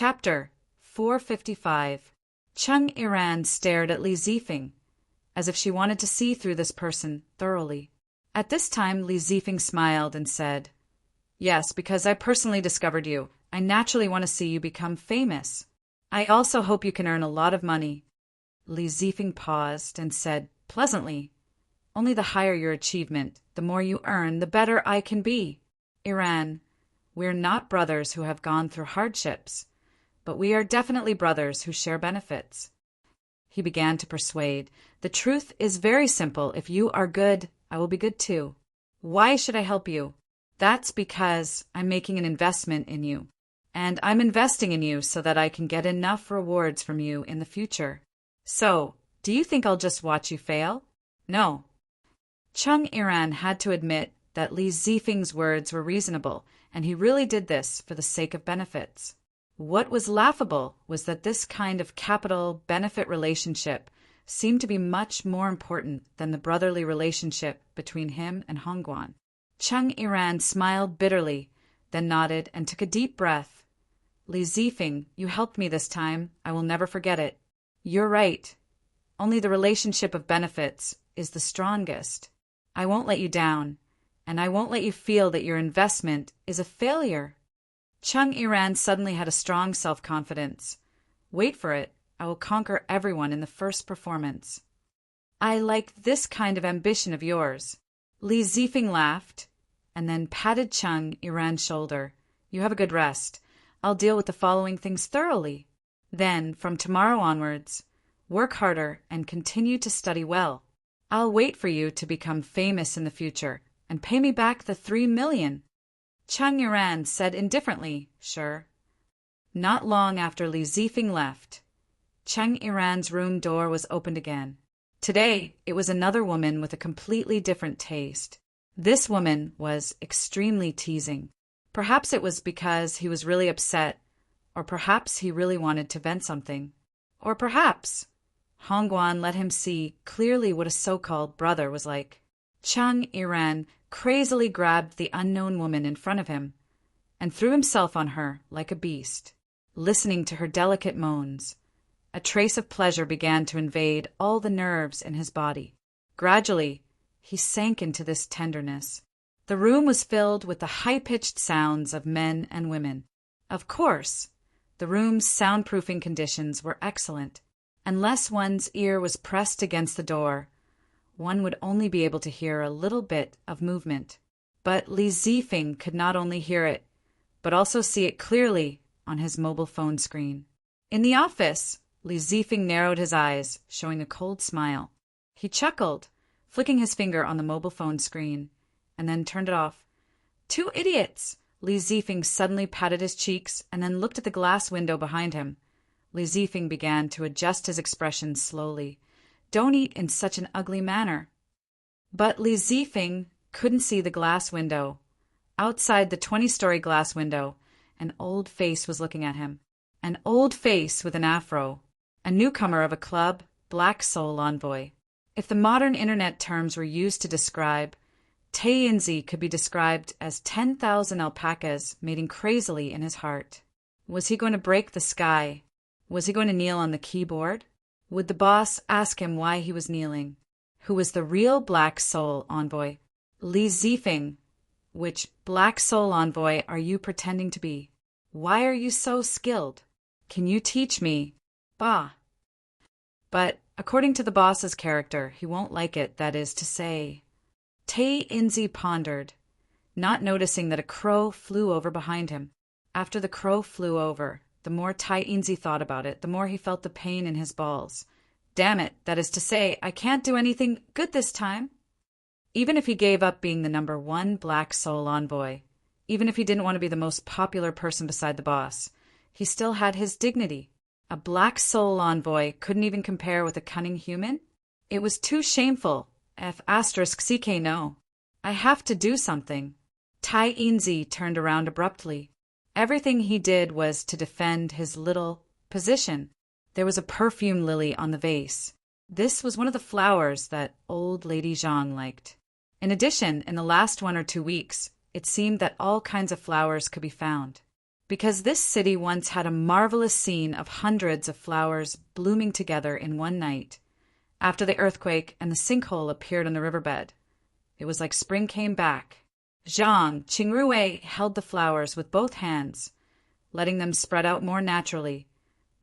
Chapter 455. Chung Iran stared at Li Zifeng, as if she wanted to see through this person thoroughly. At this time, Li Zifeng smiled and said, "Yes, because I personally discovered you. I naturally want to see you become famous. I also hope you can earn a lot of money." Li Zifeng paused and said pleasantly, "Only the higher your achievement, the more you earn, the better I can be. Iran, we're not brothers who have gone through hardships, but we are definitely brothers who share benefits." He began to persuade. "The truth is very simple. If you are good, I will be good too. Why should I help you? That's because I'm making an investment in you. And I'm investing in you so that I can get enough rewards from you in the future. So, do you think I'll just watch you fail? No." Chung Iran had to admit that Li Zifeng's words were reasonable, and he really did this for the sake of benefits. What was laughable was that this kind of capital-benefit relationship seemed to be much more important than the brotherly relationship between him and Hongguan. Chung Iran smiled bitterly, then nodded and took a deep breath. "Li Zifeng, you helped me this time. I will never forget it. You're right. Only the relationship of benefits is the strongest. I won't let you down, and I won't let you feel that your investment is a failure." Chung Iran suddenly had a strong self-confidence. "Wait for it. I will conquer everyone in the first performance." "I like this kind of ambition of yours." Li Zifeng laughed, and then patted Chung Iran's shoulder. "You have a good rest. I'll deal with the following things thoroughly. Then, from tomorrow onwards, work harder and continue to study well. I'll wait for you to become famous in the future and pay me back the 3 million. Chung Iran said indifferently, "Sure." Not long after Li Zifeng left, Chung Iran's room door was opened again. Today, it was another woman with a completely different taste. This woman was extremely teasing. Perhaps it was because he was really upset, or perhaps he really wanted to vent something. Or perhaps Hongguan let him see clearly what a so-called brother was like. Chung Iran crazily grabbed the unknown woman in front of him and threw himself on her like a beast, listening to her delicate moans. A trace of pleasure began to invade all the nerves in his body. Gradually, he sank into this tenderness. The room was filled with the high-pitched sounds of men and women. Of course, the room's soundproofing conditions were excellent. Unless one's ear was pressed against the door, one would only be able to hear a little bit of movement. But Li Zifeng could not only hear it, but also see it clearly on his mobile phone screen. In the office, Li Zifeng narrowed his eyes, showing a cold smile. He chuckled, flicking his finger on the mobile phone screen, and then turned it off. "Two idiots!" Li Zifeng suddenly patted his cheeks and then looked at the glass window behind him. Li Zifeng began to adjust his expression slowly. "Don't eat in such an ugly manner." But Li Zifeng couldn't see the glass window. Outside the 20-story glass window, an old face was looking at him. An old face with an afro. A newcomer of a club, Black Soul Envoy. If the modern internet terms were used to describe, Tae Inzi could be described as 10,000 alpacas mating crazily in his heart. Was he going to break the sky? Was he going to kneel on the keyboard? Would the boss ask him why he was kneeling? Who was the real Black Soul Envoy? Li Zifeng. Which Black Soul Envoy are you pretending to be? Why are you so skilled? Can you teach me? Bah. But according to the boss's character, he won't like it, that is to say. Tae Inzi pondered, not noticing that a crow flew over behind him. After the crow flew over, the more Tae Inzi thought about it, the more he felt the pain in his balls. Damn it, that is to say, I can't do anything good this time. Even if he gave up being the #1 Black Soul Envoy, even if he didn't want to be the most popular person beside the boss, he still had his dignity. A Black Soul Envoy couldn't even compare with a cunning human? It was too shameful. F***ck no. I have to do something. Tae Inzi turned around abruptly. Everything he did was to defend his little position. There was a perfume lily on the vase. This was one of the flowers that old Lady Zhang liked. In addition, in the last 1 or 2 weeks, it seemed that all kinds of flowers could be found. Because this city once had a marvelous scene of hundreds of flowers blooming together in one night, after the earthquake and the sinkhole appeared on the riverbed. It was like spring came back. Zhang Qingrui held the flowers with both hands, letting them spread out more naturally,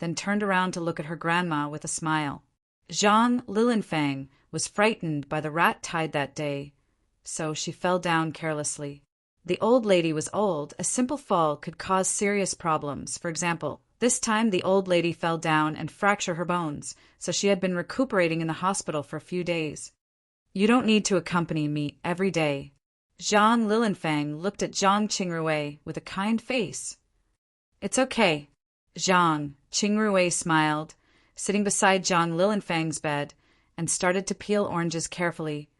then turned around to look at her grandma with a smile. Zhang Lilinfang was frightened by the rat tide that day, so she fell down carelessly. The old lady was old. A simple fall could cause serious problems. For example, this time the old lady fell down and fractured her bones, so she had been recuperating in the hospital for a few days. You don't need to accompany me every day. Zhang Lilinfang looked at Zhang Qingrui with a kind face. It's okay. Zhang Qingrui smiled, sitting beside Zhang Lilinfang's bed, and started to peel oranges carefully.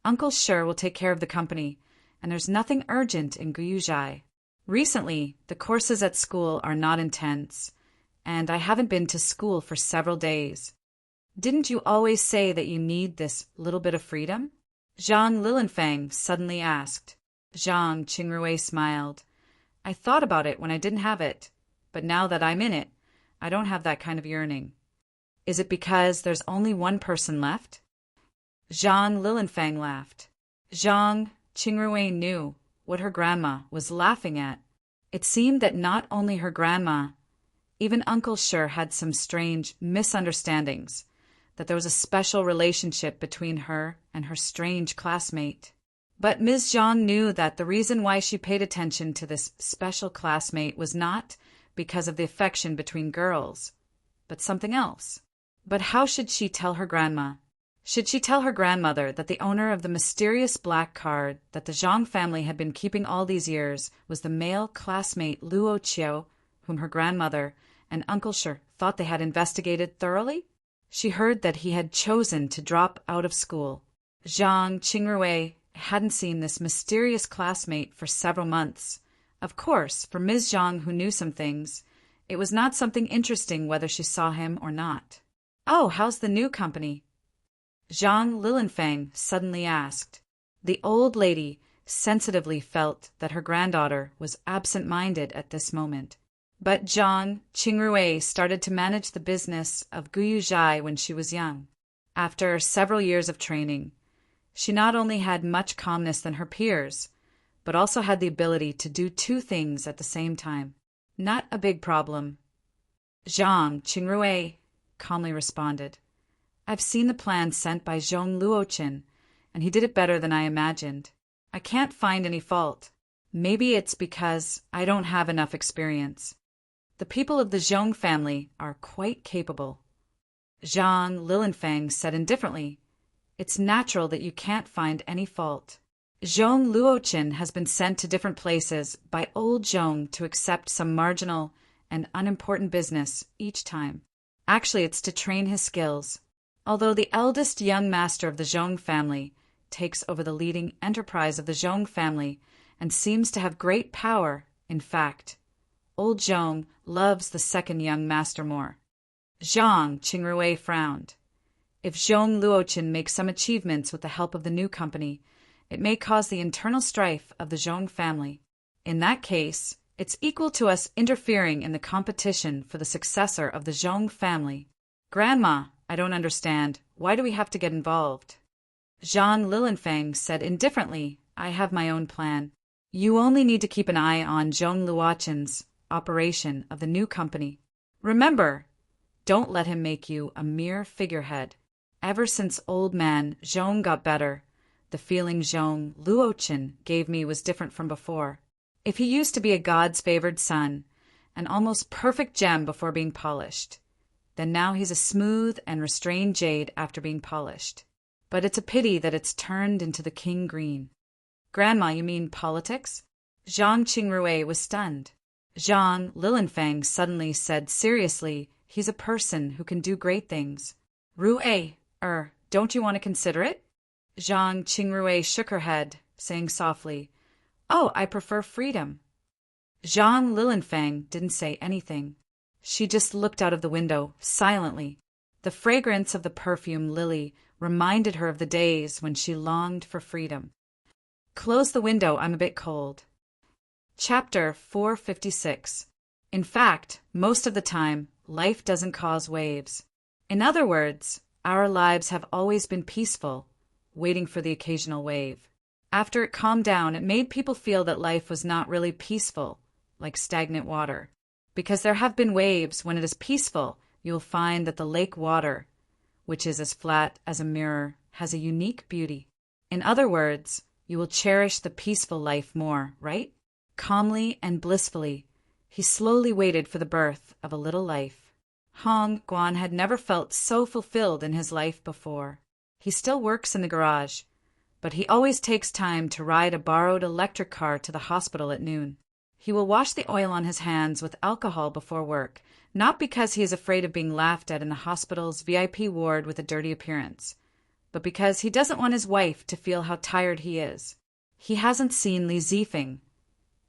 Uncle Shi will take care of the company, and there's nothing urgent in Guyuzhai. Recently, the courses at school are not intense, and I haven't been to school for several days. Didn't you always say that you need this little bit of freedom? Zhang Lilinfang suddenly asked. Zhang Qingrui smiled. I thought about it when I didn't have it, but now that I'm in it, I don't have that kind of yearning. Is it because there's only one person left? Zhang Lilinfang laughed. Zhang Qingrui knew what her grandma was laughing at. It seemed that not only her grandma, even Uncle Shi had some strange misunderstandings, that there was a special relationship between her and her strange classmate. But Ms. Zhang knew that the reason why she paid attention to this special classmate was not because of the affection between girls, but something else. But how should she tell her grandma? Should she tell her grandmother that the owner of the mysterious black card that the Zhang family had been keeping all these years was the male classmate Luo Qiu, whom her grandmother and Uncle Shi thought they had investigated thoroughly? She heard that he had chosen to drop out of school. Zhang Qingrui hadn't seen this mysterious classmate for several months. Of course, for Ms. Zhang, who knew some things, it was not something interesting whether she saw him or not. Oh, how's the new company? Zhang Lilinfang suddenly asked. The old lady sensitively felt that her granddaughter was absent-minded at this moment. But Zhang Qingrui started to manage the business of Guyuzhai when she was young. After several years of training, she not only had much calmness than her peers, but also had the ability to do two things at the same time. Not a big problem. Zhang Qingrui calmly responded. I've seen the plan sent by Zhong Luoqin, and he did it better than I imagined. I can't find any fault. Maybe it's because I don't have enough experience. The people of the Zhong family are quite capable. Zhang Lilinfang said indifferently, It's natural that you can't find any fault. Zhong Luoqin has been sent to different places by old Zhong to accept some marginal and unimportant business each time. Actually, it's to train his skills. Although the eldest young master of the Zhong family takes over the leading enterprise of the Zhong family and seems to have great power, in fact, old Zhong loves the second young master more. Zhang Qingrui frowned. If Zhong Luoqin makes some achievements with the help of the new company, it may cause the internal strife of the Zhong family. In that case, it's equal to us interfering in the competition for the successor of the Zhong family. Grandma, I don't understand. Why do we have to get involved? Zhang Lilinfang said indifferently, I have my own plan. You only need to keep an eye on Zhong Luoqin's operation of the new company. Remember, don't let him make you a mere figurehead. Ever since old man Zhong got better, the feeling Zhong Luoqin gave me was different from before. If he used to be a God's favored son, an almost perfect gem before being polished, then now he's a smooth and restrained jade after being polished. But it's a pity that it's turned into the king green. Grandma, you mean politics? Zhang Qingrui was stunned. Zhang Lilinfang suddenly said seriously, he's a person who can do great things. Rui, don't you want to consider it? Zhang Qingrui shook her head, saying softly, Oh, I prefer freedom. Zhang Lilinfang didn't say anything. She just looked out of the window, silently. The fragrance of the perfume lily reminded her of the days when she longed for freedom. Close the window, I'm a bit cold. Chapter 456. In fact, most of the time, life doesn't cause waves. In other words, our lives have always been peaceful, waiting for the occasional wave. After it calmed down, it made people feel that life was not really peaceful, like stagnant water. Because there have been waves, when it is peaceful, you'll find that the lake water, which is as flat as a mirror, has a unique beauty. In other words, you will cherish the peaceful life more, right? Calmly and blissfully, he slowly waited for the birth of a little life. Hong Guan had never felt so fulfilled in his life before. He still works in the garage, but he always takes time to ride a borrowed electric car to the hospital at noon. He will wash the oil on his hands with alcohol before work, not because he is afraid of being laughed at in the hospital's VIP ward with a dirty appearance, but because he doesn't want his wife to feel how tired he is. He hasn't seen Li Zifeng,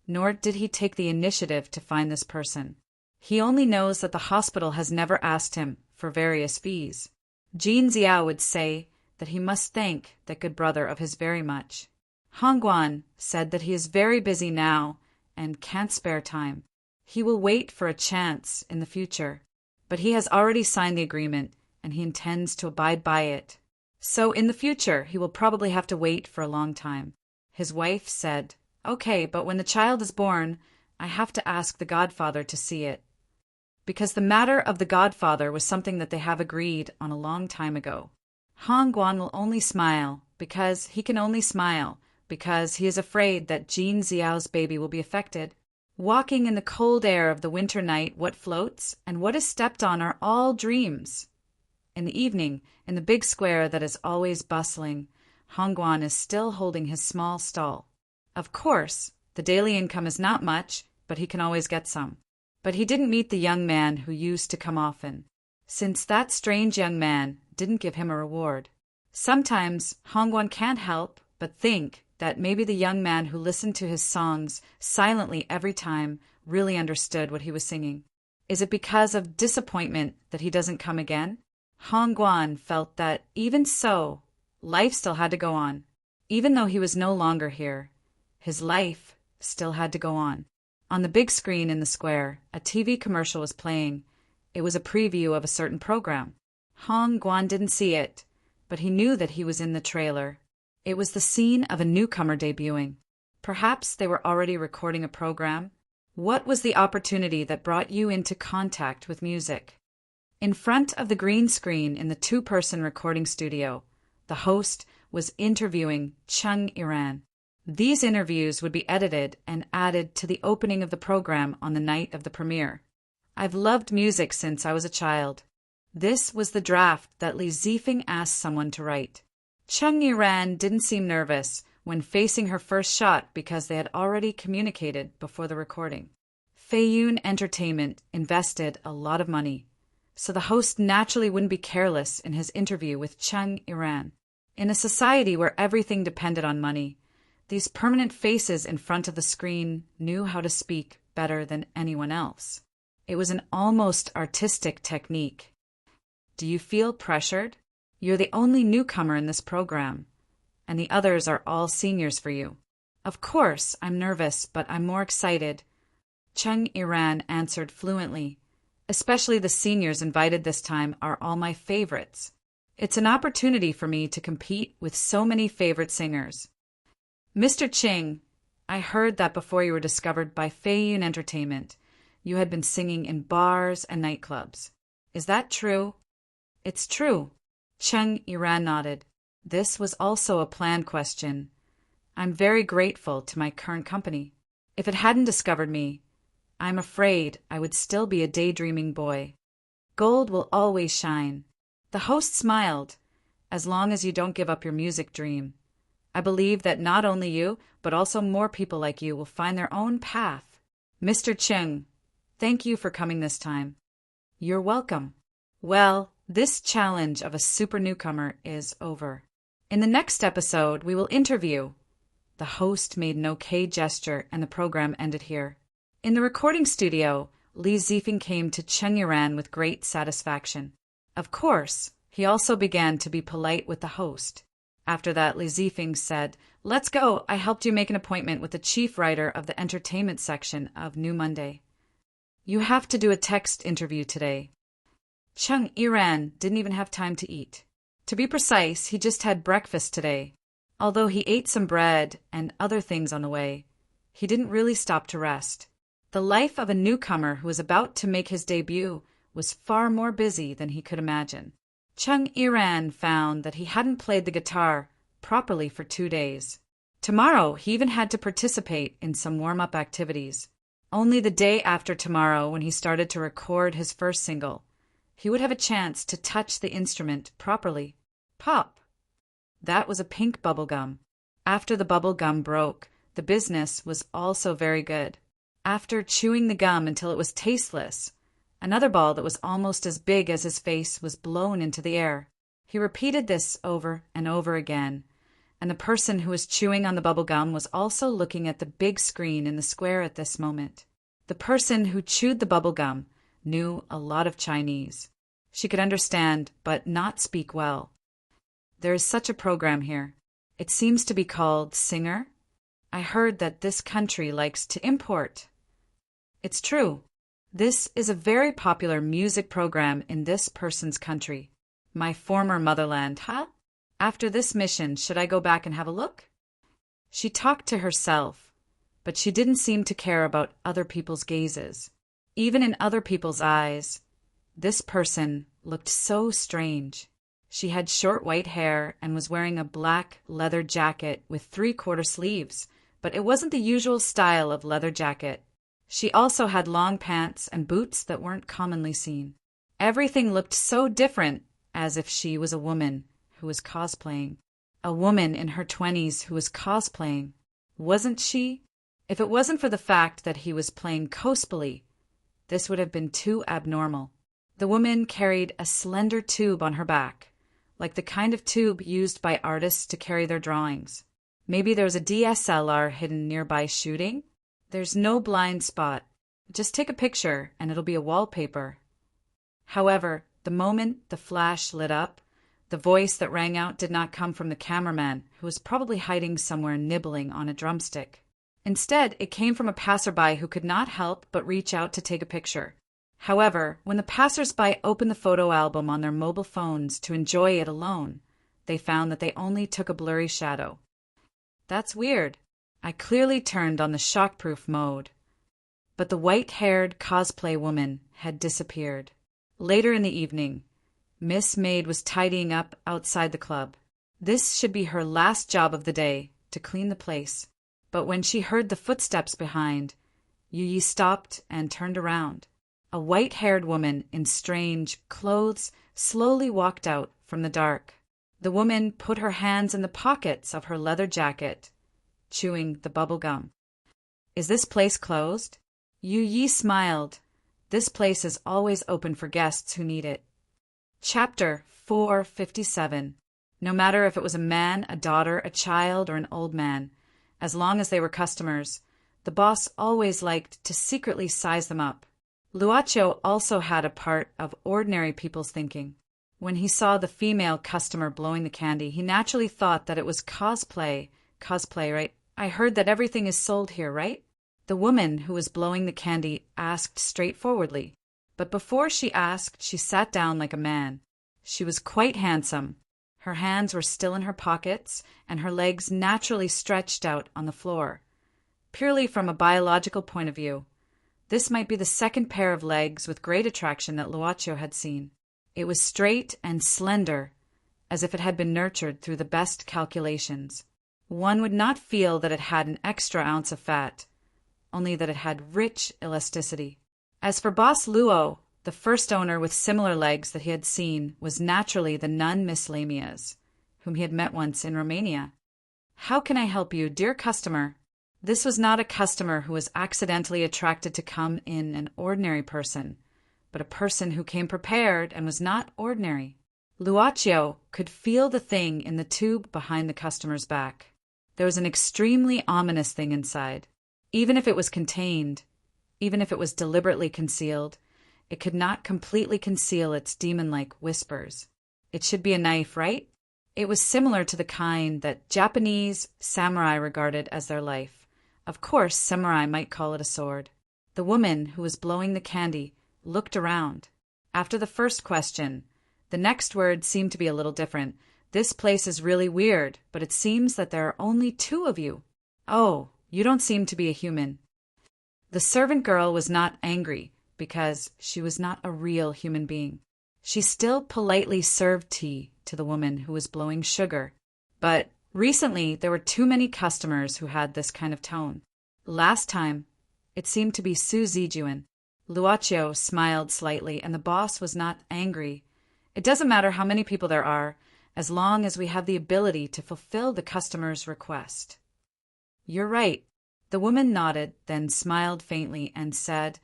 nor did he take the initiative to find this person. He only knows that the hospital has never asked him for various fees. Jean Xiao would say that he must thank that good brother of his very much. Hong Guan said that he is very busy now and can't spare time. He will wait for a chance in the future, but he has already signed the agreement and he intends to abide by it. So in the future, he will probably have to wait for a long time. His wife said, "Okay, but when the child is born, I have to ask the godfather to see it." Because the matter of the godfather was something that they have agreed on a long time ago. Hong Guan will only smile because he can only smile because he is afraid that Jean Xiao's baby will be affected. Walking in the cold air of the winter night, what floats and what is stepped on are all dreams. In the evening, in the big square that is always bustling, Hong Guan is still holding his small stall. Of course, the daily income is not much, but he can always get some. But he didn't meet the young man who used to come often, since that strange young man didn't give him a reward. Sometimes Hong Guan can't help but think that maybe the young man who listened to his songs silently every time really understood what he was singing. Is it because of disappointment that he doesn't come again? Hong Guan felt that even so, life still had to go on. Even though he was no longer here, his life still had to go on. On the big screen in the square, a TV commercial was playing. It was a preview of a certain program. Hong Guan didn't see it, but he knew that he was in the trailer. It was the scene of a newcomer debuting. Perhaps they were already recording a program. What was the opportunity that brought you into contact with music? In front of the green screen in the two-person recording studio, the host was interviewing Chung Iran. These interviews would be edited and added to the opening of the program on the night of the premiere. I've loved music since I was a child. This was the draft that Li Zifeng asked someone to write. Chung Iran didn't seem nervous when facing her first shot because they had already communicated before the recording. Feiyun Entertainment invested a lot of money, so the host naturally wouldn't be careless in his interview with Chung Iran. In a society where everything depended on money, these permanent faces in front of the screen knew how to speak better than anyone else. It was an almost artistic technique. Do you feel pressured? You're the only newcomer in this program, and the others are all seniors for you. Of course, I'm nervous, but I'm more excited. Chung Iran answered fluently. Especially the seniors invited this time are all my favorites. It's an opportunity for me to compete with so many favorite singers. Mr. Ching, I heard that before you were discovered by Feiyun Entertainment, you had been singing in bars and nightclubs. Is that true? It's true. Chung Iran nodded. This was also a planned question. I'm very grateful to my current company. If it hadn't discovered me, I'm afraid I would still be a daydreaming boy. Gold will always shine. The host smiled. As long as you don't give up your music dream. I believe that not only you, but also more people like you will find their own path. Mr. Chung, thank you for coming this time. You're welcome. Well, this challenge of a super newcomer is over. In the next episode, we will interview. The host made an okay gesture and the program ended here. In the recording studio, Li Zifeng came to Chung Iran with great satisfaction. Of course, he also began to be polite with the host. After that, Li Zifeng said, "Let's go. I helped you make an appointment with the chief writer of the entertainment section of New Monday." You have to do a text interview today. Chung Iran didn't even have time to eat. To be precise, he just had breakfast today. Although he ate some bread and other things on the way, he didn't really stop to rest. The life of a newcomer who was about to make his debut was far more busy than he could imagine. Chung Iran found that he hadn't played the guitar properly for 2 days. Tomorrow, he even had to participate in some warm-up activities. Only the day after tomorrow, when he started to record his first single, he would have a chance to touch the instrument properly. Pop! That was a pink bubble gum. After the bubble gum broke, the business was also very good. After chewing the gum until it was tasteless, another ball that was almost as big as his face was blown into the air. He repeated this over and over again, and the person who was chewing on the bubble gum was also looking at the big screen in the square at this moment. The person who chewed the bubble gum knew a lot of Chinese. She could understand, but not speak well. There is such a program here. It seems to be called Singer. I heard that this country likes to import. It's true. This is a very popular music program in this person's country. My former motherland, huh? After this mission, should I go back and have a look? She talked to herself, but she didn't seem to care about other people's gazes. Even in other people's eyes, this person looked so strange. She had short white hair and was wearing a black leather jacket with 3/4 sleeves, but it wasn't the usual style of leather jacket. She also had long pants and boots that weren't commonly seen. Everything looked so different, as if she was a woman who was cosplaying. A woman in her 20s who was cosplaying. Wasn't she? If it wasn't for the fact that he was playing cosplay, this would have been too abnormal. The woman carried a slender tube on her back, like the kind of tube used by artists to carry their drawings. Maybe there was a DSLR hidden nearby shooting? There's no blind spot. Just take a picture and it'll be a wallpaper. However, the moment the flash lit up, the voice that rang out did not come from the cameraman, who was probably hiding somewhere nibbling on a drumstick. Instead, it came from a passerby who could not help but reach out to take a picture. However, when the passersby opened the photo album on their mobile phones to enjoy it alone, they found that they only took a blurry shadow. That's weird. I clearly turned on the shockproof mode. But the white-haired cosplay woman had disappeared. Later in the evening, Miss Maid was tidying up outside the club. This should be her last job of the day, to clean the place. But when she heard the footsteps behind, Yu stopped and turned around. A white-haired woman in strange clothes slowly walked out from the dark. The woman put her hands in the pockets of her leather jacket, chewing the bubble gum. Is this place closed? Yu smiled. This place is always open for guests who need it. Chapter 457. No matter if it was a man, a daughter, a child, or an old man, as long as they were customers, the boss always liked to secretly size them up. Luocho also had a part of ordinary people's thinking. When he saw the female customer blowing the candy, he naturally thought that it was cosplay. Cosplay, right? I heard that everything is sold here, right? The woman who was blowing the candy asked straightforwardly. But before she asked, she sat down like a man. She was quite handsome. Her hands were still in her pockets, and her legs naturally stretched out on the floor. Purely from a biological point of view, this might be the second pair of legs with great attraction that Luocho had seen. It was straight and slender, as if it had been nurtured through the best calculations. One would not feel that it had an extra ounce of fat, only that it had rich elasticity. As for Boss Luo, the first owner with similar legs that he had seen was naturally the nun Miss Lamia's, whom he had met once in Romania. How can I help you, dear customer? This was not a customer who was accidentally attracted to come in an ordinary person, but a person who came prepared and was not ordinary. Luocho could feel the thing in the tube behind the customer's back. There was an extremely ominous thing inside. Even if it was contained, even if it was deliberately concealed, it could not completely conceal its demon-like whispers. It should be a knife, right? It was similar to the kind that Japanese samurai regarded as their life. Of course, samurai might call it a sword. The woman who was blowing the candy looked around. After the first question, the next word seemed to be a little different. This place is really weird, but it seems that there are only 2 of you. Oh, you don't seem to be a human. The servant girl was not angry because she was not a real human being. She still politely served tea to the woman who was blowing sugar. But recently, there were too many customers who had this kind of tone. Last time, it seemed to be Su Zijuan. Luocio smiled slightly, and the boss was not angry. It doesn't matter how many people there are, as long as we have the ability to fulfill the customer's request. You're right. The woman nodded, then smiled faintly and said,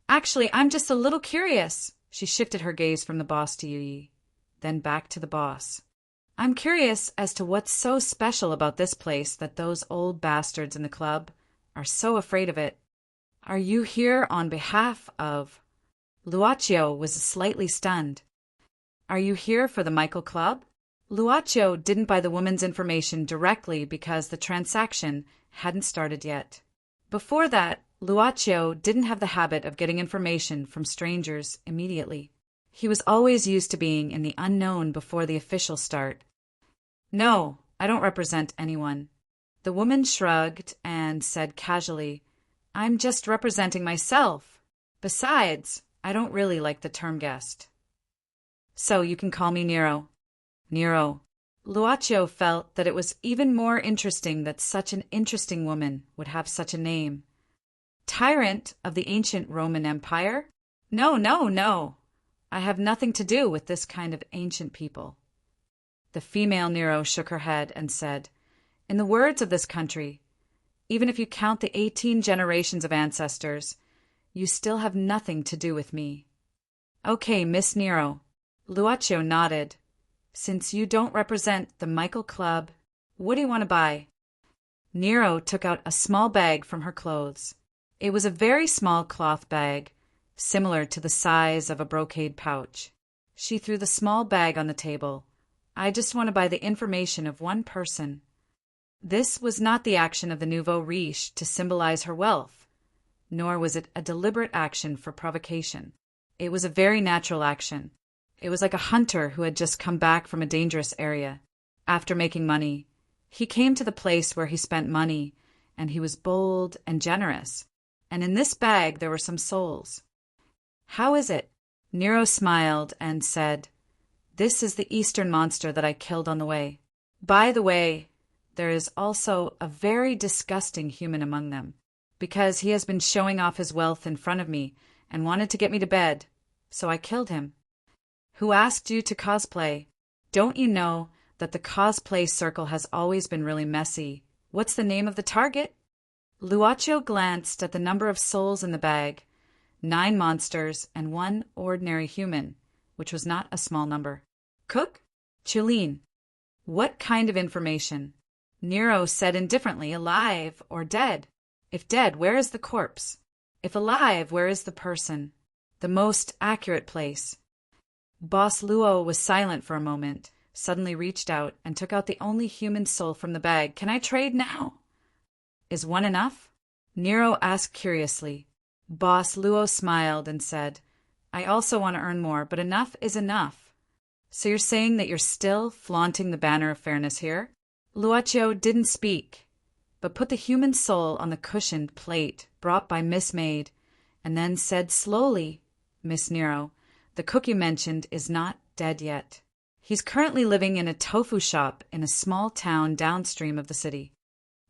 Actually, I'm just a little curious. She shifted her gaze from the boss to Yi, then back to the boss. I'm curious as to what's so special about this place that those old bastards in the club are so afraid of it. Are you here on behalf of... Luocio was slightly stunned. Are you here for the Michael Club? Luocio didn't buy the woman's information directly because the transaction hadn't started yet. Before that, Luocio didn't have the habit of getting information from strangers immediately. He was always used to being in the unknown before the official start. No, I don't represent anyone. The woman shrugged and said casually, I'm just representing myself. Besides, I don't really like the term guest. So you can call me Nero. Nero. Luocio felt that it was even more interesting that such an interesting woman would have such a name. Tyrant of the ancient Roman Empire? No, no, no. I have nothing to do with this kind of ancient people. The female Nero shook her head and said, In the words of this country, even if you count the 18 generations of ancestors, you still have nothing to do with me. Okay, Miss Nero. Luocio nodded. Since you don't represent the Michael Club, what do you want to buy? Nero took out a small bag from her clothes. It was a very small cloth bag, similar to the size of a brocade pouch. She threw the small bag on the table. I just want to buy the information of one person. This was not the action of the nouveau riche to symbolize her wealth, nor was it a deliberate action for provocation. It was a very natural action. It was like a hunter who had just come back from a dangerous area. After making money, he came to the place where he spent money, and he was bold and generous. And in this bag there were some souls. How is it? Nero smiled and said, This is the eastern monster that I killed on the way. By the way, there is also a very disgusting human among them, because he has been showing off his wealth in front of me and wanted to get me to bed, so I killed him. Who asked you to cosplay? Don't you know that the cosplay circle has always been really messy? What's the name of the target? Luocio glanced at the number of souls in the bag, 9 monsters and 1 ordinary human, which was not a small number. Cook? Chileen. What kind of information? Nero said indifferently, alive or dead. If dead, where is the corpse? If alive, where is the person? The most accurate place. Boss Luo was silent for a moment, suddenly reached out and took out the only human soul from the bag. Can I trade now? Is 1 enough? Nero asked curiously. Boss Luo smiled and said, I also want to earn more, but enough is enough. So you're saying that you're still flaunting the banner of fairness here? Luocio didn't speak, but put the human soul on the cushioned plate brought by Miss Maid, and then said slowly, Miss Nero, the cook you mentioned is not dead yet. He's currently living in a tofu shop in a small town downstream of the city.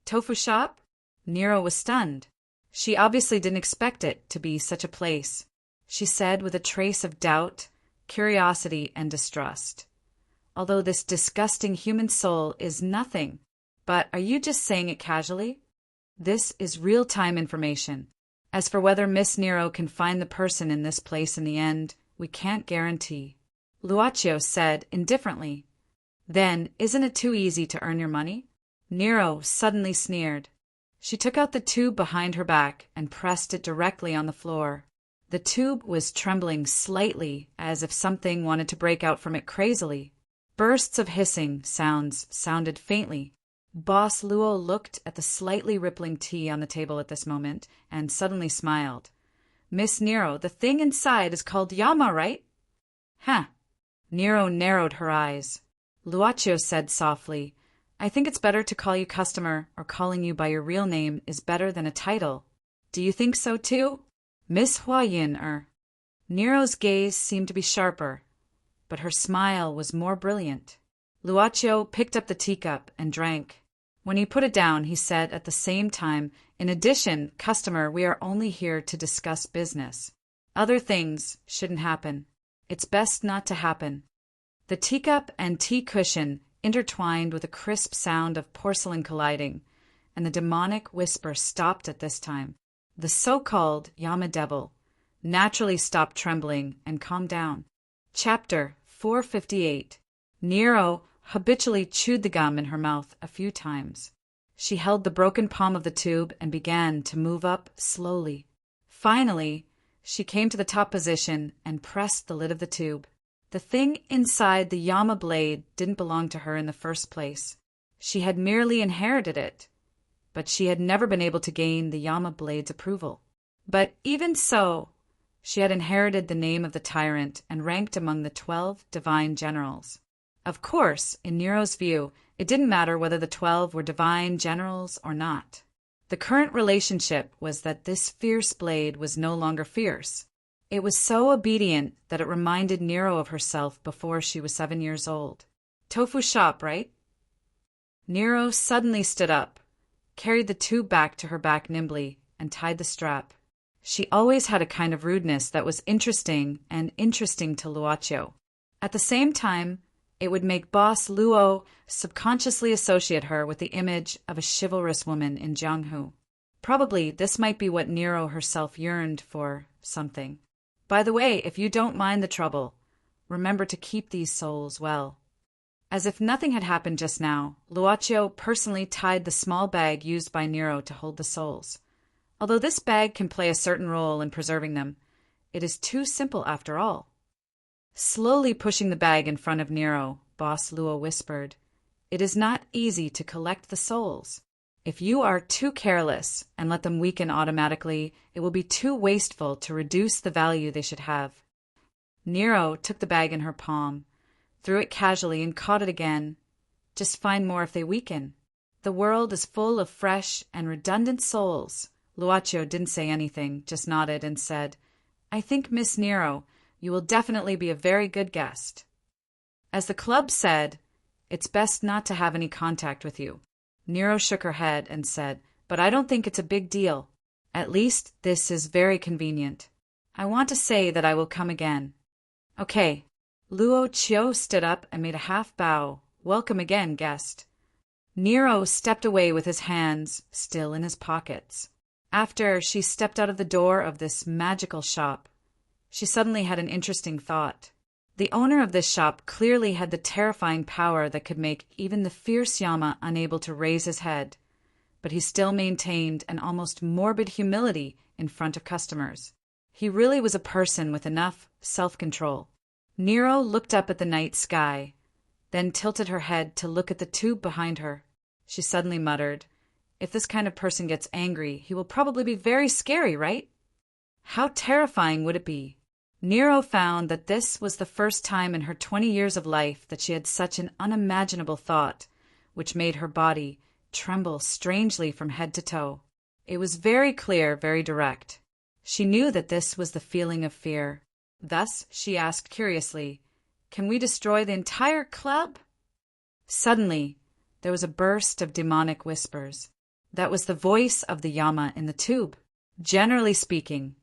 Tofu shop? Nero was stunned. She obviously didn't expect it to be such a place. She said with a trace of doubt, curiosity, and distrust. Although this disgusting human soul is nothing, but are you just saying it casually? This is real-time information. As for whether Miss Nero can find the person in this place in the end, we can't guarantee. Luocio said indifferently. Then, isn't it too easy to earn your money? Nero suddenly sneered. She took out the tube behind her back and pressed it directly on the floor. The tube was trembling slightly, as if something wanted to break out from it crazily. Bursts of hissing sounds sounded faintly. Boss Luo looked at the slightly rippling tea on the table at this moment and suddenly smiled. Miss Nero, the thing inside is called Yama, right? Huh. Nero narrowed her eyes. Luaccio said softly, I think it's better to call you customer, or calling you by your real name is better than a title. Do you think so too? Miss Huayin. Nero's gaze seemed to be sharper, but her smile was more brilliant. Luaccio picked up the teacup and drank. When he put it down, he said at the same time, in addition, customer, we are only here to discuss business. Other things shouldn't happen. It's best not to happen. The teacup and tea cushion intertwined with a crisp sound of porcelain colliding, and the demonic whisper stopped at this time. The so-called Yama devil naturally stopped trembling and calmed down. Chapter 458. Nero habitually chewed the gum in her mouth a few times. She held the broken palm of the tube and began to move up slowly. Finally, she came to the top position and pressed the lid of the tube. The thing inside the Yama blade didn't belong to her in the first place. She had merely inherited it, but she had never been able to gain the Yama blade's approval. But even so, she had inherited the name of the tyrant and ranked among the 12 divine generals. Of course, in Nero's view, it didn't matter whether the 12 were divine generals or not. The current relationship was that this fierce blade was no longer fierce. It was so obedient that it reminded Nero of herself before she was 7 years old. Tofu shop, right? Nero suddenly stood up, carried the tube back to her back nimbly, and tied the strap. She always had a kind of rudeness that was interesting to Luaccio. At the same time, it would make Boss Luo subconsciously associate her with the image of a chivalrous woman in Jianghu. Probably this might be what Nero herself yearned for, something. By the way, if you don't mind the trouble, remember to keep these souls well. As if nothing had happened just now, Luaccio personally tied the small bag used by Nero to hold the souls. Although this bag can play a certain role in preserving them, it is too simple after all. Slowly pushing the bag in front of Nero, Boss Luo whispered, It is not easy to collect the souls. If you are too careless and let them weaken automatically, it will be too wasteful to reduce the value they should have. Nero took the bag in her palm, threw it casually and caught it again. Just find more if they weaken. The world is full of fresh and redundant souls. Luaccio didn't say anything, just nodded and said, I think, Miss Nero, you will definitely be a very good guest. As the club said, it's best not to have any contact with you. Nero shook her head and said, But I don't think it's a big deal. At least this is very convenient. I want to say that I will come again. Okay. Luo stood up and made a half bow. Welcome again, guest. Nero stepped away with his hands still in his pockets. After she stepped out of the door of this magical shop, she suddenly had an interesting thought. The owner of this shop clearly had the terrifying power that could make even the fierce Yama unable to raise his head, but he still maintained an almost morbid humility in front of customers. He really was a person with enough self-control. Nero looked up at the night sky, then tilted her head to look at the tube behind her. She suddenly muttered, If this kind of person gets angry, he will probably be very scary, right? How terrifying would it be? Nero found that this was the first time in her 20 years of life that she had such an unimaginable thought, which made her body tremble strangely from head to toe. It was very clear, very direct. She knew that this was the feeling of fear. Thus, she asked curiously, Can we destroy the entire club? Suddenly, there was a burst of demonic whispers. That was the voice of the Yama in the tube. Generally speaking,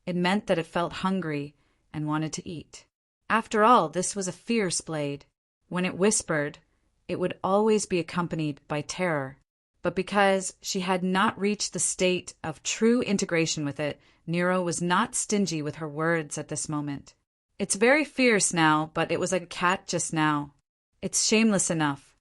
it meant that it felt hungry and wanted to eat. After all, this was a fierce blade. When it whispered, it would always be accompanied by terror. But because she had not reached the state of true integration with it, Nero was not stingy with her words at this moment. It's very fierce now, but it was like a cat just now. It's shameless enough.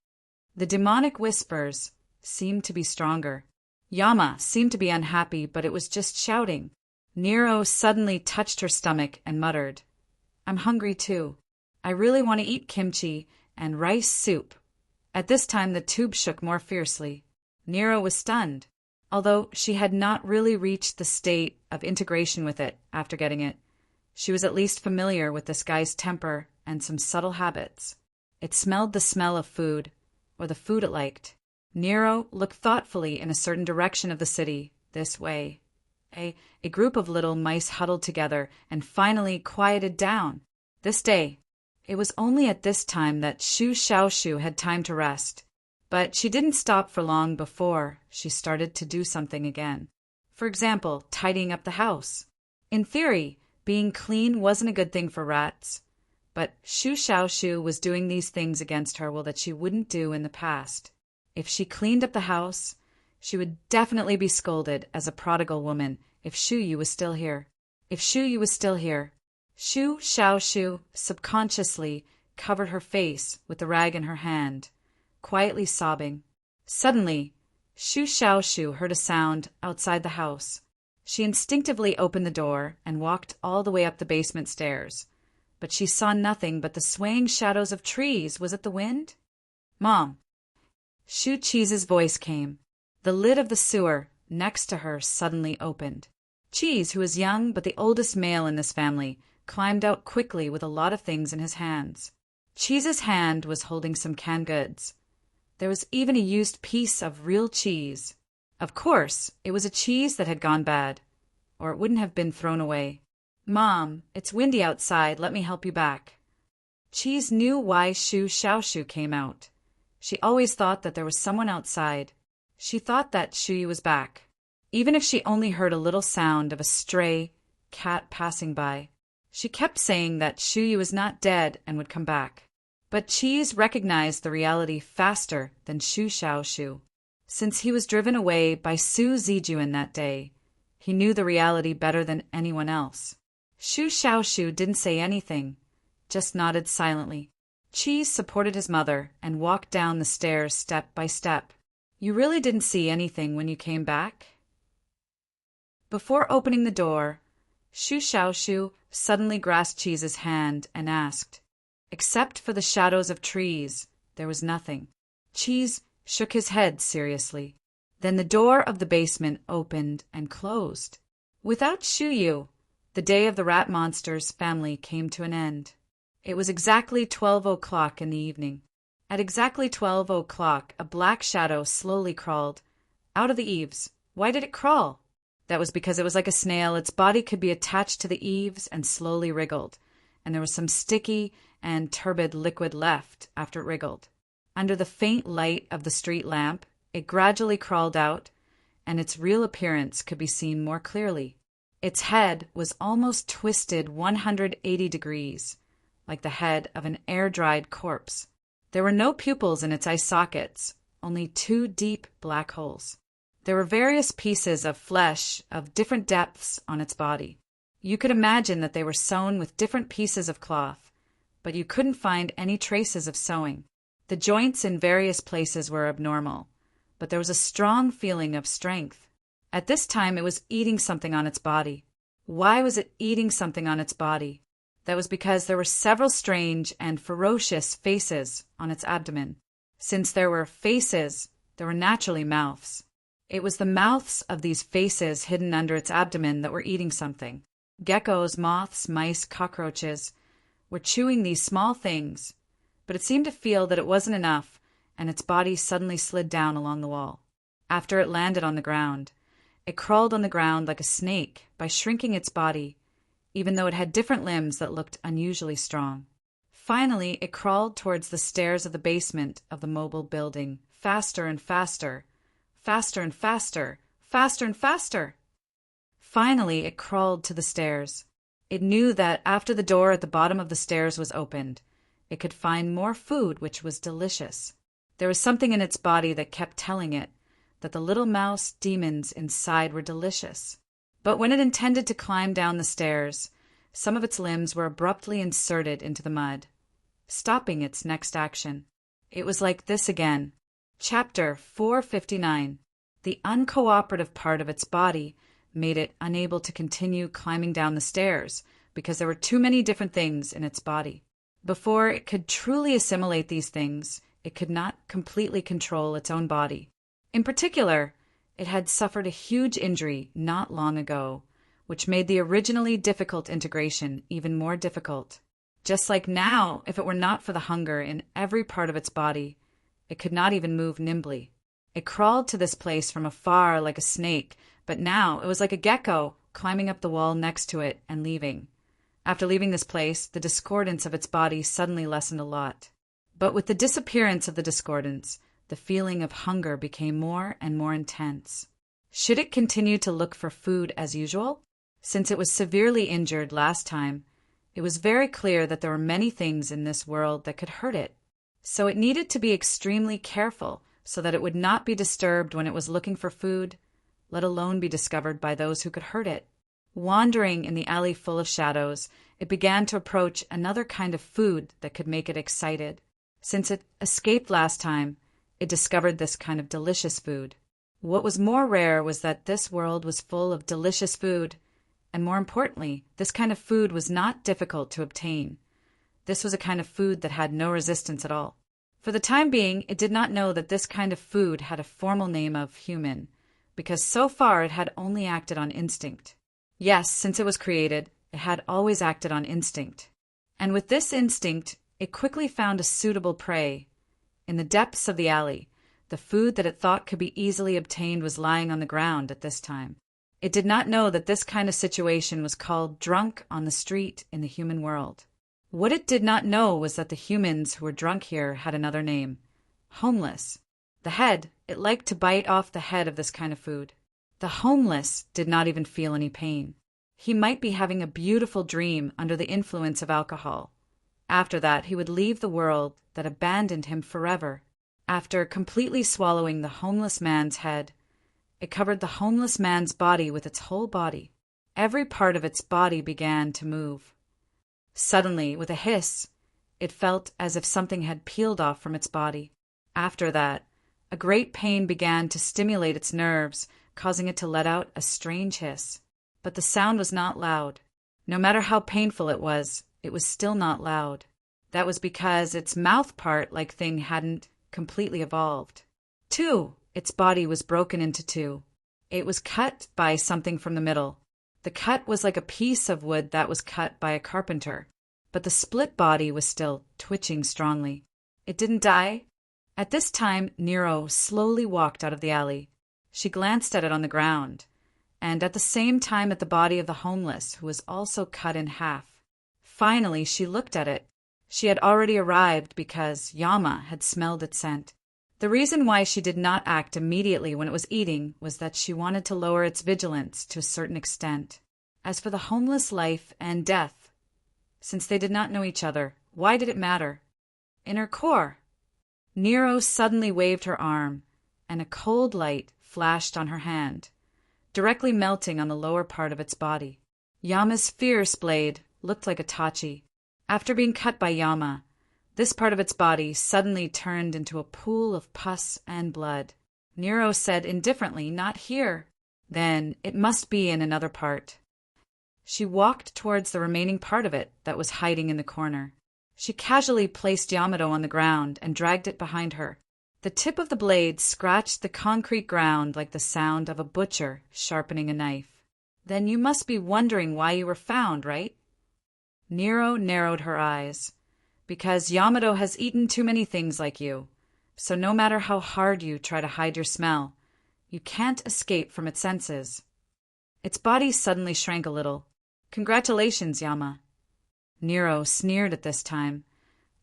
The demonic whispers seemed to be stronger. Yama seemed to be unhappy, but it was just shouting. Nero suddenly touched her stomach and muttered, I'm hungry too. I really want to eat kimchi and rice soup. At this time the tube shook more fiercely. Nero was stunned. Although she had not really reached the state of integration with it after getting it, she was at least familiar with this guy's temper and some subtle habits. It smelled the smell of food, or the food it liked. Nero looked thoughtfully in a certain direction of the city, this way. A group of little mice huddled together and finally quieted down. This day. It was only at this time that Shu Xiaoshu had time to rest. But she didn't stop for long before she started to do something again. For example, tidying up the house. In theory, being clean wasn't a good thing for rats, but Shu Xiaoshu was doing these things against her that she wouldn't do in the past. If she cleaned up the house, she would definitely be scolded as a prodigal woman if Shu Yu was still here. Shu Xiaoshu subconsciously covered her face with the rag in her hand, quietly sobbing. Suddenly, Shu Xiaoshu heard a sound outside the house. She instinctively opened the door and walked all the way up the basement stairs, but she saw nothing but the swaying shadows of trees. Was it the wind? Mom! Shu Cheese's voice came. The lid of the sewer next to her suddenly opened. Cheese, who was young but the oldest male in this family, climbed out quickly with a lot of things in his hands. Cheese's hand was holding some canned goods. There was even a used piece of real cheese. Of course, it was a cheese that had gone bad, or it wouldn't have been thrown away. Mom, it's windy outside. Let me help you back. Cheese knew why Shu Xiaoshu came out. She always thought that there was someone outside. She thought that Shu Yu was back, even if she only heard a little sound of a stray cat passing by. She kept saying that Shu Yu was not dead and would come back. But Cheese recognized the reality faster than Shu Xiaoshu. Since he was driven away by Su Zijuan that day, he knew the reality better than anyone else. Shu Xiaoshu didn't say anything, just nodded silently. Cheese supported his mother and walked down the stairs step by step. You really didn't see anything when you came back? Before opening the door, Shu Xiaoshu suddenly grasped Cheese's hand and asked. Except for the shadows of trees, there was nothing. Cheese shook his head seriously. Then the door of the basement opened and closed. Without Shu Yu, the day of the rat monster's family came to an end. It was exactly 12 o'clock in the evening. At exactly 12 o'clock, a black shadow slowly crawled out of the eaves. Why did it crawl? That was because it was like a snail. Its body could be attached to the eaves and slowly wriggled, and there was some sticky and turbid liquid left after it wriggled. Under the faint light of the street lamp, it gradually crawled out, and its real appearance could be seen more clearly. Its head was almost twisted 180 degrees, like the head of an air-dried corpse. There were no pupils in its eye sockets, only 2 deep black holes. There were various pieces of flesh of different depths on its body. You could imagine that they were sewn with different pieces of cloth, but you couldn't find any traces of sewing. The joints in various places were abnormal, but there was a strong feeling of strength. At this time, it was eating something on its body. Why was it eating something on its body? That was because there were several strange and ferocious faces on its abdomen. Since there were faces, there were naturally mouths. It was the mouths of these faces hidden under its abdomen that were eating something. Geckos, moths, mice, cockroaches were chewing these small things, but it seemed to feel that it wasn't enough, and its body suddenly slid down along the wall. After it landed on the ground, it crawled on the ground like a snake by shrinking its body, even though it had different limbs that looked unusually strong. Finally, it crawled towards the stairs of the basement of the mobile building, faster and faster, faster and faster, faster and faster. Finally, it crawled to the stairs. It knew that after the door at the bottom of the stairs was opened, it could find more food, which was delicious. There was something in its body that kept telling it that the little mouse demons inside were delicious. But when it intended to climb down the stairs, some of its limbs were abruptly inserted into the mud, stopping its next action. It was like this again. Chapter 459. The uncooperative part of its body made it unable to continue climbing down the stairs because there were too many different things in its body. Before it could truly assimilate these things, it could not completely control its own body. In particular, It had suffered a huge injury not long ago, which made the originally difficult integration even more difficult. Just like now, if it were not for the hunger in every part of its body, it could not even move nimbly. It crawled to this place from afar like a snake, but now it was like a gecko, climbing up the wall next to it and leaving. After leaving this place, the discordance of its body suddenly lessened a lot. But with the disappearance of the discordance, the feeling of hunger became more and more intense. Should it continue to look for food as usual? Since it was severely injured last time, it was very clear that there were many things in this world that could hurt it. So it needed to be extremely careful so that it would not be disturbed when it was looking for food, let alone be discovered by those who could hurt it. Wandering in the alley full of shadows, it began to approach another kind of food that could make it excited. Since it escaped last time, it discovered this kind of delicious food. What was more rare was that this world was full of delicious food, and more importantly, this kind of food was not difficult to obtain. This was a kind of food that had no resistance at all. For the time being, it did not know that this kind of food had a formal name of human, because so far it had only acted on instinct. Yes, since it was created, it had always acted on instinct. And with this instinct, it quickly found a suitable prey. In the depths of the alley, the food that it thought could be easily obtained was lying on the ground at this time. It did not know that this kind of situation was called drunk on the street in the human world. What it did not know was that the humans who were drunk here had another name: homeless. The head, it liked to bite off the head of this kind of food. The homeless did not even feel any pain. He might be having a beautiful dream under the influence of alcohol. After that, he would leave the world that abandoned him forever. After completely swallowing the homeless man's head, it covered the homeless man's body with its whole body. Every part of its body began to move. Suddenly, with a hiss, it felt as if something had peeled off from its body. After that, a great pain began to stimulate its nerves, causing it to let out a strange hiss. But the sound was not loud. No matter how painful it was still not loud. That was because its mouth part-like thing hadn't completely evolved. 2. Its body was broken into 2. It was cut by something from the middle. The cut was like a piece of wood that was cut by a carpenter, but the split body was still twitching strongly. It didn't die. At this time, Nero slowly walked out of the alley. She glanced at it on the ground, and at the same time at the body of the homeless, who was also cut in half. Finally, she looked at it. She had already arrived because Yama had smelled its scent. The reason why she did not act immediately when it was eating was that she wanted to lower its vigilance to a certain extent. As for the homeless life and death, since they did not know each other, why did it matter? In her core, Nero suddenly waved her arm, and a cold light flashed on her hand, directly melting on the lower part of its body. Yama's fierce blade looked like a tachi. After being cut by Yama, this part of its body suddenly turned into a pool of pus and blood. Nero said indifferently, "Not here." "Then it must be in another part." She walked towards the remaining part of it that was hiding in the corner. She casually placed Yamato on the ground and dragged it behind her. The tip of the blade scratched the concrete ground like the sound of a butcher sharpening a knife. "Then you must be wondering why you were found, right?" Nero narrowed her eyes. "Because Yamato has eaten too many things like you. So no matter how hard you try to hide your smell, you can't escape from its senses." Its body suddenly shrank a little. "Congratulations, Yama." Nero sneered at this time.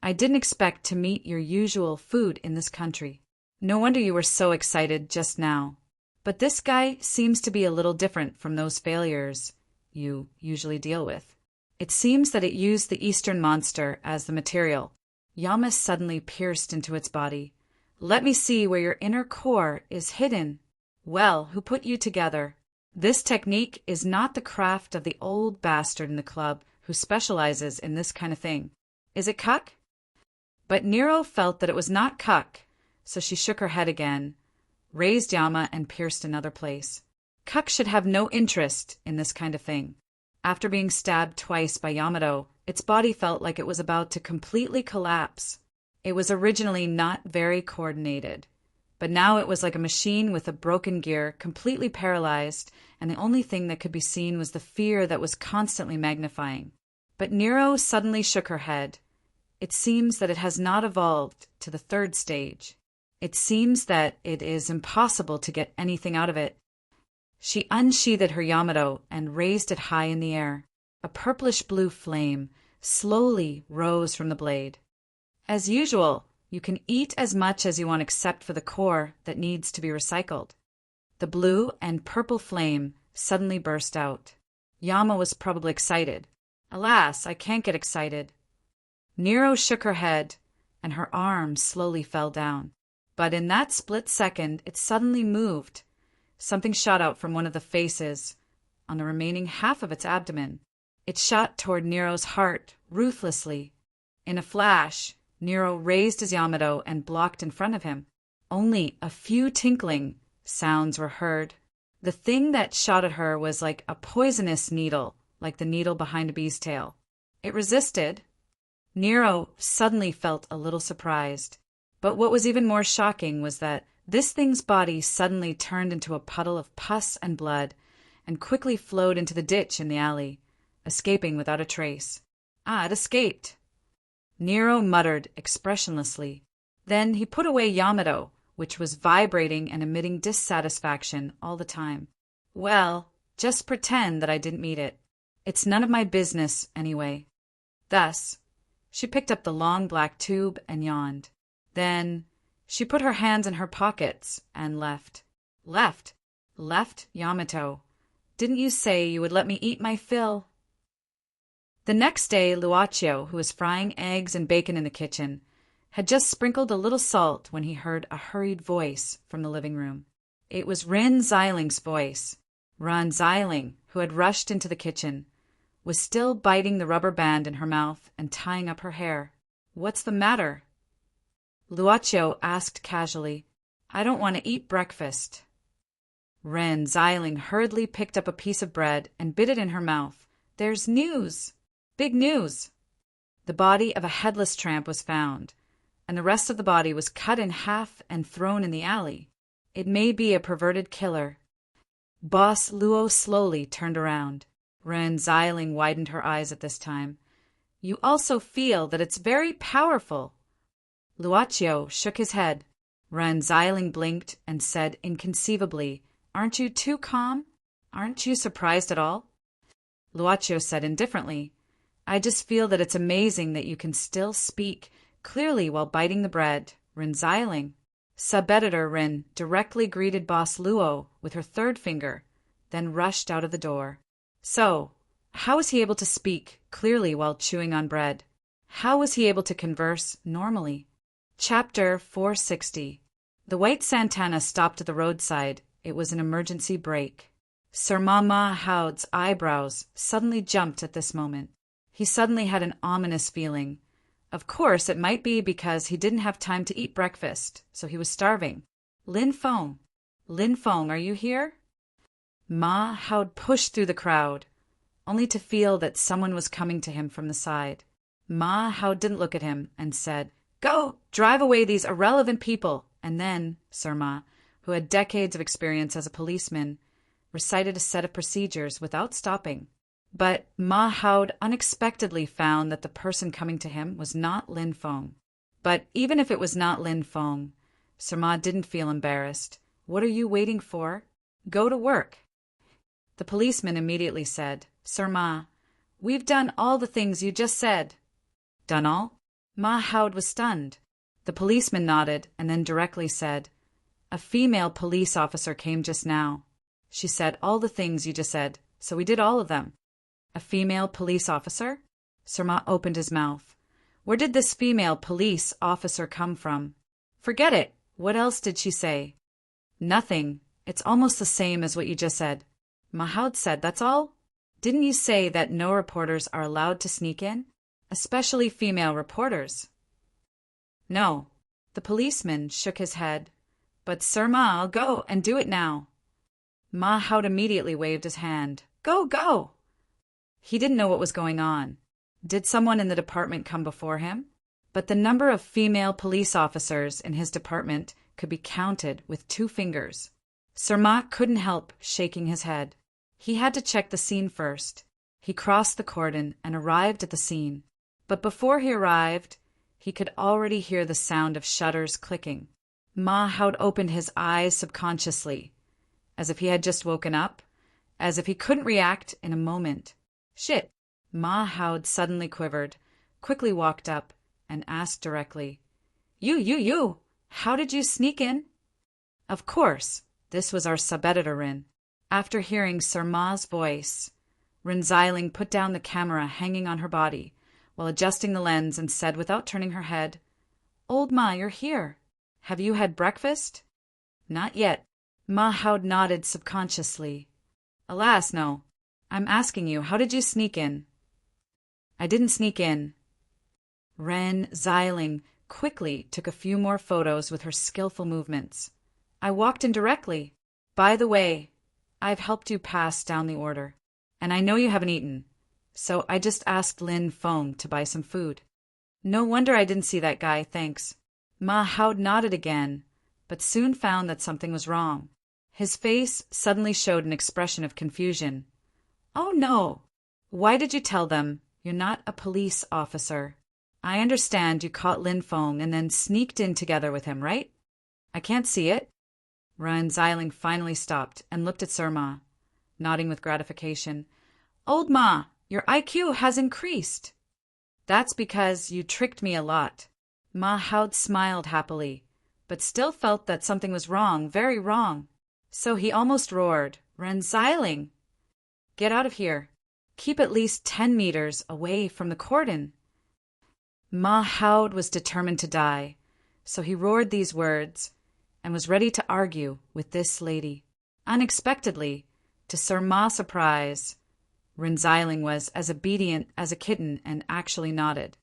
"I didn't expect to meet your usual food in this country. No wonder you were so excited just now. But this guy seems to be a little different from those failures you usually deal with. It seems that it used the Eastern monster as the material." Yama suddenly pierced into its body. "Let me see where your inner core is hidden." "Well, who put you together? This technique is not the craft of the old bastard in the club who specializes in this kind of thing. Is it Cuck?" But Nero felt that it was not Cuck, so she shook her head again, raised Yama, and pierced another place. Cuck should have no interest in this kind of thing. After being stabbed twice by Yamato, its body felt like it was about to completely collapse. It was originally not very coordinated. But now it was like a machine with a broken gear, completely paralyzed, and the only thing that could be seen was the fear that was constantly magnifying. But Nero suddenly shook her head. It seems that it has not evolved to the third stage. It seems that it is impossible to get anything out of it. She unsheathed her Yamato and raised it high in the air. A purplish-blue flame slowly rose from the blade. As usual, you can eat as much as you want except for the core that needs to be recycled. The blue and purple flame suddenly burst out. Yama was probably excited. Alas, I can't get excited. Nero shook her head, and her arm slowly fell down. But in that split second, it suddenly moved. Something shot out from one of the faces on the remaining half of its abdomen. It shot toward Nero's heart, ruthlessly. In a flash, Nero raised his Yamato and blocked in front of him. Only a few tinkling sounds were heard. The thing that shot at her was like a poisonous needle, like the needle behind a bee's tail. It resisted. Nero suddenly felt a little surprised. But what was even more shocking was that this thing's body suddenly turned into a puddle of pus and blood and quickly flowed into the ditch in the alley, escaping without a trace. Ah, it escaped. Nero muttered expressionlessly. Then he put away Yamato, which was vibrating and emitting dissatisfaction all the time. Well, just pretend that I didn't meet it. It's none of my business, anyway. Thus, she picked up the long black tube and yawned. Then she put her hands in her pockets and left. Left? Left, Yamato. Didn't you say you would let me eat my fill? The next day, Luaccio, who was frying eggs and bacon in the kitchen, had just sprinkled a little salt when he heard a hurried voice from the living room. It was Rin Zeiling's voice. Rin Zeiling, who had rushed into the kitchen, was still biting the rubber band in her mouth and tying up her hair. What's the matter? Luaccio asked casually. I don't want to eat breakfast. Rin Zeiling hurriedly picked up a piece of bread and bit it in her mouth. There's news! Big news! The body of a headless tramp was found, and the rest of the body was cut in half and thrown in the alley. It may be a perverted killer. Boss Luo slowly turned around. Ren Zeiling widened her eyes at this time. You also feel that it's very powerful. Luaccio shook his head. Ren Zeiling blinked and said inconceivably, Aren't you too calm? Aren't you surprised at all? Luaccio said indifferently, I just feel that it's amazing that you can still speak clearly while biting the bread. Rin Zeiling. Sub-editor Rin directly greeted Boss Luo with her third finger, then rushed out of the door. So, how was he able to speak clearly while chewing on bread? How was he able to converse normally? Chapter 460. The white Santana stopped at the roadside. It was an emergency brake. Sir Ma Hao's eyebrows suddenly jumped at this moment. He suddenly had an ominous feeling. Of course, it might be because he didn't have time to eat breakfast, so he was starving. Lin Feng, are you here? Ma Hao pushed through the crowd, only to feel that someone was coming to him from the side. Ma Hao didn't look at him and said, Go, drive away these irrelevant people. And then Sir Ma, who had decades of experience as a policeman, recited a set of procedures without stopping. But Ma Hao unexpectedly found that the person coming to him was not Lin Feng. But even if it was not Lin Feng, Sir Ma didn't feel embarrassed. What are you waiting for? Go to work. The policeman immediately said, Sir Ma, we've done all the things you just said. Done all? Ma Hao was stunned. The policeman nodded and then directly said, A female police officer came just now. She said all the things you just said, so we did all of them. A female police officer? Sir Ma opened his mouth. Where did this female police officer come from? Forget it. What else did she say? Nothing. It's almost the same as what you just said. Ma Hao said, that's all? Didn't you say that no reporters are allowed to sneak in? Especially female reporters. No. The policeman shook his head. But Sir Ma, I'll go and do it now. Ma Hao immediately waved his hand. Go, go! He didn't know what was going on. Did someone in the department come before him? But the number of female police officers in his department could be counted with 2 fingers. Sir Ma couldn't help shaking his head. He had to check the scene first. He crossed the cordon and arrived at the scene. But before he arrived, he could already hear the sound of shutters clicking. Ma Haud opened his eyes subconsciously, as if he had just woken up, as if he couldn't react in a moment. Shit! Ma Haud suddenly quivered, quickly walked up, and asked directly, You! How did you sneak in? Of course, this was our sub-editor, Rin. After hearing Sir Ma's voice, Rin Xiling put down the camera hanging on her body while adjusting the lens and said without turning her head, Old Ma, you're here. Have you had breakfast? Not yet. Ma Haud nodded subconsciously. Alas, no. I'm asking you, how did you sneak in? I didn't sneak in. Ren Xiling quickly took a few more photos with her skillful movements. I walked in directly. By the way, I've helped you pass down the order, and I know you haven't eaten, so I just asked Lin Feng to buy some food. No wonder I didn't see that guy, thanks. Ma Haud nodded again, but soon found that something was wrong. His face suddenly showed an expression of confusion. Oh no! Why did you tell them you're not a police officer? I understand you caught Lin Feng and then sneaked in together with him, right? I can't see it. Ren Xiling finally stopped and looked at Sir Ma, nodding with gratification. Old Ma, your IQ has increased. That's because you tricked me a lot. Ma Haud smiled happily, but still felt that something was wrong, very wrong. So he almost roared, Ren Xiling! Get out of here. Keep at least 10 meters away from the cordon. Ma Haud was determined to die, so he roared these words and was ready to argue with this lady. Unexpectedly, to Sir Ma's surprise, Ren Xiling was as obedient as a kitten and actually nodded.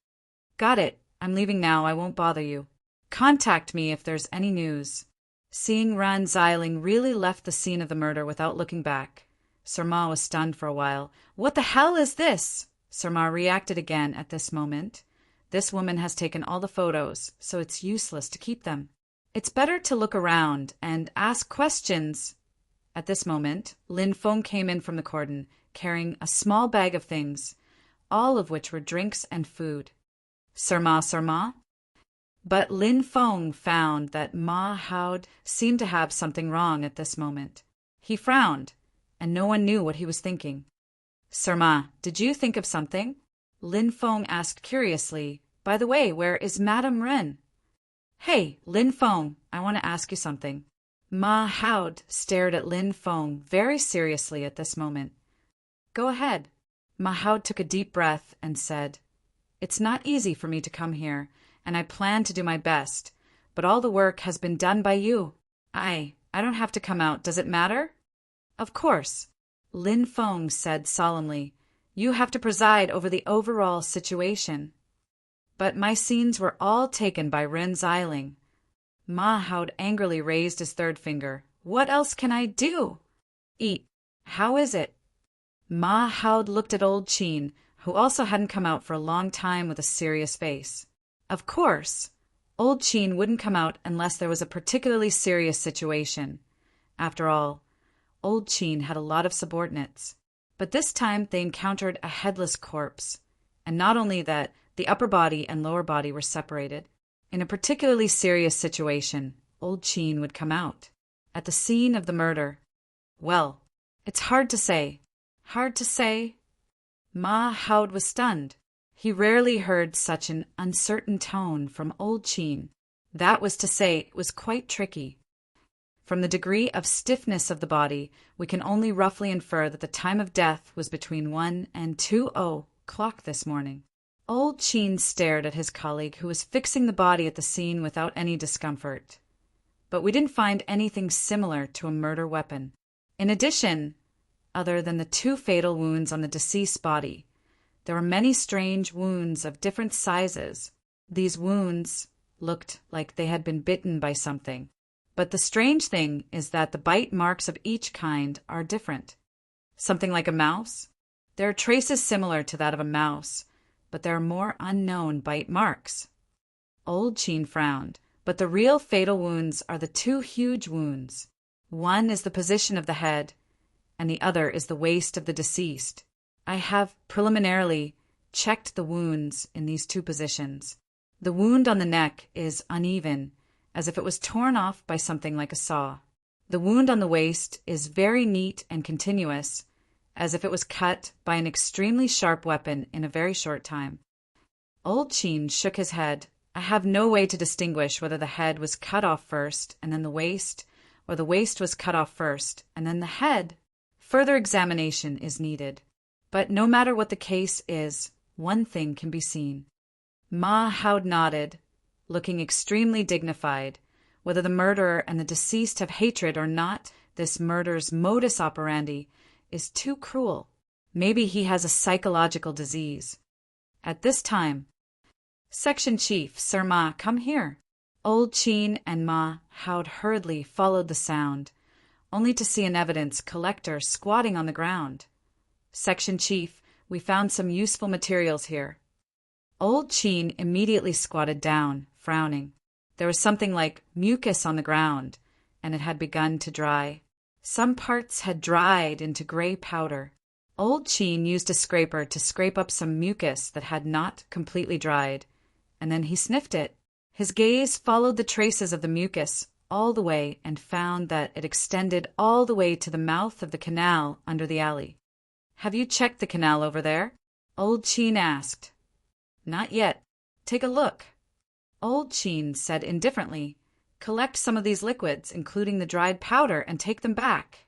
Got it. I'm leaving now. I won't bother you. Contact me if there's any news. Seeing Ren Xiling really left the scene of the murder without looking back, Sir Ma was stunned for a while. What the hell is this? Sir Ma reacted again at this moment. This woman has taken all the photos, so it's useless to keep them. It's better to look around and ask questions. At this moment, Lin Feng came in from the cordon, carrying a small bag of things, all of which were drinks and food. Sir Ma. But Lin Feng found that Ma Haud seemed to have something wrong at this moment. He frowned, and no one knew what he was thinking. Sir Ma, did you think of something? Lin Feng asked curiously. By the way, where is Madame Ren? Hey, Lin Feng, I want to ask you something. Ma Haud stared at Lin Feng very seriously at this moment. Go ahead. Ma Haud took a deep breath and said, It's not easy for me to come here, and I plan to do my best, but all the work has been done by you. I don't have to come out. Does it matter? Of course. Lin Feng said solemnly, You have to preside over the overall situation. But my scenes were all taken by Ren Xiling. Ma Haud angrily raised his third finger. What else can I do? Eat. How is it? Ma Haud looked at old Qin, who also hadn't come out for a long time, with a serious face. Of course, old Qin wouldn't come out unless there was a particularly serious situation. After all, old Qin had a lot of subordinates. But this time they encountered a headless corpse. And not only that, the upper body and lower body were separated. In a particularly serious situation, old Qin would come out. At the scene of the murder. Well, it's hard to say. Hard to say? Ma Haud was stunned. He rarely heard such an uncertain tone from old Qin. That was to say, it was quite tricky. From the degree of stiffness of the body, we can only roughly infer that the time of death was between 1 and 2:00 this morning. Old Qin stared at his colleague, who was fixing the body at the scene without any discomfort. But we didn't find anything similar to a murder weapon. In addition, other than the 2 fatal wounds on the deceased's body, there were many strange wounds of different sizes. These wounds looked like they had been bitten by something. But the strange thing is that the bite marks of each kind are different. Something like a mouse? There are traces similar to that of a mouse, but there are more unknown bite marks. Old Qin frowned, But the real fatal wounds are the two huge wounds. One is the position of the head, and the other is the waist of the deceased. I have preliminarily checked the wounds in these two positions. The wound on the neck is uneven, as if it was torn off by something like a saw. The wound on the waist is very neat and continuous, as if it was cut by an extremely sharp weapon in a very short time. Old Chin shook his head. I have no way to distinguish whether the head was cut off first and then the waist, or the waist was cut off first and then the head. Further examination is needed. But no matter what the case is, one thing can be seen. Ma Howd nodded, looking extremely dignified. Whether the murderer and the deceased have hatred or not, this murder's modus operandi is too cruel. Maybe he has a psychological disease. At this time, Section Chief, Sir Ma, come here. Old Chin and Ma Howd hurriedly followed the sound, only to see an evidence collector squatting on the ground. Section Chief, we found some useful materials here. Old Chin immediately squatted down, frowning. There was something like mucus on the ground, and it had begun to dry. Some parts had dried into gray powder. Old Chin used a scraper to scrape up some mucus that had not completely dried, and then he sniffed it. His gaze followed the traces of the mucus all the way and found that it extended all the way to the mouth of the canal under the alley. Have you checked the canal over there? Old Chin asked. Not yet. Take a look. Old Chin said indifferently, collect some of these liquids, including the dried powder, and take them back.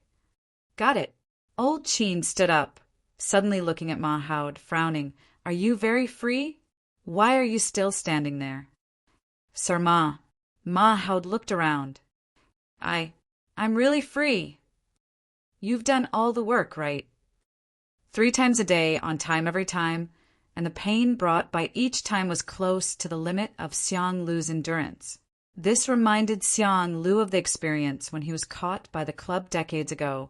Got it. Old Chin stood up, suddenly looking at Ma Howd, frowning. Are you very free? Why are you still standing there? Sir Ma. Ma Howd looked around. I'm really free. You've done all the work, right? 3 times a day, on time every time, and the pain brought by each time was close to the limit of Xiang Lu's endurance. This reminded Xiang Lu of the experience when he was caught by the club decades ago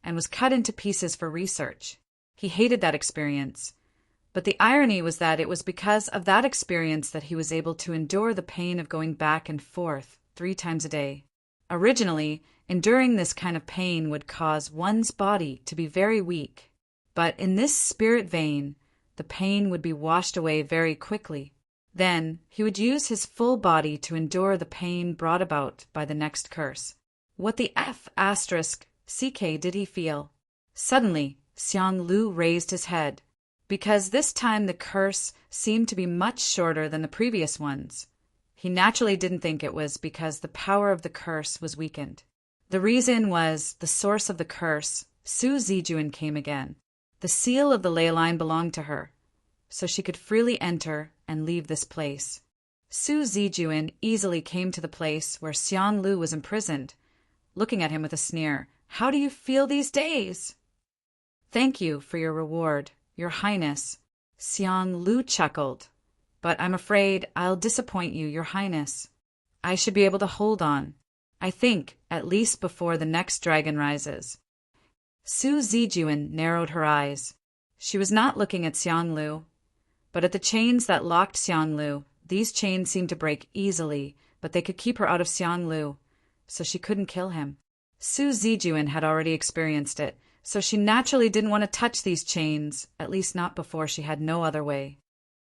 and was cut into pieces for research. He hated that experience, but the irony was that it was because of that experience that he was able to endure the pain of going back and forth 3 times a day. Originally, enduring this kind of pain would cause one's body to be very weak, but in this spirit vein, the pain would be washed away very quickly. Then he would use his full body to endure the pain brought about by the next curse. What the F***CK did he feel? Suddenly, Xiang Lu raised his head, because this time the curse seemed to be much shorter than the previous ones. He naturally didn't think it was because the power of the curse was weakened. The reason was the source of the curse. Su Zijuan came again. The seal of the ley line belonged to her, so she could freely enter and leave this place. Su Zijuan easily came to the place where Xiang Lu was imprisoned, looking at him with a sneer. How do you feel these days? Thank you for your reward, Your Highness. Xiang Lu chuckled. But I'm afraid I'll disappoint you, Your Highness. I should be able to hold on. I think, at least before the next dragon rises. Su Zijuan narrowed her eyes. She was not looking at Xiang Lu, but at the chains that locked Xiang Lu. These chains seemed to break easily, but they could keep her out of Xiang Lu, so she couldn't kill him. Su Zijuan had already experienced it, so she naturally didn't want to touch these chains, at least not before she had no other way.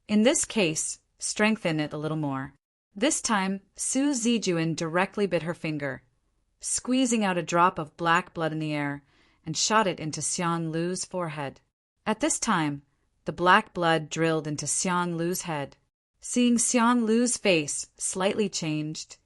In this case, strengthen it a little more. This time, Su Zijuan directly bit her finger, squeezing out a drop of black blood in the air, and shot it into Xiang Lu's forehead. At this time, the black blood drilled into Xiang Lu's head. Seeing Xiang Lu's face slightly changed,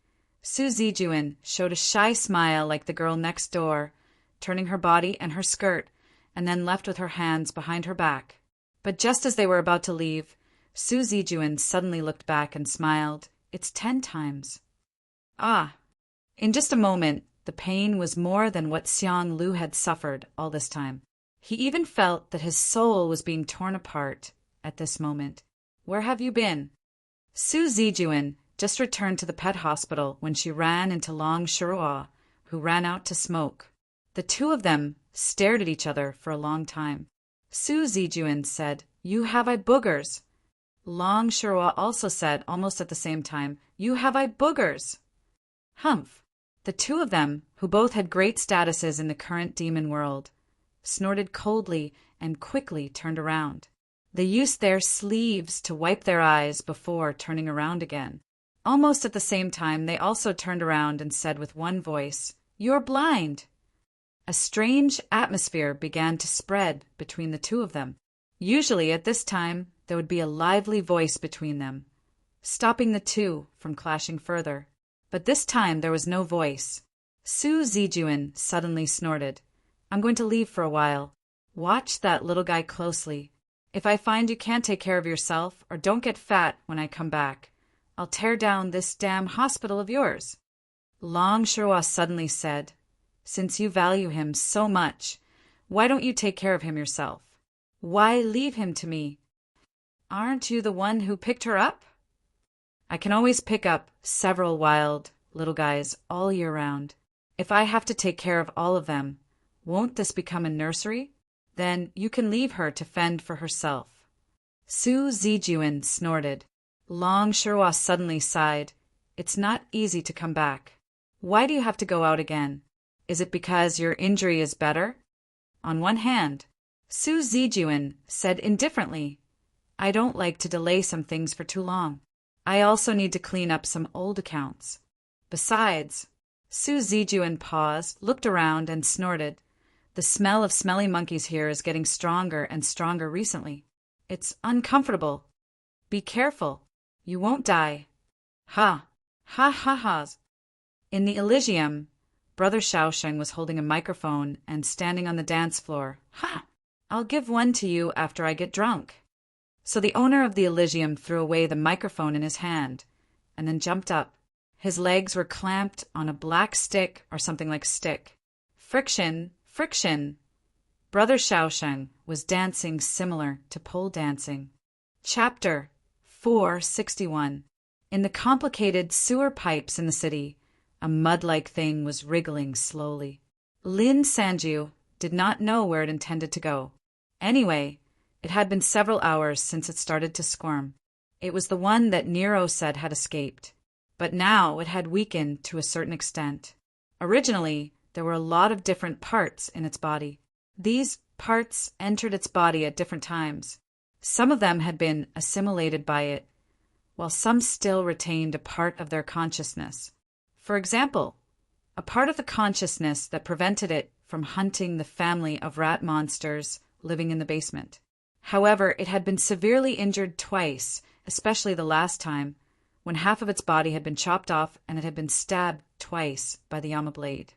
Su Zijuan showed a shy smile like the girl next door, turning her body and her skirt, and then left with her hands behind her back. But just as they were about to leave, Su Zijuan suddenly looked back and smiled. It's 10 times. Ah! In just a moment, the pain was more than what Xiang Lu had suffered all this time. He even felt that his soul was being torn apart at this moment. Where have you been? Su Zijuan just returned to the pet hospital when she ran into Long Shirua, who ran out to smoke. The two of them stared at each other for a long time. Su Zijuan said, You have boogers. Long Shirwa also said, almost at the same time, "You have eye boogers." Humph! The two of them, who both had great statuses in the current demon world, snorted coldly and quickly turned around. They used their sleeves to wipe their eyes before turning around again. Almost at the same time, they also turned around and said with one voice, "You're blind." A strange atmosphere began to spread between the two of them. Usually at this time, there would be a lively voice between them, stopping the two from clashing further. But this time there was no voice. Su Zijuan suddenly snorted, "I'm going to leave for a while. Watch that little guy closely. If I find you can't take care of yourself or don't get fat when I come back, I'll tear down this damn hospital of yours." Long Shirwa suddenly said, "Since you value him so much, why don't you take care of him yourself? Why leave him to me? Aren't you the one who picked her up?" "I can always pick up several wild little guys all year round. If I have to take care of all of them, won't this become a nursery? Then you can leave her to fend for herself." Su Zijuan snorted. Long Shirwa suddenly sighed. "It's not easy to come back. Why do you have to go out again? Is it because your injury is better?" On one hand, Su Zijuan said indifferently, "I don't like to delay some things for too long. I also need to clean up some old accounts. Besides," Su Zijuan paused, looked around, and snorted, "the smell of smelly monkeys here is getting stronger and stronger recently. It's uncomfortable. Be careful. You won't die." Ha! Ha ha ha's. In the Elysium, Brother Shaosheng was holding a microphone and standing on the dance floor. "Ha! I'll give one to you after I get drunk." So the owner of the Elysium threw away the microphone in his hand and then jumped up. His legs were clamped on a black stick or something like stick. Friction, friction. Brother Shaosheng was dancing similar to pole dancing. Chapter 461. In the complicated sewer pipes in the city, a mud-like thing was wriggling slowly. Lin Sanju did not know where it intended to go. Anyway, it had been several hours since it started to squirm. It was the one that Nero said had escaped. But now it had weakened to a certain extent. Originally, there were a lot of different parts in its body. These parts entered its body at different times. Some of them had been assimilated by it, while some still retained a part of their consciousness. For example, a part of the consciousness that prevented it from hunting the family of rat monsters living in the basement. However, it had been severely injured twice, especially the last time, when half of its body had been chopped off and it had been stabbed twice by the Yama blade.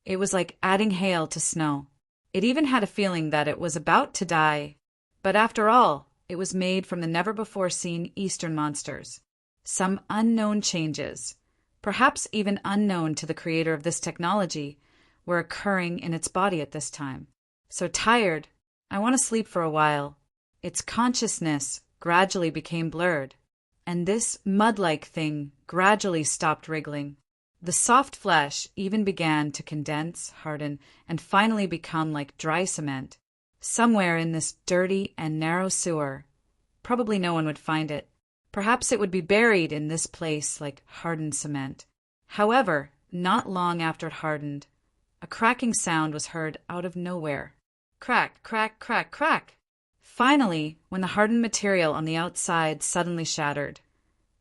It was like adding hail to snow. It even had a feeling that it was about to die. But after all, it was made from the never-before-seen Eastern monsters. Some unknown changes, perhaps even unknown to the creator of this technology, were occurring in its body at this time. So tired, I want to sleep for a while. Its consciousness gradually became blurred, and this mud-like thing gradually stopped wriggling. The soft flesh even began to condense, harden, and finally become like dry cement. Somewhere in this dirty and narrow sewer, probably no one would find it. Perhaps it would be buried in this place like hardened cement. However, not long after it hardened, a cracking sound was heard out of nowhere. Crack, crack, crack, crack. Finally, when the hardened material on the outside suddenly shattered,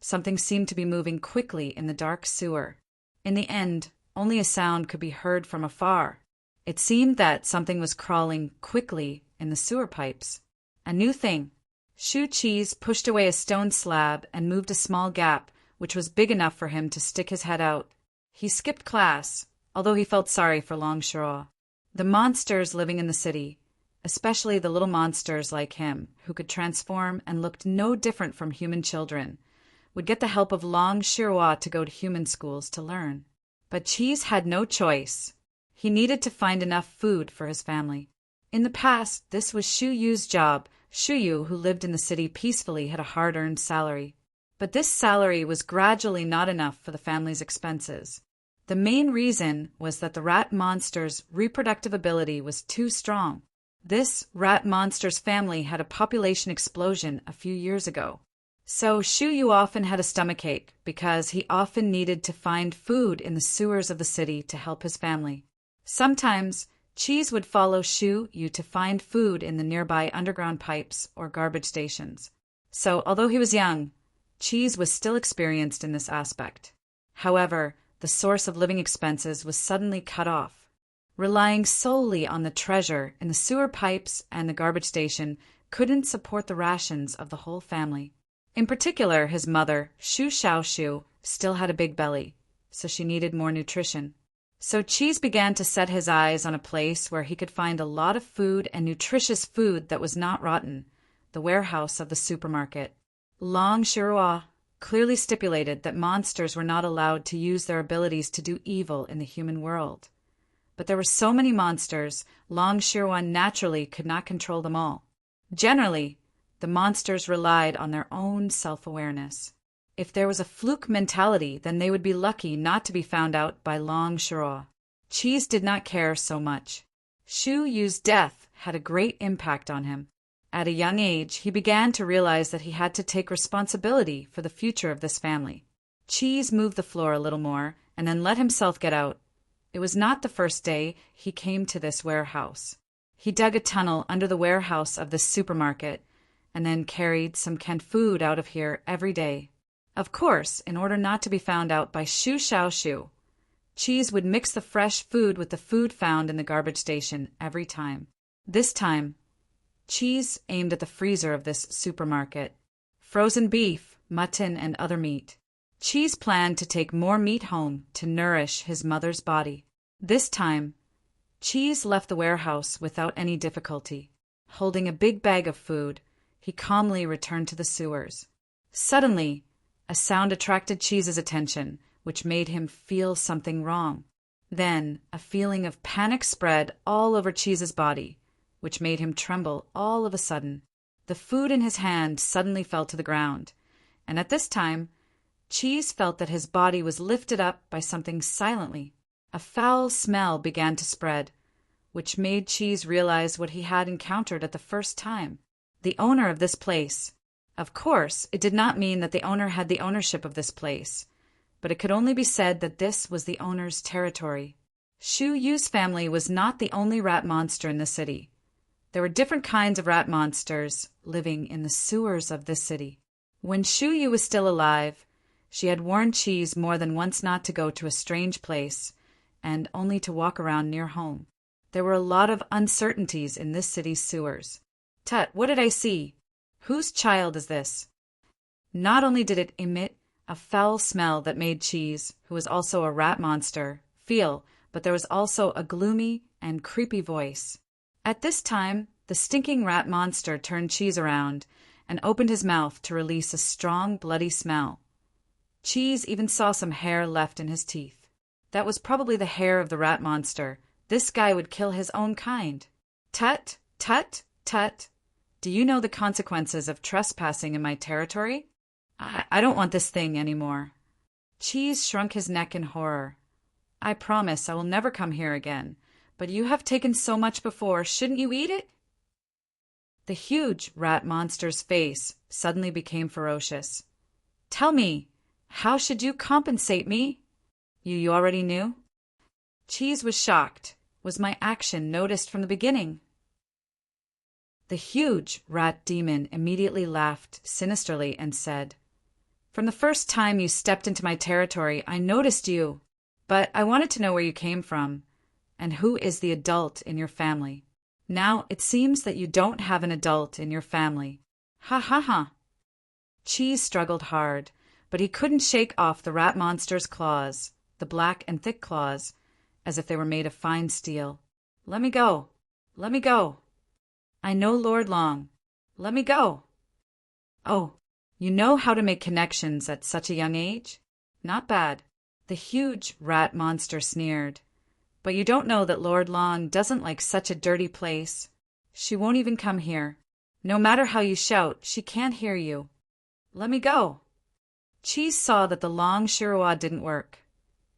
something seemed to be moving quickly in the dark sewer. In the end, only a sound could be heard from afar. It seemed that something was crawling quickly in the sewer pipes. A new thing. Shu Cheese pushed away a stone slab and moved a small gap, which was big enough for him to stick his head out. He skipped class, although he felt sorry for Long Shiro. The monsters living in the city, especially the little monsters like him, who could transform and looked no different from human children, would get the help of Long Shirwa to go to human schools to learn. But Cheese had no choice. He needed to find enough food for his family. In the past, this was Shu Yu's job. Shu Yu, who lived in the city peacefully, had a hard-earned salary. But this salary was gradually not enough for the family's expenses. The main reason was that the rat monster's reproductive ability was too strong. This rat monster's family had a population explosion a few years ago. So Shu Yu often had a stomachache because he often needed to find food in the sewers of the city to help his family. Sometimes, Cheese would follow Shu Yu to find food in the nearby underground pipes or garbage stations. So, although he was young, Cheese was still experienced in this aspect. However, the source of living expenses was suddenly cut off. Relying solely on the treasure in the sewer pipes and the garbage station couldn't support the rations of the whole family. In particular, his mother, Shu Xiaoshu, still had a big belly, so she needed more nutrition. So Cheese began to set his eyes on a place where he could find a lot of food and nutritious food that was not rotten, the warehouse of the supermarket. Long Shirua clearly stipulated that monsters were not allowed to use their abilities to do evil in the human world. But there were so many monsters, Long Shirua naturally could not control them all. Generally, the monsters relied on their own self-awareness. If there was a fluke mentality, then they would be lucky not to be found out by Long Shirua. Cheese did not care so much. Shu Yu's death had a great impact on him. At a young age, he began to realize that he had to take responsibility for the future of this family. Cheese moved the floor a little more and then let himself get out. It was not the first day he came to this warehouse. He dug a tunnel under the warehouse of this supermarket and then carried some canned food out of here every day. Of course, in order not to be found out by Shu Xiaoshu, Cheese would mix the fresh food with the food found in the garbage station every time. This time, Cheese aimed at the freezer of this supermarket. Frozen beef, mutton, and other meat. Cheese planned to take more meat home to nourish his mother's body. This time, Cheese left the warehouse without any difficulty. Holding a big bag of food, he calmly returned to the sewers. Suddenly, a sound attracted Cheese's attention, which made him feel something wrong. Then, a feeling of panic spread all over Cheese's body, which made him tremble all of a sudden. The food in his hand suddenly fell to the ground, and at this time, Cheese felt that his body was lifted up by something silently. A foul smell began to spread, which made Cheese realize what he had encountered at the first time. The owner of this place. Of course, it did not mean that the owner had the ownership of this place, but it could only be said that this was the owner's territory. Shu Yu's family was not the only rat monster in the city. There were different kinds of rat monsters living in the sewers of this city. When Shu Yu was still alive, she had warned Cheese more than once not to go to a strange place and only to walk around near home. There were a lot of uncertainties in this city's sewers. Tut, what did I see? Whose child is this? Not only did it emit a foul smell that made Cheese, who was also a rat monster, feel, but there was also a gloomy and creepy voice. At this time, the stinking rat monster turned Cheese around and opened his mouth to release a strong, bloody smell. Cheese even saw some hair left in his teeth. That was probably the hair of the rat monster. This guy would kill his own kind. Tut, tut, tut. Do you know the consequences of trespassing in my territory? I don't want this thing anymore. Cheese shrunk his neck in horror. I promise I will never come here again, but you have taken so much before, shouldn't you eat it? The huge rat monster's face suddenly became ferocious. Tell me, how should you compensate me? You already knew? Cheese was shocked. Was my action noticed from the beginning? The huge rat demon immediately laughed sinisterly and said, From the first time you stepped into my territory, I noticed you, but I wanted to know where you came from, and who is the adult in your family. Now it seems that you don't have an adult in your family. Ha ha ha. Cheese struggled hard, but he couldn't shake off the rat monster's claws, the black and thick claws, as if they were made of fine steel. Let me go. Let me go. I know Lord Long. Let me go. Oh, you know how to make connections at such a young age? Not bad. The huge rat monster sneered. But you don't know that Lord Long doesn't like such a dirty place. She won't even come here. No matter how you shout, she can't hear you. Let me go. Cheese saw that the long Shirua didn't work,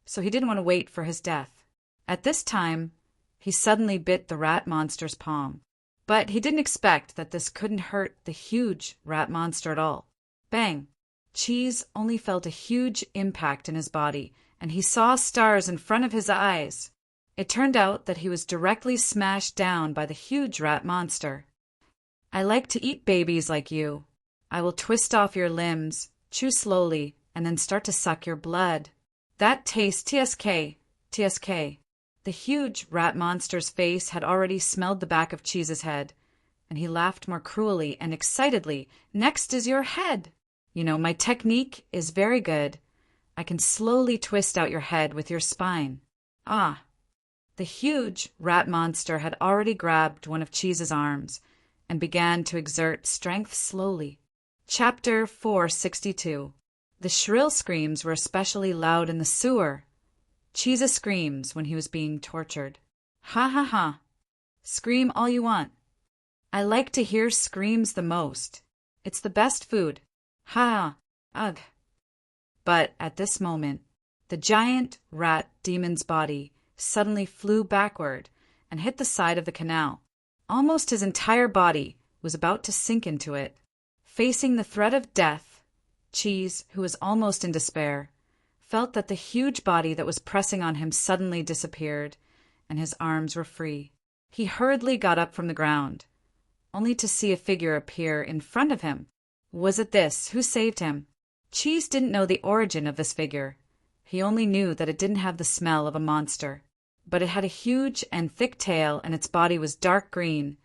so he didn't want to wait for his death. At this time, he suddenly bit the rat monster's palm. But he didn't expect that this couldn't hurt the huge rat monster at all. Bang! Cheese only felt a huge impact in his body, and he saw stars in front of his eyes. It turned out that he was directly smashed down by the huge rat monster. I like to eat babies like you. I will twist off your limbs, chew slowly, and then start to suck your blood. That tastes TSK, TSK. The huge rat monster's face had already smelled the back of Cheese's head, and he laughed more cruelly and excitedly. Next is your head. You know, my technique is very good. I can slowly twist out your head with your spine. Ah! The huge rat monster had already grabbed one of Cheese's arms and began to exert strength slowly. Chapter 462. The shrill screams were especially loud in the sewer. Cheese's screams when he was being tortured. Ha ha ha! Scream all you want. I like to hear screams the most. It's the best food. Ha! Ugh! But at this moment, the giant rat demon's body suddenly flew backward and hit the side of the canal. Almost his entire body was about to sink into it. Facing the threat of death, Cheese, who was almost in despair, felt that the huge body that was pressing on him suddenly disappeared, and his arms were free. He hurriedly got up from the ground, only to see a figure appear in front of him. Was it this who saved him? Cheese didn't know the origin of this figure. He only knew that it didn't have the smell of a monster, but it had a huge and thick tail, and its body was dark green,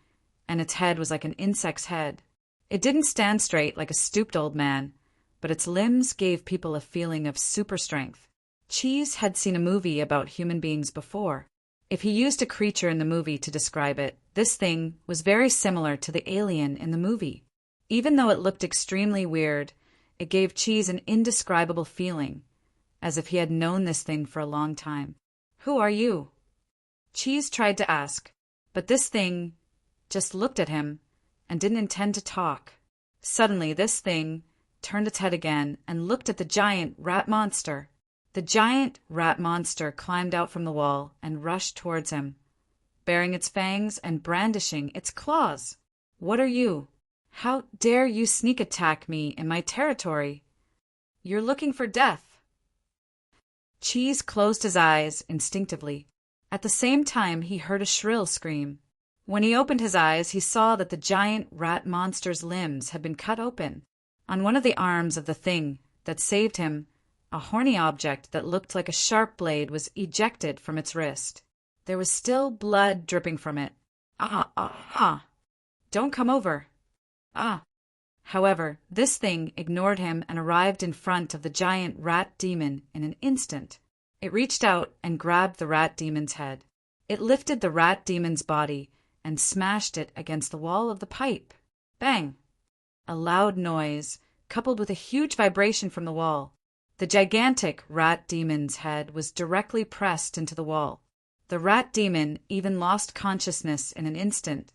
and its head was like an insect's head. It didn't stand straight like a stooped old man, but its limbs gave people a feeling of super strength. Cheese had seen a movie about human beings before. If he used a creature in the movie to describe it, this thing was very similar to the alien in the movie. Even though it looked extremely weird, it gave Cheese an indescribable feeling, as if he had known this thing for a long time. Who are you? Cheese tried to ask, but this thing just looked at him and didn't intend to talk. Suddenly, this thing turned its head again and looked at the giant rat monster. The giant rat monster climbed out from the wall and rushed towards him, baring its fangs and brandishing its claws. What are you? How dare you sneak attack me in my territory? You're looking for death. Cheese closed his eyes instinctively. At the same time, he heard a shrill scream. When he opened his eyes, he saw that the giant rat monster's limbs had been cut open. On one of the arms of the thing that saved him, a horny object that looked like a sharp blade was ejected from its wrist. There was still blood dripping from it. Ah! Don't come over. Ah! However, this thing ignored him and arrived in front of the giant rat demon in an instant. It reached out and grabbed the rat demon's head. It lifted the rat demon's body and smashed it against the wall of the pipe. Bang! A loud noise, coupled with a huge vibration from the wall. The gigantic rat demon's head was directly pressed into the wall. The rat demon even lost consciousness in an instant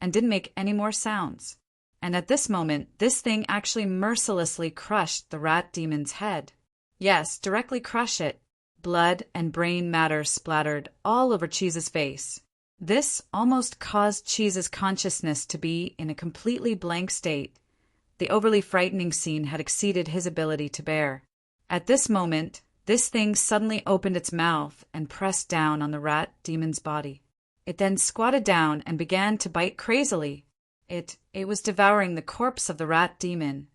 and didn't make any more sounds. And at this moment, this thing actually mercilessly crushed the rat demon's head. Yes, directly crush it. Blood and brain matter splattered all over Cheese's face. This almost caused Cheese's consciousness to be in a completely blank state. The overly frightening scene had exceeded his ability to bear. At this moment, this thing suddenly opened its mouth and pressed down on the rat demon's body. It then squatted down and began to bite crazily. It was devouring the corpse of the rat demon.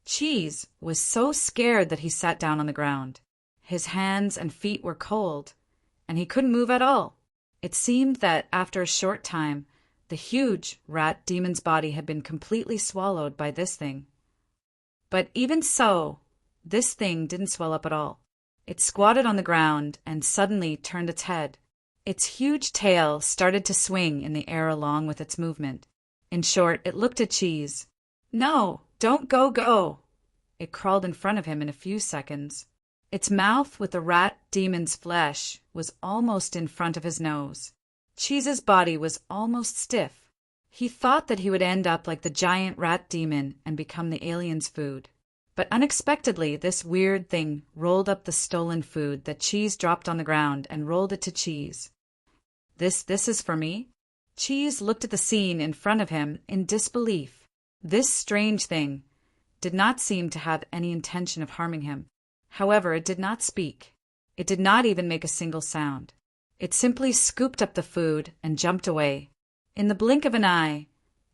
Cheese was so scared that he sat down on the ground. His hands and feet were cold, and he couldn't move at all. It seemed that after a short time, the huge rat demon's body had been completely swallowed by this thing. But even so, this thing didn't swell up at all. It squatted on the ground and suddenly turned its head. Its huge tail started to swing in the air along with its movement. In short, it looked at Cheese. No, don't go. It crawled in front of him in a few seconds. Its mouth with the rat demon's flesh was almost in front of his nose. Cheese's body was almost stiff. He thought that he would end up like the giant rat demon and become the alien's food. But unexpectedly, this weird thing rolled up the stolen food that Cheese dropped on the ground and rolled it to Cheese. This is for me? Cheese looked at the scene in front of him in disbelief. This strange thing did not seem to have any intention of harming him. However, it did not speak. It did not even make a single sound. It simply scooped up the food and jumped away. In the blink of an eye,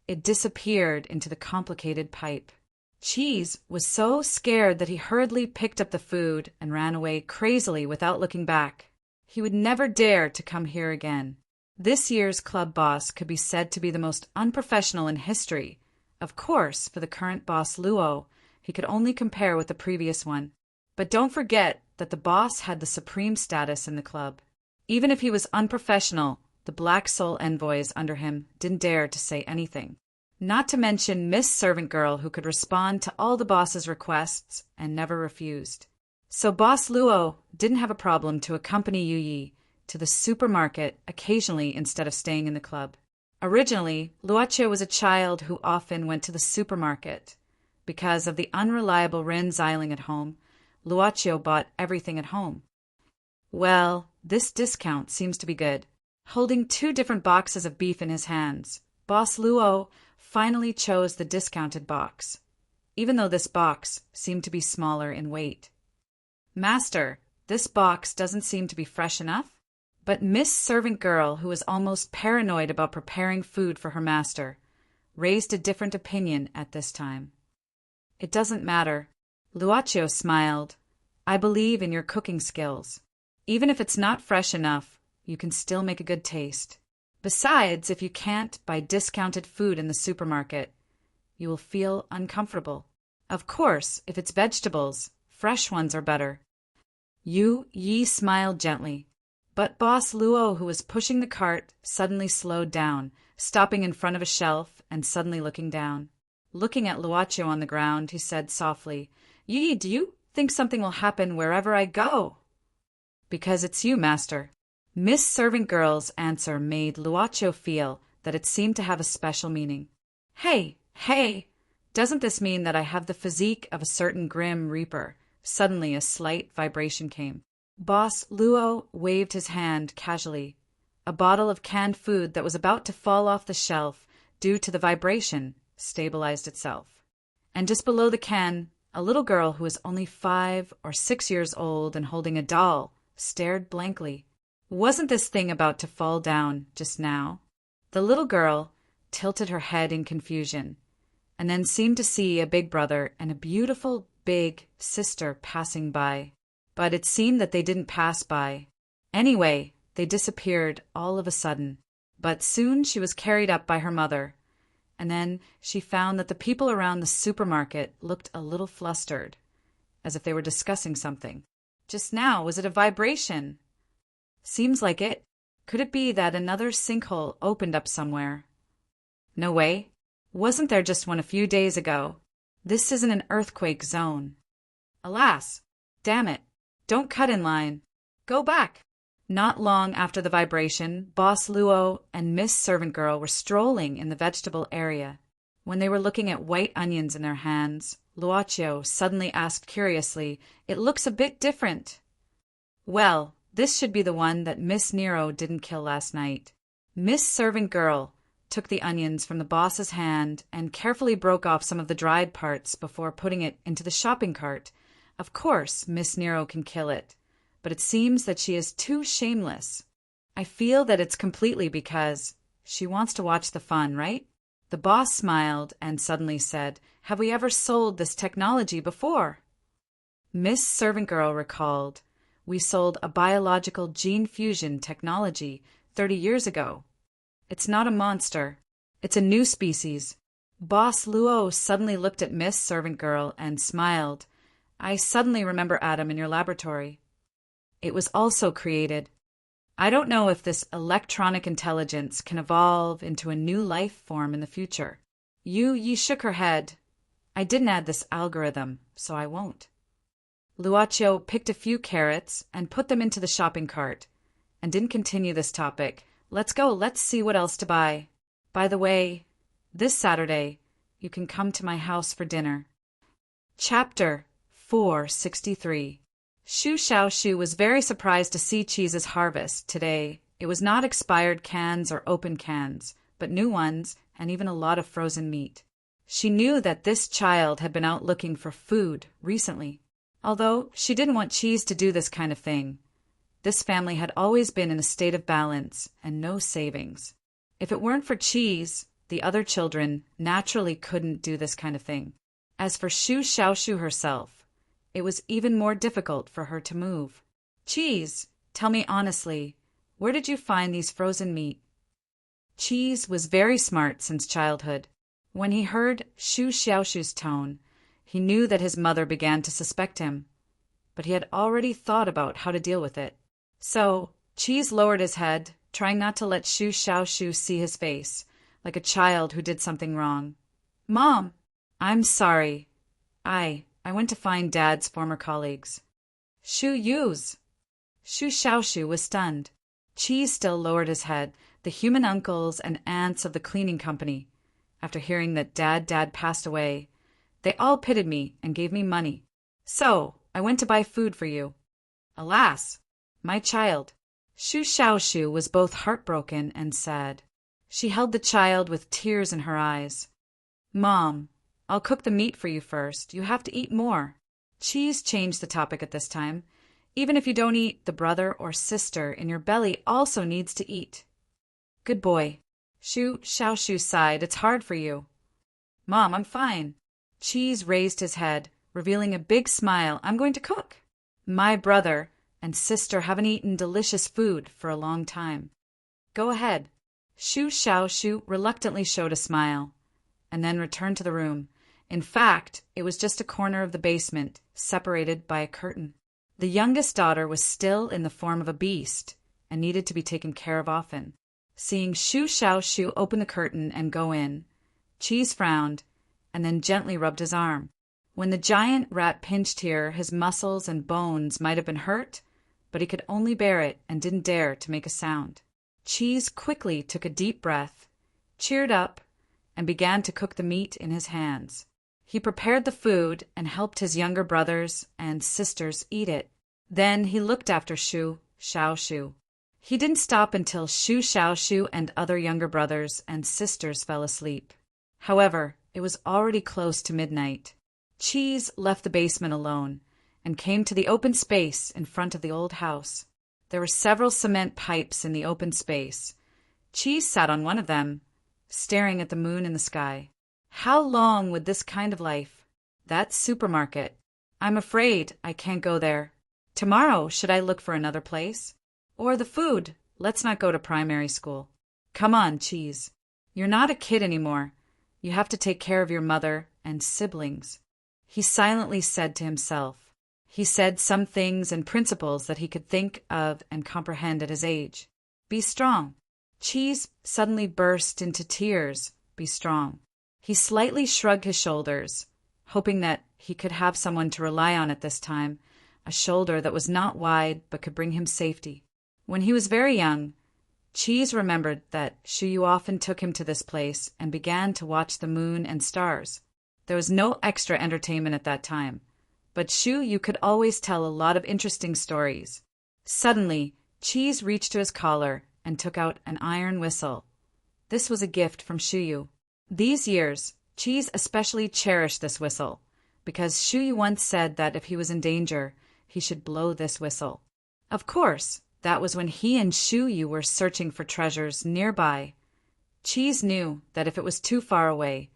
it disappeared into the complicated pipe. Cheese was so scared that he hurriedly picked up the food and ran away crazily without looking back. He would never dare to come here again. This year's club boss could be said to be the most unprofessional in history. Of course, for the current boss Luo, he could only compare with the previous one. But don't forget that the boss had the supreme status in the club. Even if he was unprofessional, the Black Soul envoys under him didn't dare to say anything. Not to mention Miss Servant Girl, who could respond to all the boss's requests and never refused. So Boss Luo didn't have a problem to accompany Yu Yi to the supermarket occasionally instead of staying in the club. Originally, Luoqiu was a child who often went to the supermarket. Because of the unreliable Rin Xiling at home, Luoqiu bought everything at home. Well, this discount seems to be good. Holding 2 different boxes of beef in his hands, Boss Luo finally chose the discounted box, even though this box seemed to be smaller in weight. Master, this box doesn't seem to be fresh enough? But Miss Servant Girl, who was almost paranoid about preparing food for her master, raised a different opinion at this time. It doesn't matter. Luoqiu smiled. I believe in your cooking skills. Even if it's not fresh enough, you can still make a good taste. Besides, if you can't buy discounted food in the supermarket, you will feel uncomfortable. Of course, if it's vegetables, fresh ones are better. Yu Yi smiled gently, but Boss Luo, who was pushing the cart, suddenly slowed down, stopping in front of a shelf and suddenly looking down. Looking at Luoqiu on the ground, he said softly, Yu Yi, do you think something will happen wherever I go? Because it's you, Master. Miss Servant Girl's answer made Luoqiu feel that it seemed to have a special meaning. Hey, doesn't this mean that I have the physique of a certain grim reaper? Suddenly a slight vibration came. Boss Luo waved his hand casually. A bottle of canned food that was about to fall off the shelf due to the vibration stabilized itself. And just below the can, a little girl who was only 5 or 6 years old and holding a doll stared blankly. Wasn't this thing about to fall down just now? The little girl tilted her head in confusion, and then seemed to see a big brother and a beautiful big sister passing by. But it seemed that they didn't pass by. Anyway, they disappeared all of a sudden. But soon she was carried up by her mother, and then she found that the people around the supermarket looked a little flustered, as if they were discussing something. Just now, was it a vibration? Seems like it. Could it be that another sinkhole opened up somewhere? No way. Wasn't there just one a few days ago? This isn't an earthquake zone. Alas! Damn it! Don't cut in line. Go back! Not long after the vibration, Boss Luo and Miss Servant Girl were strolling in the vegetable area. When they were looking at white onions in their hands, Luoqiu suddenly asked curiously, It looks a bit different. Well, this should be the one that Miss Nero didn't kill last night. Miss Servant Girl took the onions from the boss's hand and carefully broke off some of the dried parts before putting it into the shopping cart. Of course, Miss Nero can kill it, but it seems that she is too shameless. I feel that it's completely because she wants to watch the fun, right? The boss smiled and suddenly said, Have we ever sold this technology before? Miss Servant Girl recalled, We sold a biological gene fusion technology 30 years ago. It's not a monster. It's a new species. Boss Luo suddenly looked at Miss Servant Girl and smiled. I suddenly remember Adam in your laboratory. It was also created. I don't know if this electronic intelligence can evolve into a new life form in the future. Yu Yi shook her head. I didn't add this algorithm, so I won't. Luoqiu picked a few carrots and put them into the shopping cart, and didn't continue this topic. Let's go, let's see what else to buy. By the way, this Saturday, you can come to my house for dinner. Chapter 463. Shu Xiaoshu was very surprised to see Cheese's harvest today. It was not expired cans or open cans, but new ones, and even a lot of frozen meat. She knew that this child had been out looking for food recently. Although she didn't want Cheese to do this kind of thing, this family had always been in a state of balance and no savings. If it weren't for Cheese, the other children naturally couldn't do this kind of thing. As for Shu Xiaoshu herself, it was even more difficult for her to move. Cheese, tell me honestly, where did you find these frozen meat? Cheese was very smart since childhood. When he heard Shu Xiaoshu's tone, he knew that his mother began to suspect him, but he had already thought about how to deal with it. So, Cheese lowered his head, trying not to let Shu Xiaoshu see his face, like a child who did something wrong. Mom, I'm sorry. I went to find Dad's former colleagues. Shu Yu's. Shu Xiaoshu was stunned. Cheese still lowered his head, the human uncles and aunts of the cleaning company. After hearing that Dad passed away, they all pitied me and gave me money. So, I went to buy food for you. Alas, my child. Shu Xiaoshu was both heartbroken and sad. She held the child with tears in her eyes. Mom, I'll cook the meat for you first. You have to eat more. Cheese changed the topic at this time. Even if you don't eat, the brother or sister in your belly also needs to eat. Good boy. Shu Xiaoshu sighed. It's hard for you. Mom, I'm fine. Cheese raised his head, revealing a big smile. I'm going to cook. My brother and sister haven't eaten delicious food for a long time. Go ahead. Shu Xiaoshu reluctantly showed a smile, and then returned to the room. In fact, it was just a corner of the basement, separated by a curtain. The youngest daughter was still in the form of a beast, and needed to be taken care of often. Seeing Shu Xiaoshu open the curtain and go in, Cheese frowned, and then gently rubbed his arm. When the giant rat pinched here, his muscles and bones might have been hurt, but he could only bear it and didn't dare to make a sound. Cheese quickly took a deep breath, cheered up, and began to cook the meat in his hands. He prepared the food and helped his younger brothers and sisters eat it. Then he looked after Shu Xiaoshu. He didn't stop until Shu Xiaoshu and other younger brothers and sisters fell asleep. However, it was already close to midnight. Cheese left the basement alone and came to the open space in front of the old house. There were several cement pipes in the open space. Cheese sat on one of them, staring at the moon in the sky. How long would this kind of life? That supermarket. I'm afraid I can't go there. Tomorrow, should I look for another place? Or the food. Let's not go to primary school. Come on, Cheese. You're not a kid anymore. You have to take care of your mother and siblings. He silently said to himself. He said some things and principles that he could think of and comprehend at his age. Be strong. Cheese suddenly burst into tears. Be strong. He slightly shrugged his shoulders, hoping that he could have someone to rely on at this time, a shoulder that was not wide but could bring him safety. When he was very young, Cheese remembered that Shu Yu often took him to this place and began to watch the moon and stars. There was no extra entertainment at that time, but Shu Yu could always tell a lot of interesting stories. Suddenly, Cheese reached to his collar and took out an iron whistle. This was a gift from Shu Yu. These years, Cheese especially cherished this whistle, because Shu Yu once said that if he was in danger, he should blow this whistle. Of course, that was when he and Shu Yu were searching for treasures nearby. Cheese knew that if it was too far away,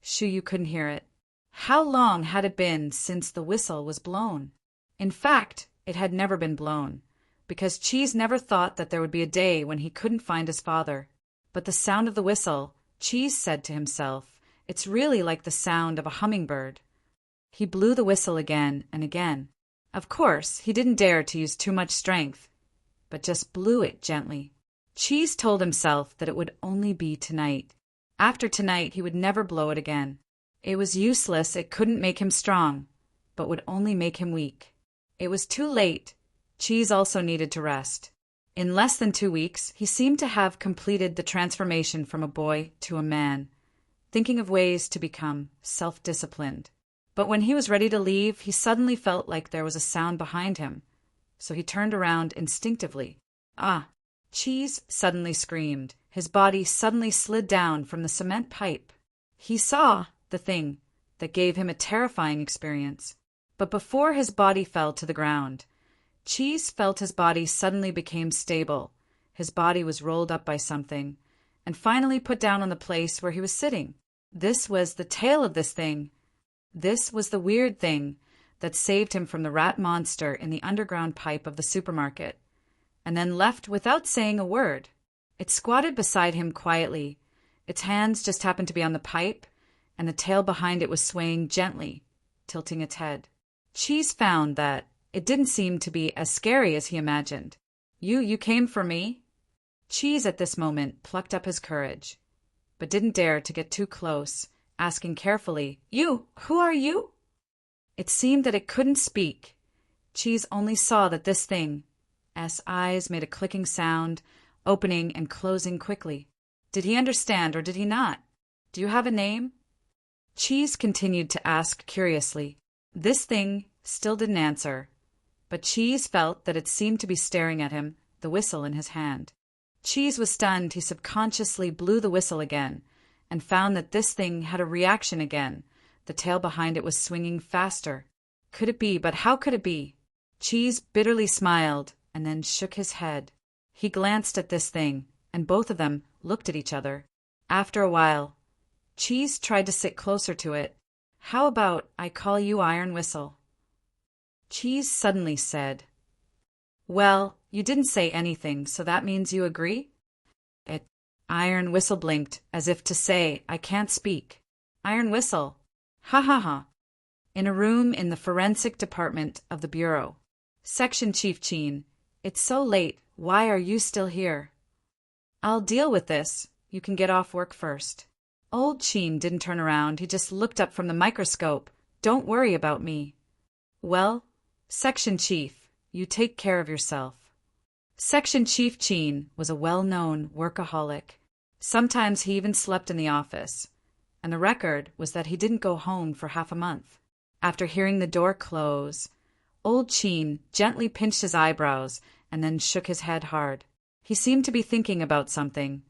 Shu Yu couldn't hear it. How long had it been since the whistle was blown? In fact, it had never been blown, because Cheese never thought that there would be a day when he couldn't find his father. But the sound of the whistle, Cheese said to himself, it's really like the sound of a hummingbird. He blew the whistle again and again. Of course, he didn't dare to use too much strength, but just blew it gently. Cheese told himself that it would only be tonight. After tonight, he would never blow it again. It was useless, it couldn't make him strong, but would only make him weak. It was too late. Cheese also needed to rest. In less than 2 weeks, he seemed to have completed the transformation from a boy to a man, thinking of ways to become self-disciplined. But when he was ready to leave, he suddenly felt like there was a sound behind him, so he turned around instinctively. Ah! Cheese suddenly screamed. His body suddenly slid down from the cement pipe. He saw the thing that gave him a terrifying experience. But before his body fell to the ground, Cheese felt his body suddenly became stable. His body was rolled up by something, and finally put down on the place where he was sitting. This was the tail of this thing. This was the weird thing that saved him from the rat monster in the underground pipe of the supermarket, and then left without saying a word. It squatted beside him quietly. Its hands just happened to be on the pipe, and the tail behind it was swaying gently, tilting its head. Cheese found that it didn't seem to be as scary as he imagined. You came for me?" Cheese at this moment plucked up his courage, but didn't dare to get too close, asking carefully, Who are you?" It seemed that it couldn't speak. Cheese only saw that this thing's eyes made a clicking sound, opening and closing quickly. Did he understand or did he not? "Do you have a name?" Cheese continued to ask curiously. This thing still didn't answer, but Cheese felt that it seemed to be staring at him, the whistle in his hand. Cheese was stunned. He subconsciously blew the whistle again, and found that this thing had a reaction again. The tail behind it was swinging faster. Could it be? But how could it be? Cheese bitterly smiled, and then shook his head. He glanced at this thing, and both of them looked at each other. After a while, Cheese tried to sit closer to it. "How about I call you Iron Whistle?" Cheese suddenly said, "Well, you didn't say anything, so that means you agree?" Iron Whistle blinked, as if to say, "I can't speak." "Iron Whistle. Ha ha ha." In a room in the forensic department of the bureau. Section Chief Cheen, "It's so late. Why are you still here?" "I'll deal with this. You can get off work first." Old Cheen didn't turn around. He just looked up from the microscope. "Don't worry about me." "Well, Section Chief, you take care of yourself." Section Chief Cheen was a well-known workaholic. Sometimes he even slept in the office, and the record was that he didn't go home for half a month. After hearing the door close, Old Cheen gently pinched his eyebrows and then shook his head hard. He seemed to be thinking about something,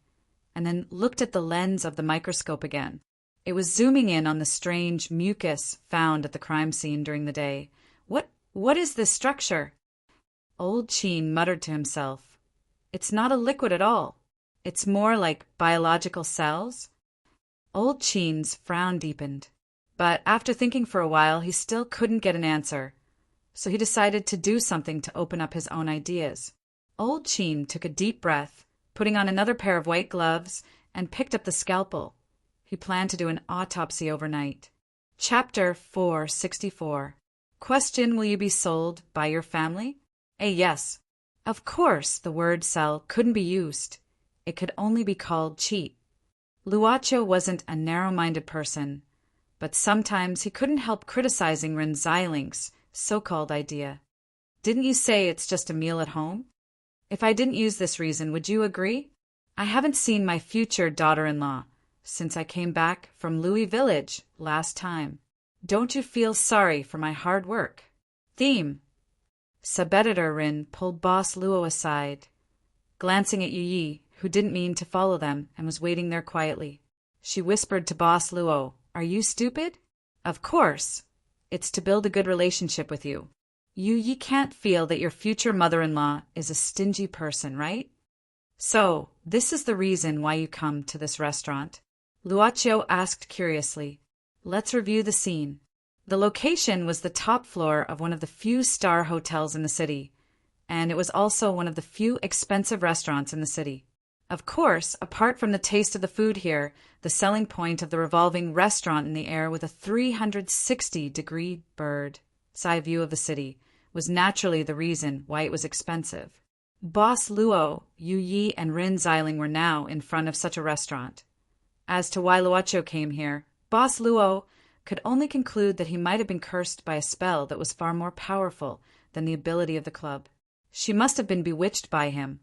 and then looked at the lens of the microscope again. It was zooming in on the strange mucus found at the crime scene during the day. What is this structure?" Old Cheen muttered to himself. "It's not a liquid at all. It's more like biological cells." Old Cheen's frown deepened, but after thinking for a while, he still couldn't get an answer, so he decided to do something to open up his own ideas. Old Cheen took a deep breath, putting on another pair of white gloves, and picked up the scalpel. He planned to do an autopsy overnight. Chapter 464. Question: Will you be sold by your family? Yes. Of course, the word sell couldn't be used. It could only be called cheat. Luacho wasn't a narrow-minded person, but sometimes he couldn't help criticizing Ren Xilin's so-called idea. "Didn't you say it's just a meal at home? If I didn't use this reason, would you agree? I haven't seen my future daughter-in-law since I came back from Louis Village last time. Don't you feel sorry for my hard work?" Theme. Sub-editor Rin pulled Boss Luo aside, glancing at Yi, who didn't mean to follow them and was waiting there quietly. She whispered to Boss Luo, "Are you stupid? Of course. It's to build a good relationship with you. You can't feel that your future mother-in-law is a stingy person, right? So, this is the reason why you come to this restaurant?" Luocho asked curiously. Let's review the scene. The location was the top floor of one of the few star hotels in the city, and it was also one of the few expensive restaurants in the city. Of course, apart from the taste of the food here, the selling point of the revolving restaurant in the air with a 360-degree bird's-eye view of the city was naturally the reason why it was expensive. Boss Luo, Yu Yi, and Rin Xiling were now in front of such a restaurant. As to why Luocho came here, Boss Luo could only conclude that he might have been cursed by a spell that was far more powerful than the ability of the club. She must have been bewitched by him.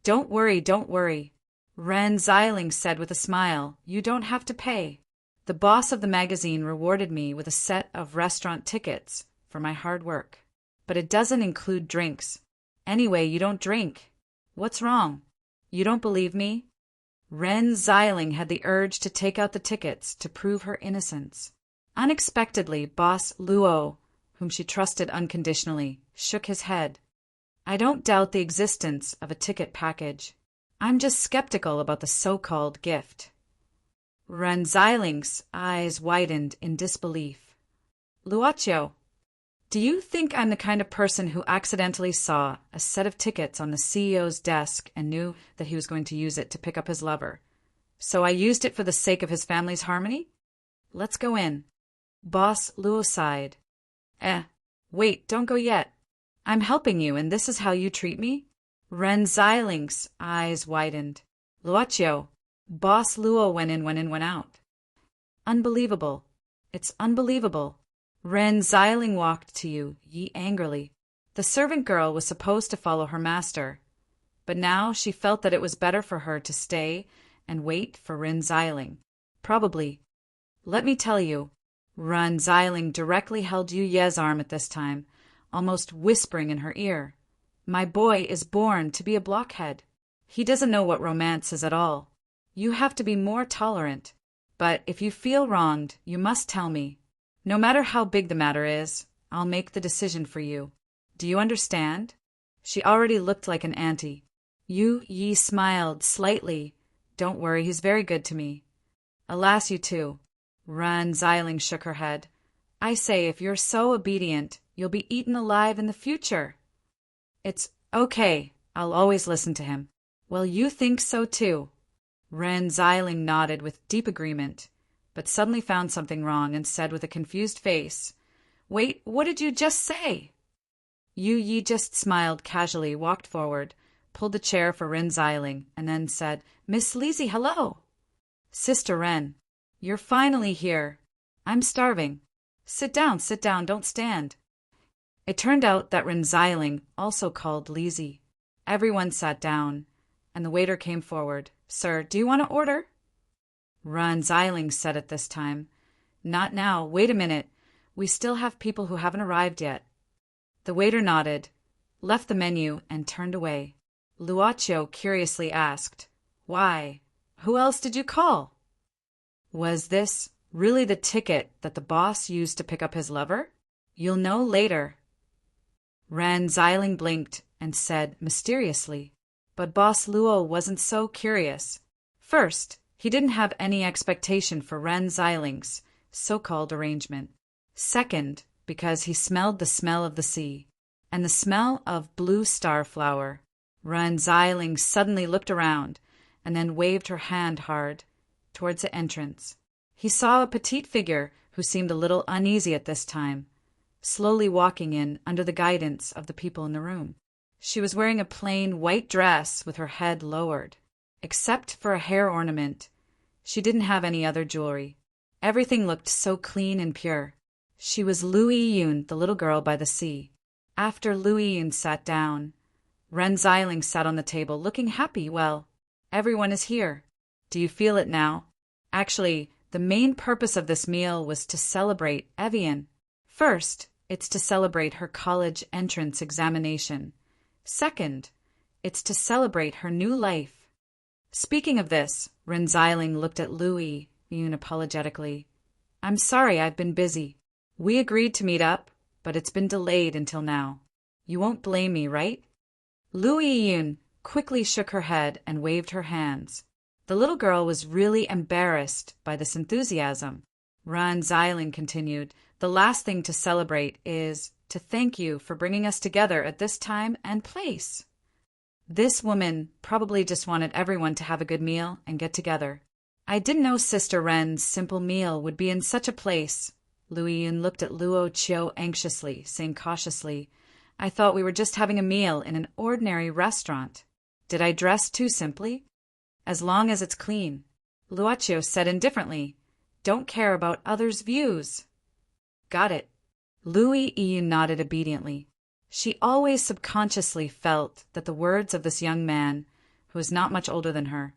Don't worry, Ren Xiling said with a smile. "You don't have to pay. The boss of the magazine rewarded me with a set of restaurant tickets for my hard work. But it doesn't include drinks. Anyway, you don't drink. What's wrong? You don't believe me?" Ren Xiling had the urge to take out the tickets to prove her innocence. Unexpectedly, Boss Luo, whom she trusted unconditionally, shook his head. I don't doubt the existence of a ticket package. I'm just skeptical about the so-called gift. Ren Xiling's eyes widened in disbelief. Luoqiu, do you think I'm the kind of person who accidentally saw a set of tickets on the CEO's desk and knew that he was going to use it to pick up his lover? So I used it for the sake of his family's harmony? Let's go in. Boss Luo sighed. Wait, don't go yet. I'm helping you, and this is how you treat me? Ren Xiling's eyes widened. Luoqiu. Boss Luo went in, went out. Unbelievable. It's unbelievable. Ren Xiling walked to Yi angrily. The servant girl was supposed to follow her master, but now she felt that it was better for her to stay and wait for Ren Xiling. Probably. Let me tell you, Ren Xiling directly held Yu Ye's arm at this time, almost whispering in her ear. My boy is born to be a blockhead. He doesn't know what romance is at all. You have to be more tolerant. But if you feel wronged, you must tell me. No matter how big the matter is, I'll make the decision for you. Do you understand? She already looked like an auntie. Yu Yi smiled slightly. Don't worry, he's very good to me. Alas, you too. Ren Xiling shook her head. I say, if you're so obedient, you'll be eaten alive in the future. It's okay. I'll always listen to him. Well, you think so too. Ren Xiling nodded with deep agreement, but suddenly found something wrong and said with a confused face, Wait, what did you just say? Yu Yi just smiled casually, walked forward, pulled a chair for Ren Xiling, and then said, Miss Lizzie, hello. Sister Ren, you're finally here. I'm starving. Sit down, don't stand. It turned out that Ren Xiling also called Lizzie. Everyone sat down, and the waiter came forward. Sir, do you want to order? Ren Xiling said at this time, Not now, wait a minute. We still have people who haven't arrived yet. The waiter nodded, left the menu, and turned away. Luoqiu curiously asked, Why? Who else did you call? Was this really the ticket that the boss used to pick up his lover? You'll know later. Ren Xiling blinked and said mysteriously, But Boss Luo wasn't so curious. First, he didn't have any expectation for Ren Xiling's so-called arrangement. Second, because he smelled the smell of the sea, and the smell of blue star flower. Ren Xiling suddenly looked around, and then waved her hand hard towards the entrance. He saw a petite figure who seemed a little uneasy at this time, slowly walking in under the guidance of the people in the room. She was wearing a plain white dress with her head lowered. Except for a hair ornament, she didn't have any other jewelry. Everything looked so clean and pure. She was Lu Yiyun, the little girl by the sea. After Lu Yiyun sat down, Ren Xiling sat on the table, looking happy. Well, everyone is here. Do you feel it now? Actually, the main purpose of this meal was to celebrate Evian. First, it's to celebrate her college entrance examination. Second, it's to celebrate her new life. Speaking of this, Ren Xiling looked at Lu Yiyun apologetically. I'm sorry, I've been busy. We agreed to meet up, but it's been delayed until now. You won't blame me, right? Lu Yiyun quickly shook her head and waved her hands. The little girl was really embarrassed by this enthusiasm. Ren Xiling continued, The last thing to celebrate is to thank you for bringing us together at this time and place. This woman probably just wanted everyone to have a good meal and get together. I didn't know Sister Ren's simple meal would be in such a place. Lu Yiyun looked at Luoqiu anxiously, saying cautiously, I thought we were just having a meal in an ordinary restaurant. Did I dress too simply? As long as it's clean. Luoqiu said indifferently, Don't care about others' views. Got it. Lu Yiyun nodded obediently. She always subconsciously felt that the words of this young man, who was not much older than her,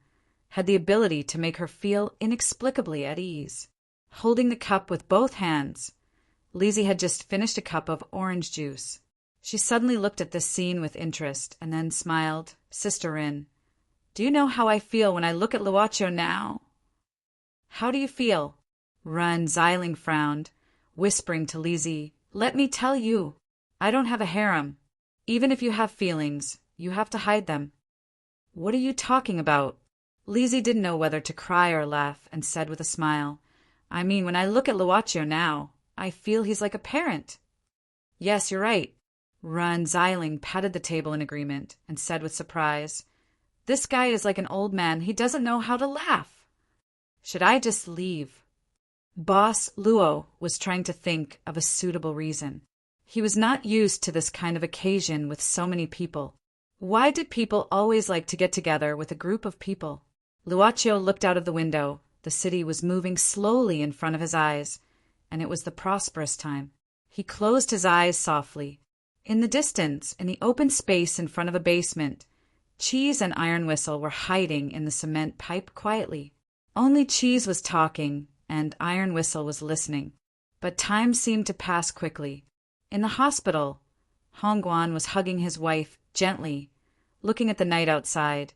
had the ability to make her feel inexplicably at ease. Holding the cup with both hands, Lizzie had just finished a cup of orange juice. She suddenly looked at this scene with interest and then smiled. Sister Rin, Do you know how I feel when I look at Luaccio now? How do you feel? Run Xiling frowned, whispering to Lizzie, Let me tell you, I don't have a harem. Even if you have feelings, you have to hide them. What are you talking about? Lizzie didn't know whether to cry or laugh and said with a smile, I mean, when I look at Luaccio now, I feel he's like a parent. Yes, you're right. Run Xiling patted the table in agreement and said with surprise, This guy is like an old man. He doesn't know how to laugh. Should I just leave? Boss Luo was trying to think of a suitable reason. He was not used to this kind of occasion with so many people. Why did people always like to get together with a group of people? Luaccio looked out of the window. The city was moving slowly in front of his eyes, and it was the prosperous time. He closed his eyes softly. In the distance, in the open space in front of a basement, Cheese and Iron Whistle were hiding in the cement pipe quietly. Only Cheese was talking, and Iron Whistle was listening. But time seemed to pass quickly. In the hospital, Hongguan was hugging his wife gently, looking at the night outside,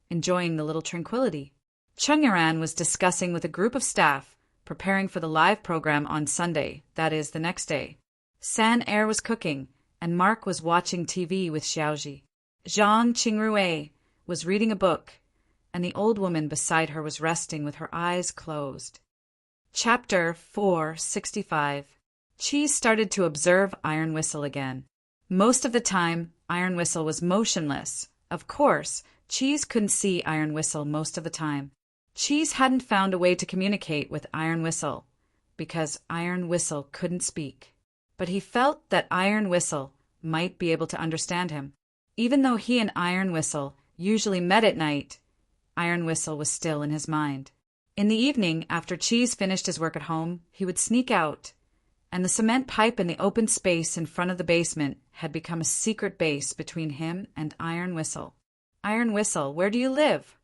enjoying the little tranquility. Chang'eran was discussing with a group of staff, preparing for the live program on Sunday, that is, the next day. San Er was cooking, and Mark was watching TV with Xiaoji. Zhang Qingrui was reading a book, and the old woman beside her was resting with her eyes closed. Chapter 465. Cheese started to observe Iron Whistle again. Most of the time, Iron Whistle was motionless. Of course, Cheese couldn't see Iron Whistle most of the time. Cheese hadn't found a way to communicate with Iron Whistle, because Iron Whistle couldn't speak. But he felt that Iron Whistle might be able to understand him. Even though he and Iron Whistle usually met at night, Iron Whistle was still in his mind. In the evening, after Cheese finished his work at home, he would sneak out, and the cement pipe in the open space in front of the basement had become a secret base between him and Iron Whistle. Iron Whistle, where do you live?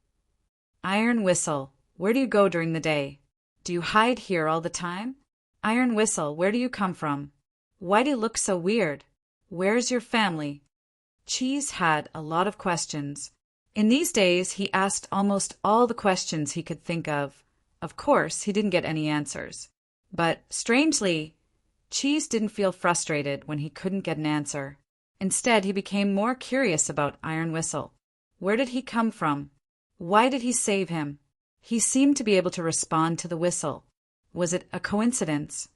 Iron Whistle, where do you go during the day? Do you hide here all the time? Iron Whistle, where do you come from? Why do you look so weird? Where's your family? Cheese had a lot of questions. In these days, he asked almost all the questions he could think of. Of course, he didn't get any answers. But, strangely, Cheese didn't feel frustrated when he couldn't get an answer. Instead, he became more curious about Iron Whistle. Where did he come from? Why did he save him? He seemed to be able to respond to the whistle. Was it a coincidence?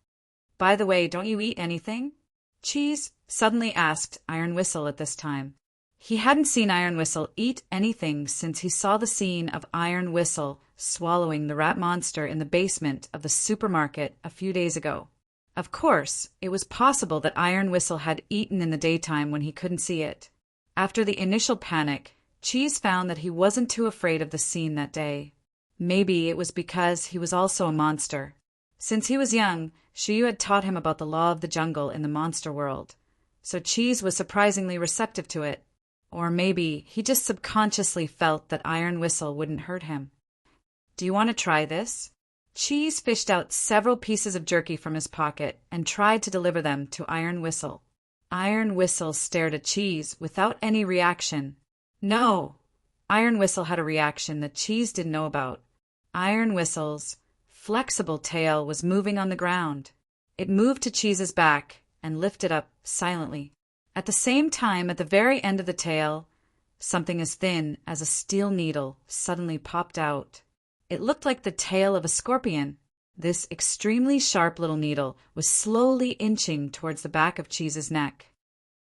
By the way, don't you eat anything? Cheese suddenly asked Iron Whistle at this time. He hadn't seen Iron Whistle eat anything since he saw the scene of Iron Whistle swallowing the rat monster in the basement of the supermarket a few days ago. Of course, it was possible that Iron Whistle had eaten in the daytime when he couldn't see it. After the initial panic, Cheese found that he wasn't too afraid of the scene that day. Maybe it was because he was also a monster. Since he was young, Shiyu had taught him about the law of the jungle in the monster world, so Cheese was surprisingly receptive to it. Or maybe he just subconsciously felt that Iron Whistle wouldn't hurt him. Do you want to try this? Cheese fished out several pieces of jerky from his pocket and tried to deliver them to Iron Whistle. Iron Whistle stared at Cheese without any reaction. No! Iron Whistle had a reaction that Cheese didn't know about. Iron Whistle's flexible tail was moving on the ground. It moved to Cheese's back and lifted up silently. At the same time, at the very end of the tail, something as thin as a steel needle suddenly popped out. It looked like the tail of a scorpion. This extremely sharp little needle was slowly inching towards the back of Cheese's neck.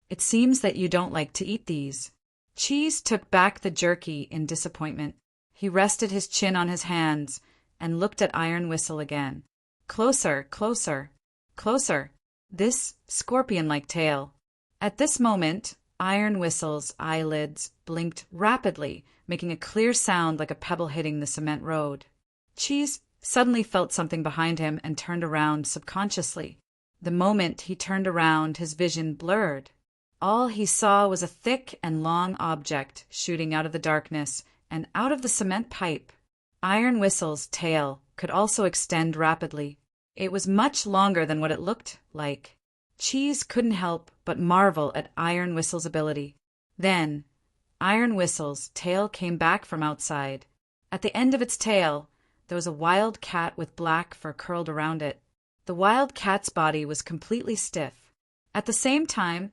It seems that you don't like to eat these. Cheese took back the jerky in disappointment. He rested his chin on his hands and looked at Iron Whistle again. Closer, closer, closer. This scorpion-like tail. At this moment, Iron Whistle's eyelids blinked rapidly, making a clear sound like a pebble hitting the cement road. Cheese suddenly felt something behind him and turned around subconsciously. The moment he turned around, his vision blurred. All he saw was a thick and long object shooting out of the darkness and out of the cement pipe. Iron Whistle's tail could also extend rapidly. It was much longer than what it looked like. Cheese couldn't help but marvel at Iron Whistle's ability. Then, Iron Whistle's tail came back from outside. At the end of its tail, there was a wild cat with black fur curled around it. The wild cat's body was completely stiff. At the same time,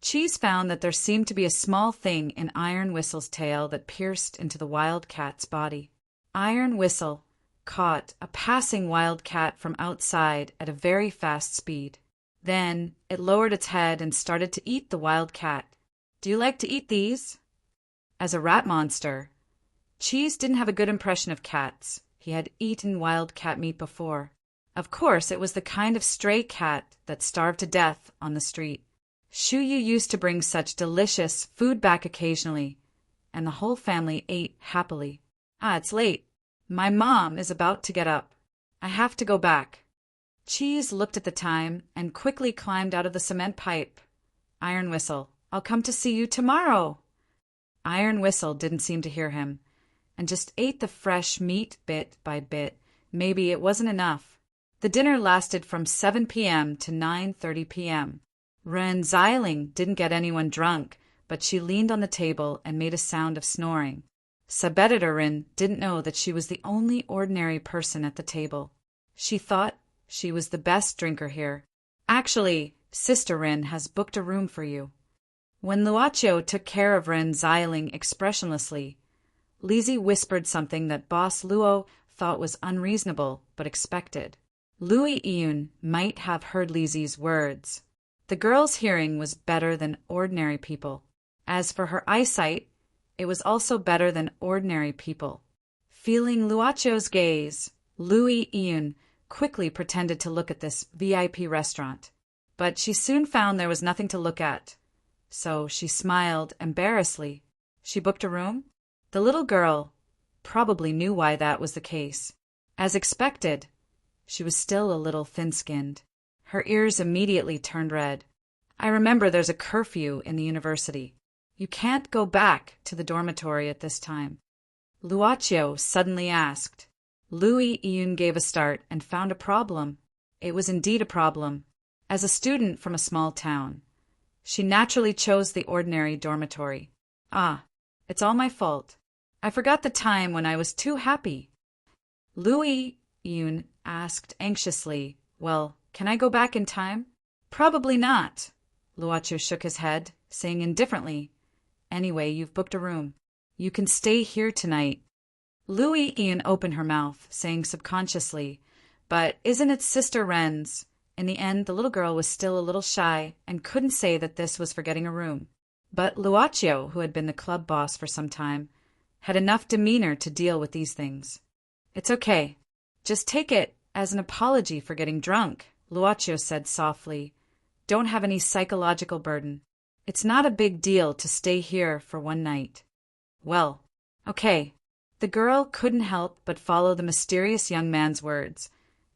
Cheese found that there seemed to be a small thing in Iron Whistle's tail that pierced into the wild cat's body. Iron Whistle caught a passing wild cat from outside at a very fast speed. Then it lowered its head and started to eat the wild cat. "Do you like to eat these?" As a rat monster, Cheese didn't have a good impression of cats. He had eaten wild cat meat before. Of course, it was the kind of stray cat that starved to death on the street. Shuyu used to bring such delicious food back occasionally, and the whole family ate happily. It's late. My mom is about to get up. I have to go back." Cheese looked at the time and quickly climbed out of the cement pipe. "Iron Whistle, I'll come to see you tomorrow." Iron Whistle didn't seem to hear him, and just ate the fresh meat bit by bit. Maybe it wasn't enough. The dinner lasted from 7 p.m. to 9:30 p.m. Ren Xiling didn't get anyone drunk, but she leaned on the table and made a sound of snoring. Subeditor didn't know that she was the only ordinary person at the table. She thought she was the best drinker here. "Actually, Sister Rin has booked a room for you." When Luocio took care of Ren Xiling expressionlessly, Lizzie whispered something that Boss Luo thought was unreasonable but expected. Louis Yun might have heard Lizzie's words. The girl's hearing was better than ordinary people. As for her eyesight, it was also better than ordinary people. Feeling Luocio's gaze, Louis Yun quickly pretended to look at this VIP restaurant. But she soon found there was nothing to look at. So she smiled embarrassedly. She booked a room? The little girl probably knew why that was the case. As expected, she was still a little thin-skinned. Her ears immediately turned red. "I remember there's a curfew in the university. You can't go back to the dormitory at this time." Luocio suddenly asked. Louis Yun gave a start and found a problem. It was indeed a problem. As a student from a small town, she naturally chose the ordinary dormitory. It's all my fault. I forgot the time when I was too happy." Louis Yun asked anxiously, "Well, can I go back in time?" "Probably not." Luocio shook his head, saying indifferently, "Anyway, you've booked a room. You can stay here tonight." Louis Yun opened her mouth, saying subconsciously, "But isn't it Sister Ren's?" In the end, the little girl was still a little shy and couldn't say that this was for getting a room. But Luocio, who had been the club boss for some time, had enough demeanor to deal with these things. "It's okay. Just take it as an apology for getting drunk," Luocio said softly. "Don't have any psychological burden. It's not a big deal to stay here for one night." "Well, okay." The girl couldn't help but follow the mysterious young man's words,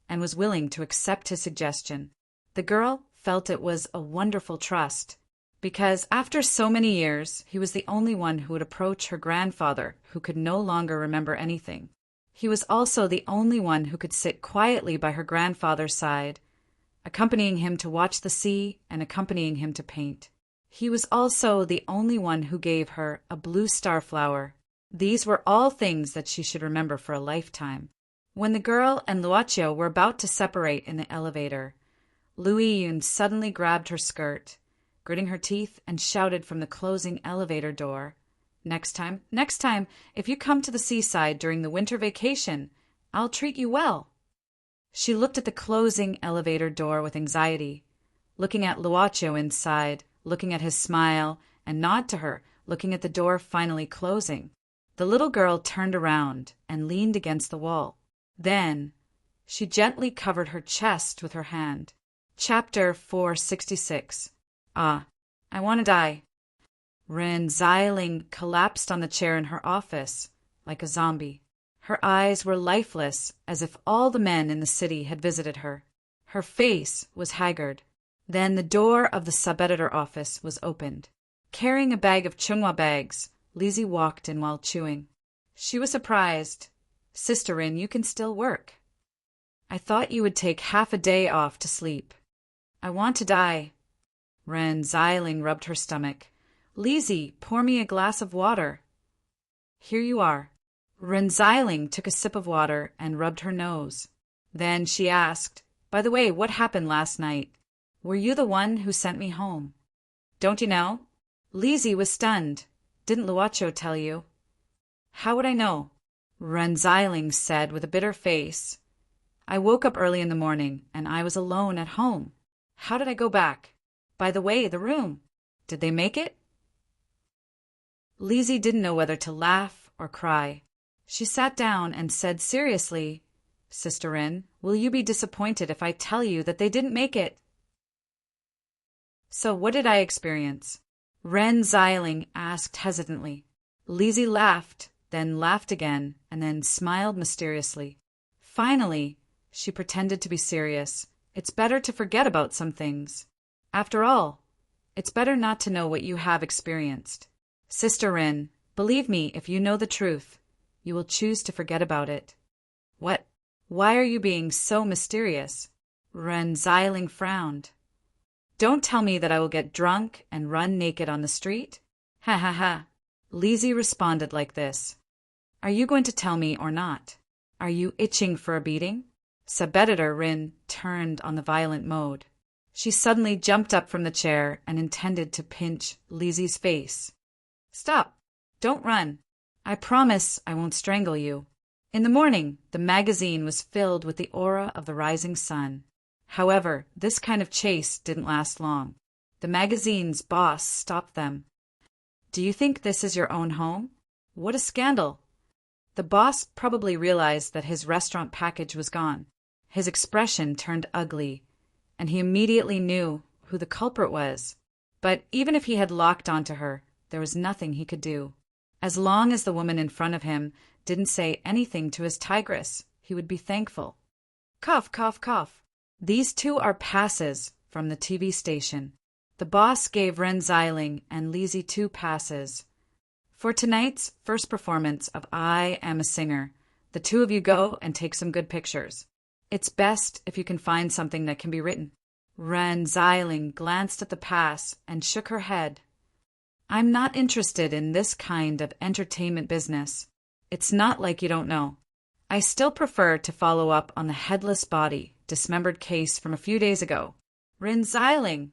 and was willing to accept his suggestion. The girl felt it was a wonderful trust, because after so many years, he was the only one who would approach her grandfather who could no longer remember anything. He was also the only one who could sit quietly by her grandfather's side, accompanying him to watch the sea and accompanying him to paint. He was also the only one who gave her a blue star flower. These were all things that she should remember for a lifetime. When the girl and Luocio were about to separate in the elevator, Louis Yun suddenly grabbed her skirt, gritting her teeth, and shouted from the closing elevator door, next time, if you come to the seaside during the winter vacation, I'll treat you well." She looked at the closing elevator door with anxiety, looking at Luocio inside, looking at his smile, and nod to her, looking at the door finally closing. The little girl turned around and leaned against the wall. Then she gently covered her chest with her hand. Chapter 466. I want to die. Ren Xiling collapsed on the chair in her office, like a zombie. Her eyes were lifeless, as if all the men in the city had visited her. Her face was haggard. Then the door of the sub-editor office was opened. Carrying a bag of Chunghwa bags, Lizzie walked in while chewing. She was surprised. "Sister Rin, you can still work. I thought you would take half a day off to sleep." "I want to die." Ren Xiling rubbed her stomach. Lizzie, pour me a glass of water. Here you are. Renziling took a sip of water and rubbed her nose. Then she asked, By the way, what happened last night? Were you the one who sent me home? Don't you know? Lizzie was stunned. Didn't Luacho tell you? How would I know? Renziling said with a bitter face. I woke up early in the morning, and I was alone at home. How did I go back? By the way, the room. Did they make it? Lizzie didn't know whether to laugh or cry. She sat down and said seriously, Sister Rin, will you be disappointed if I tell you that they didn't make it? So what did I experience? Renziling asked hesitantly. Lizzie laughed, then laughed again, and then smiled mysteriously. Finally, she pretended to be serious. It's better to forget about some things. After all, it's better not to know what you have experienced. Sister Rin, believe me, if you know the truth, you will choose to forget about it. What? Why are you being so mysterious? Renziling frowned. Don't tell me that I will get drunk and run naked on the street? Ha ha ha. Lizzie responded like this. Are you going to tell me or not? Are you itching for a beating? Subeditor Rin turned on the violent mode. She suddenly jumped up from the chair and intended to pinch Lizzie's face. Stop! Don't run! I promise I won't strangle you. In the morning, the magazine was filled with the aura of the rising sun. However, this kind of chase didn't last long. The magazine's boss stopped them. Do you think this is your own home? What a scandal! The boss probably realized that his restaurant package was gone. His expression turned ugly, and he immediately knew who the culprit was. But even if he had locked onto her, there was nothing he could do. As long as the woman in front of him didn't say anything to his tigress, he would be thankful. Cough, cough, cough. These two are passes from the TV station. The boss gave Renziling and Lizzie 2 passes. For tonight's first performance of I Am a Singer, the two of you go and take some good pictures. It's best if you can find something that can be written. Renziling glanced at the pass and shook her head. I'm not interested in this kind of entertainment business. It's not like you don't know. I still prefer to follow up on the headless body, dismembered case from a few days ago. Renziling!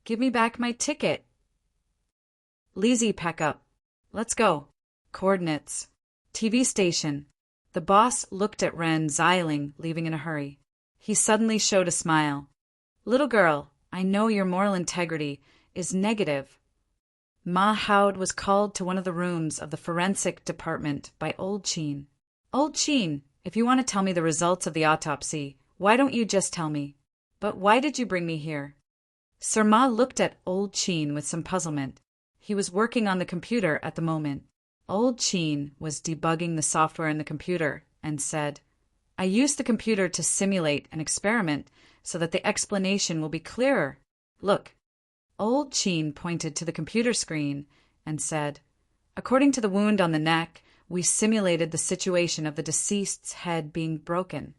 Give me back my ticket. Lizzie, pack up. Let's go. Coordinates. TV station. The boss looked at Renziling, leaving in a hurry. He suddenly showed a smile. Little girl, I know your moral integrity is negative. Ma Howd was called to one of the rooms of the forensic department by Old Cheen. Old Cheen, if you want to tell me the results of the autopsy, why don't you just tell me? But why did you bring me here? Sir Ma looked at Old Cheen with some puzzlement. He was working on the computer at the moment. Old Cheen was debugging the software in the computer and said, I used the computer to simulate an experiment so that the explanation will be clearer. Look. Old Cheen pointed to the computer screen and said, According to the wound on the neck, we simulated the situation of the deceased's head being broken.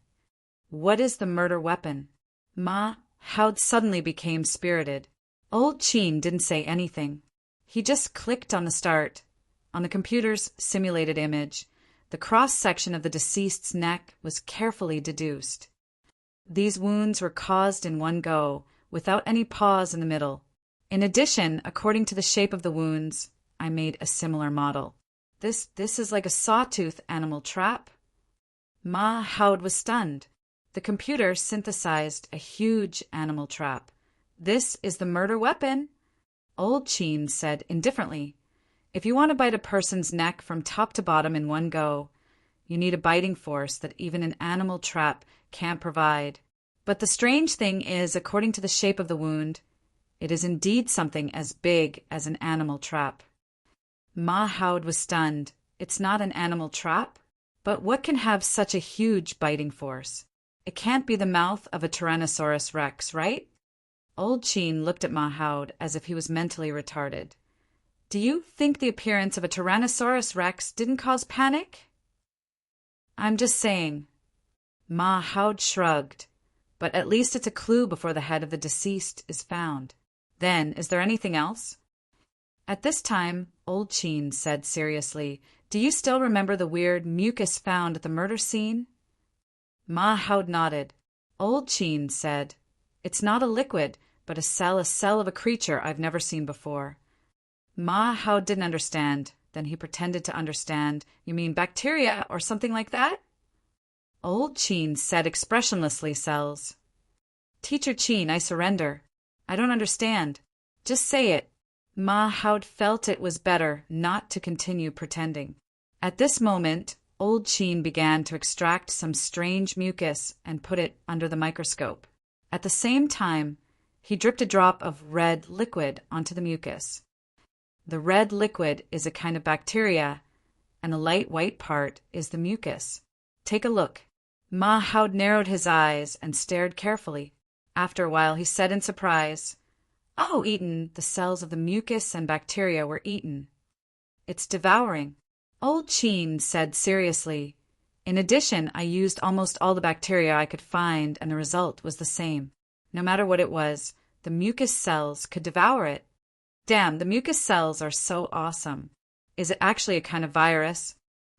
What is the murder weapon? Ma Howd suddenly became spirited. Old Cheen didn't say anything. He just clicked on the start. On the computer's simulated image, the cross-section of the deceased's neck was carefully deduced. These wounds were caused in one go, without any pause in the middle. In addition, according to the shape of the wounds, I made a similar model. This is like a sawtooth animal trap. Ma Howd was stunned. The computer synthesized a huge animal trap. This is the murder weapon. Old Cheen said indifferently, If you want to bite a person's neck from top to bottom in one go, you need a biting force that even an animal trap can't provide. But the strange thing is, according to the shape of the wound, it is indeed something as big as an animal trap. Ma Howd was stunned. It's not an animal trap? But what can have such a huge biting force? It can't be the mouth of a Tyrannosaurus Rex, right? Old Cheen looked at Ma Howd as if he was mentally retarded. Do you think the appearance of a Tyrannosaurus Rex didn't cause panic? I'm just saying. Ma Howd shrugged. But at least it's a clue before the head of the deceased is found. Then, is there anything else? At this time, Old Cheen said seriously, "Do you still remember the weird mucus found at the murder scene?" Ma Haud nodded. Old Cheen said, "It's not a liquid, but a cell of a creature I've never seen before." Ma Haud didn't understand. Then he pretended to understand. "You mean bacteria or something like that?" Old Cheen said expressionlessly, "Cells." "Teacher Cheen, I surrender. I don't understand. Just say it." Ma Haud felt it was better not to continue pretending. At this moment, Old Cheen began to extract some strange mucus and put it under the microscope. At the same time, he dripped a drop of red liquid onto the mucus. The red liquid is a kind of bacteria, and the light white part is the mucus. Take a look. Ma Haud narrowed his eyes and stared carefully. After a while, he said in surprise, "Oh, eaten." The cells of the mucus and bacteria were eaten. "It's devouring." Old Cheen said seriously, "In addition, I used almost all the bacteria I could find, and the result was the same. No matter what it was, the mucus cells could devour it." "Damn, the mucus cells are so awesome. Is it actually a kind of virus?"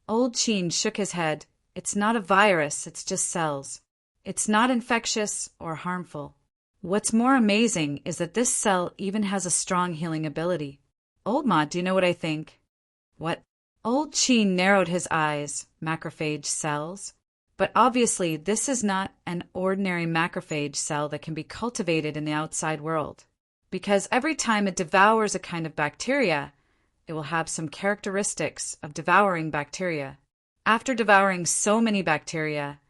Old Cheen shook his head. "It's not a virus, it's just cells. It's not infectious or harmful. What's more amazing is that this cell even has a strong healing ability." "Old Ma, do you know what I think?" "What?" Old Cheen narrowed his eyes. "Macrophage cells. But obviously this is not an ordinary macrophage cell that can be cultivated in the outside world. Because every time it devours a kind of bacteria, it will have some characteristics of devouring bacteria. After devouring so many bacteria,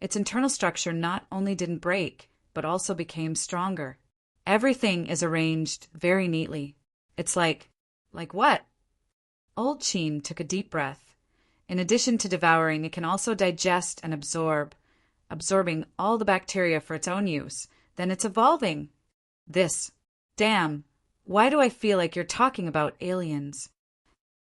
its internal structure not only didn't break, but also became stronger. Everything is arranged very neatly. It's like what?" Old Cheen took a deep breath. "In addition to devouring, it can also digest and absorbing all the bacteria for its own use. Then it's evolving. Damn, why do I feel like you're talking about aliens?"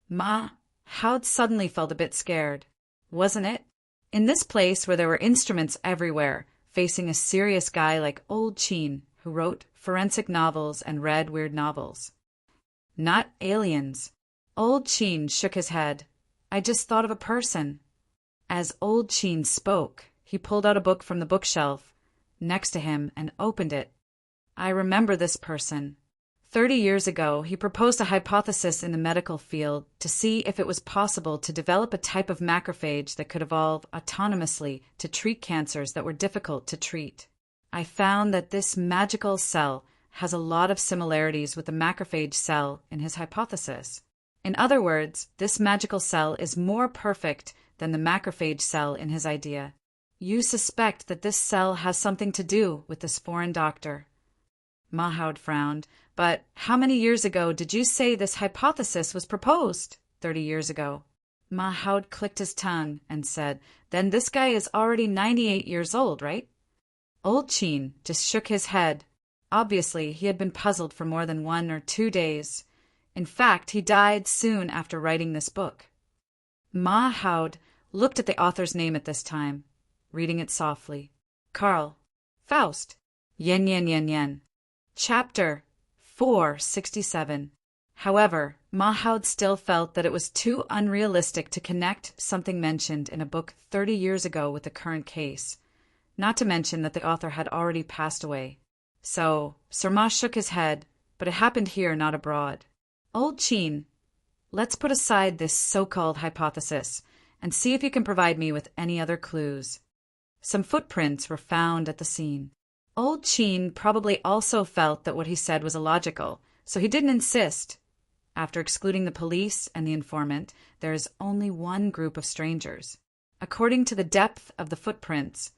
Ma Haud suddenly felt a bit scared. Wasn't it? In this place where there were instruments everywhere, facing a serious guy like Old Cheen, who wrote forensic novels and read weird novels. Not aliens. Old Cheen shook his head. "I just thought of a person." As Old Cheen spoke, he pulled out a book from the bookshelf next to him and opened it. "I remember this person. 30 years ago, he proposed a hypothesis in the medical field to see if it was possible to develop a type of macrophage that could evolve autonomously to treat cancers that were difficult to treat. I found that this magical cell has a lot of similarities with the macrophage cell in his hypothesis. In other words, this magical cell is more perfect than the macrophage cell in his idea. You suspect that this cell has something to do with this foreign doctor." Ma Haud frowned. "But how many years ago did you say this hypothesis was proposed?" 30 years ago. Ma Haud clicked his tongue and said, "Then this guy is already 98 years old, right?" Old Cheen just shook his head. Obviously, he had been puzzled for more than 1 or 2 days. In fact, he died soon after writing this book. Ma Haud looked at the author's name at this time, reading it softly. Karl. Faust. Yen yen yen yen. Chapter 467. However, Ma Haud still felt that it was too unrealistic to connect something mentioned in a book 30 years ago with the current case, not to mention that the author had already passed away. So, Sir Ma shook his head, but it happened here, not abroad. "Old Cheen, let's put aside this so-called hypothesis and see if you can provide me with any other clues." Some footprints were found at the scene. Old Cheen probably also felt that what he said was illogical, so he didn't insist. After excluding the police and the informant, there is only one group of strangers. According to the depth of the footprints,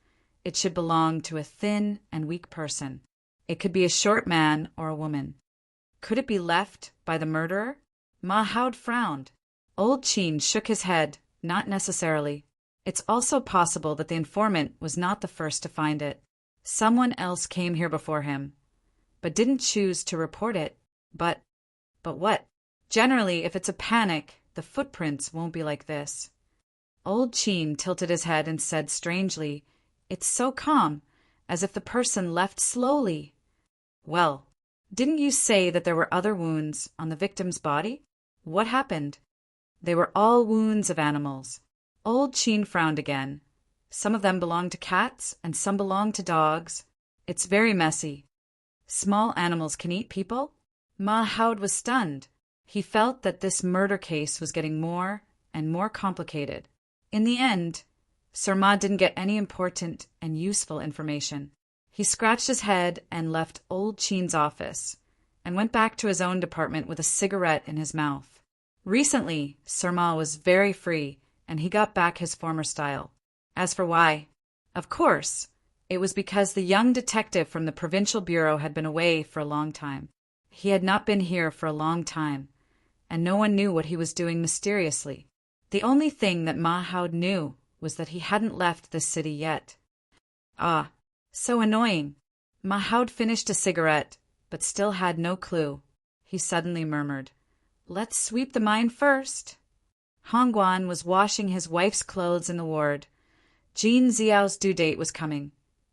it should belong to a thin and weak person. It could be a short man or a woman. Could it be left by the murderer? Ma Haud frowned. Old Cheen shook his head. Not necessarily. It's also possible that the informant was not the first to find it. Someone else came here before him, but didn't choose to report it. But what? Generally, if it's a panic, the footprints won't be like this. Old Cheen tilted his head and said strangely, "It's so calm, as if the person left slowly." "Well, Didn't you say that there were other wounds on the victim's body? What happened? They were all wounds of animals. Old Chin frowned again. Some of them belonged to cats and some belonged to dogs. It's very messy. Small animals can eat people? Ma Haud was stunned. He felt that this murder case was getting more and more complicated. In the end, Sir Ma didn't get any important and useful information. He scratched his head and left Old Chin's office and went back to his own department with a cigarette in his mouth. Recently, Sir Ma was very free and he got back his former style. As for why, of course, it was because the young detective from the provincial bureau had been away for a long time. He had not been here for a long time, and no one knew what he was doing mysteriously. The only thing that Ma Haud knew was that he hadn't left this city yet. Ah, so annoying. Ma Haud finished a cigarette, but still had no clue. He suddenly murmured, "Let's sweep the mine first." Hongguan was washing his wife's clothes in the ward. Jean Xiao's due date was coming,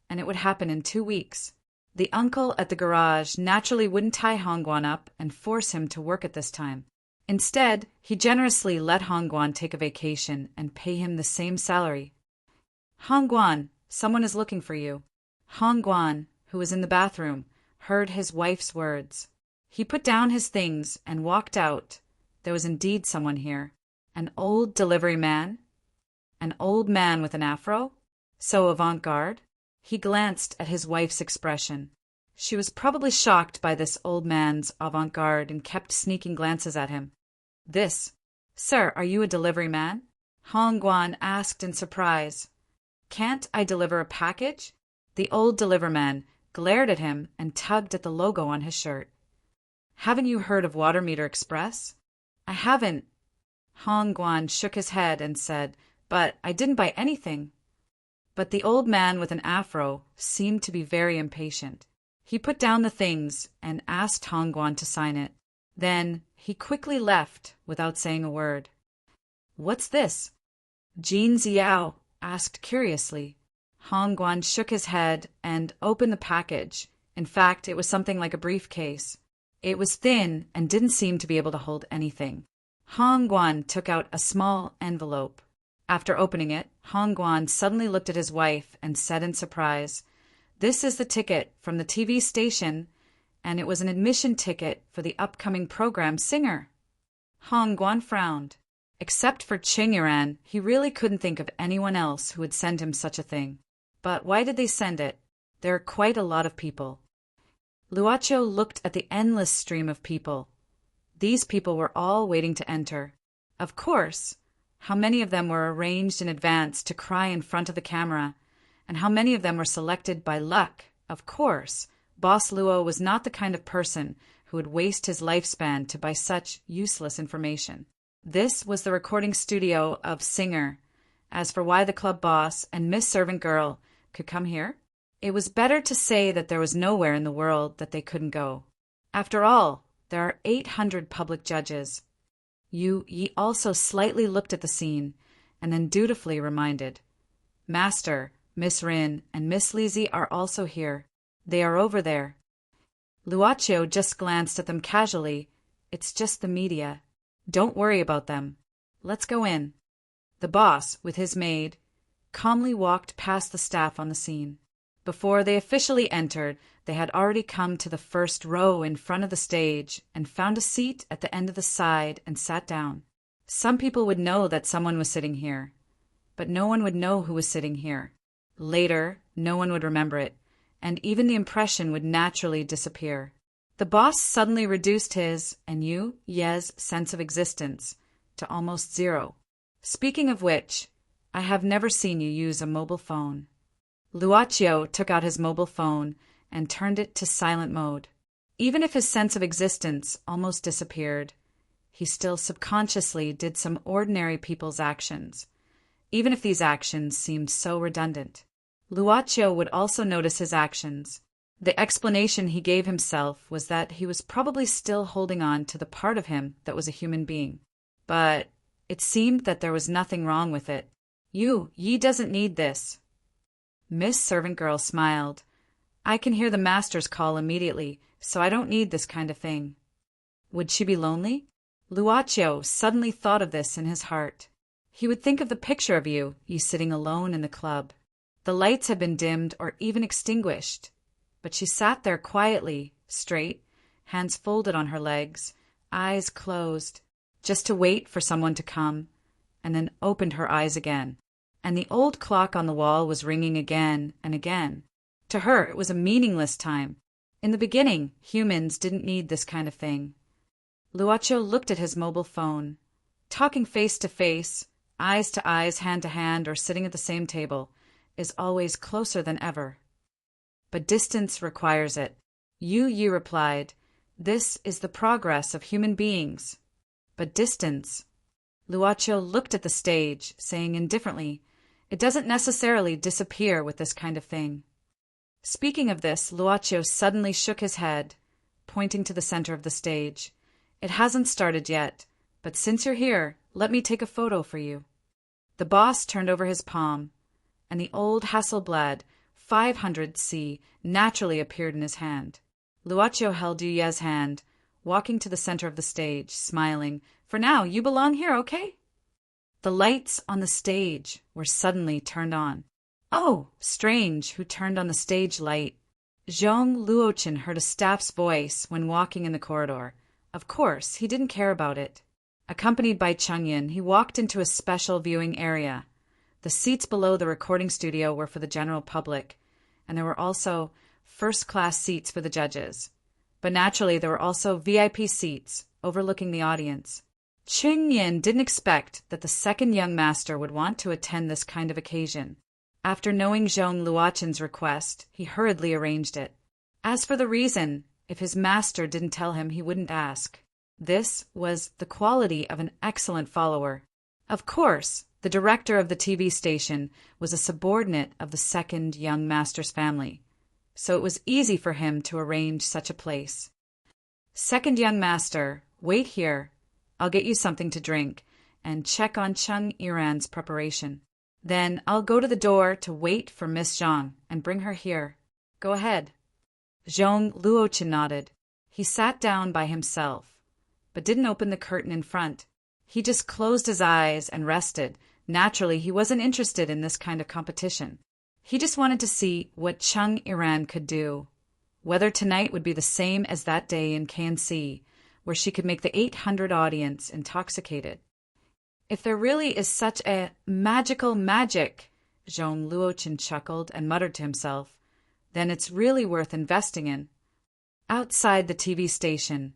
and it would happen in 2 weeks. The uncle at the garage naturally wouldn't tie Hongguan up and force him to work at this time. Instead, he generously let Hongguan take a vacation and pay him the same salary. "Hongguan, someone is looking for you." Hongguan, who was in the bathroom, heard his wife's words. He put down his things and walked out. There was indeed someone here. An old delivery man? An old man with an afro? So avant-garde? He glanced at his wife's expression. She was probably shocked by this old man's avant-garde and kept sneaking glances at him. Sir, are you a delivery man?" Hongguan asked in surprise. "Can't I deliver a package?" The old deliverman glared at him and tugged at the logo on his shirt. "Haven't you heard of Water Meter Express?" "I haven't." Hongguan shook his head and said, "But I didn't buy anything." But the old man with an afro seemed to be very impatient. He put down the things and asked Hongguan to sign it. Then he quickly left without saying a word. "What's this?" Jean Xiao asked curiously. Hongguan shook his head and opened the package. In fact, it was something like a briefcase. It was thin and didn't seem to be able to hold anything. Hongguan took out a small envelope. After opening it, Hongguan suddenly looked at his wife and said in surprise, "This is the ticket from the TV station, and it was an admission ticket for the upcoming program Singer." Hongguan frowned. Except for Ching Yiran, he really couldn't think of anyone else who would send him such a thing. But why did they send it? There are quite a lot of people. Luocho looked at the endless stream of people. These people were all waiting to enter. Of course, how many of them were arranged in advance to cry in front of the camera, and how many of them were selected by luck? Of course, Boss Luo was not the kind of person who would waste his lifespan to buy such useless information. This was the recording studio of Singer. As for why the club boss and Miss Servant Girl could come here, it was better to say that there was nowhere in the world that they couldn't go. After all, there are 800 public judges. Yi also slightly looked at the scene, and then dutifully reminded, "Master, Miss Rin, and Miss Lizzie are also here. They are over there." Luocho just glanced at them casually. "It's just the media. Don't worry about them. Let's go in." The boss, with his maid, calmly walked past the staff on the scene. Before they officially entered, they had already come to the first row in front of the stage and found a seat at the end of the side and sat down. Some people would know that someone was sitting here, but no one would know who was sitting here. Later, no one would remember it, and even the impression would naturally disappear. The boss suddenly reduced his and Ye's sense of existence to almost zero. "Speaking of which, I have never seen you use a mobile phone." Luocho took out his mobile phone and turned it to silent mode. Even if his sense of existence almost disappeared, he still subconsciously did some ordinary people's actions, even if these actions seemed so redundant. Luocho would also notice his actions. The explanation he gave himself was that he was probably still holding on to the part of him that was a human being. But it seemed that there was nothing wrong with it. Yi doesn't need this." Miss Servant Girl smiled. "I can hear the master's call immediately. so I don't need this kind of thing. Would she be lonely? Luocio suddenly thought of this in his heart. He would think of the picture of you sitting alone in the club. The lights had been dimmed or even extinguished, but she sat there quietly, straight, hands folded on her legs, eyes closed, just to wait for someone to come, and then opened her eyes again. And the old clock on the wall was ringing again and again. To her, it was a meaningless time. In the beginning, humans didn't need this kind of thing. Luocio looked at his mobile phone. Talking face to face, eyes to eyes, hand to hand, or sitting at the same table is always closer than ever. But distance requires it. Yu replied, "This is the progress of human beings." But distance. Luocio looked at the stage, saying indifferently, "It doesn't necessarily disappear with this kind of thing." Speaking of this, Luocio suddenly shook his head, pointing to the center of the stage. "It hasn't started yet, but since you're here, let me take a photo for you." The boss turned over his palm, and the old Hasselblad 500C naturally appeared in his hand. Luocio held Yuye's hand, walking to the center of the stage, smiling. "For now, you belong here, okay?" The lights on the stage were suddenly turned on. Oh, strange, who turned on the stage light? Zhong Luochen heard a staff's voice when walking in the corridor. Of course, he didn't care about it. Accompanied by Changyin, he walked into a special viewing area. The seats below the recording studio were for the general public, and there were also first-class seats for the judges. But naturally, there were also VIP seats overlooking the audience. Changyin didn't expect that the second young master would want to attend this kind of occasion. After knowing Zhong Luochen's request, he hurriedly arranged it. As for the reason, if his master didn't tell him, he wouldn't ask. This was the quality of an excellent follower. Of course, the director of the TV station was a subordinate of the second young master's family, so it was easy for him to arrange such a place. "Second young master, wait here. I'll get you something to drink, and check on Chung Iran's preparation. Then I'll go to the door to wait for Miss Zhang and bring her here. Go ahead." Zhong Luochen nodded. He sat down by himself, but didn't open the curtain in front. He just closed his eyes and rested. Naturally, he wasn't interested in this kind of competition. He just wanted to see what Chung Iran could do, whether tonight would be the same as that day in KNC, where she could make the 800 audience intoxicated. If there really is such a magical magic, Zhong Luochen chuckled and muttered to himself, then it's really worth investing in. Outside the TV station,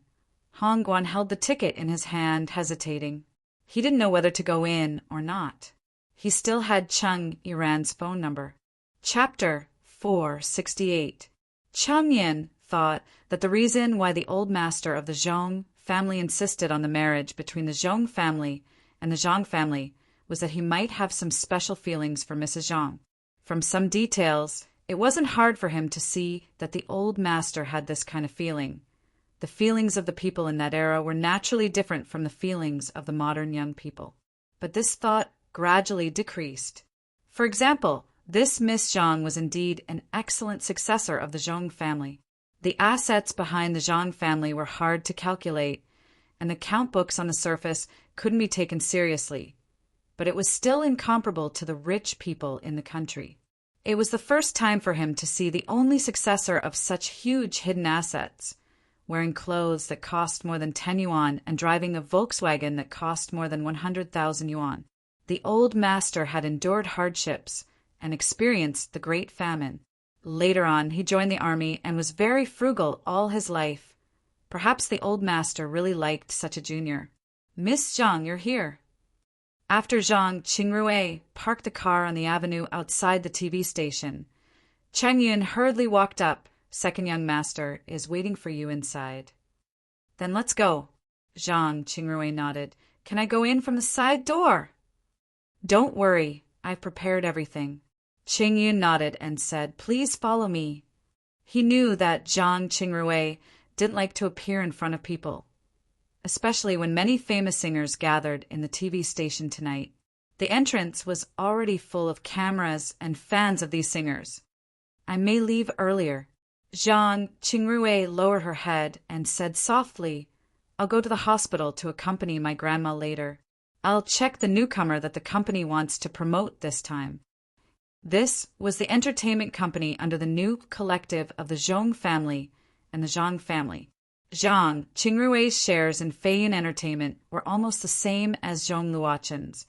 Hong Guan held the ticket in his hand, hesitating. He didn't know whether to go in or not. He still had Chung Iran's phone number. Chapter 468. Changyin thought that the reason why the old master of the Zhong family insisted on the marriage between the Zhong family and the Zhang family was that he might have some special feelings for Mrs. Zhang. From some details, it wasn't hard for him to see that the old master had this kind of feeling. The feelings of the people in that era were naturally different from the feelings of the modern young people. But this thought gradually decreased. For example, this Miss Zhang was indeed an excellent successor of the Zhong family. The assets behind the Zhang family were hard to calculate, and the count books on the surface couldn't be taken seriously. But it was still incomparable to the rich people in the country. It was the first time for him to see the only successor of such huge hidden assets, wearing clothes that cost more than 10 yuan and driving a Volkswagen that cost more than 100,000 yuan. The old master had endured hardships and experienced the Great Famine. Later on, he joined the army and was very frugal all his life. Perhaps the old master really liked such a junior. "Miss Zhang, you're here." After Zhang, Qingrui parked the car on the avenue outside the TV station. Changyin hurriedly walked up. "Second young master is waiting for you inside." "Then let's go." Zhang, Qingrui nodded. "Can I go in from the side door?" "Don't worry, I've prepared everything." Qingyun nodded and said, "Please follow me." He knew that Zhang Qingrui didn't like to appear in front of people, especially when many famous singers gathered in the TV station tonight. The entrance was already full of cameras and fans of these singers. "I may leave earlier." Zhang Qingrui lowered her head and said softly, I'll go to the hospital to accompany my grandma later. I'll check the newcomer that the company wants to promote this time. This was the entertainment company under the new collective of the Zhong family and the Zhang family. Zhang Qingrui's shares in Feiyun Entertainment were almost the same as Zhong Luoqin's,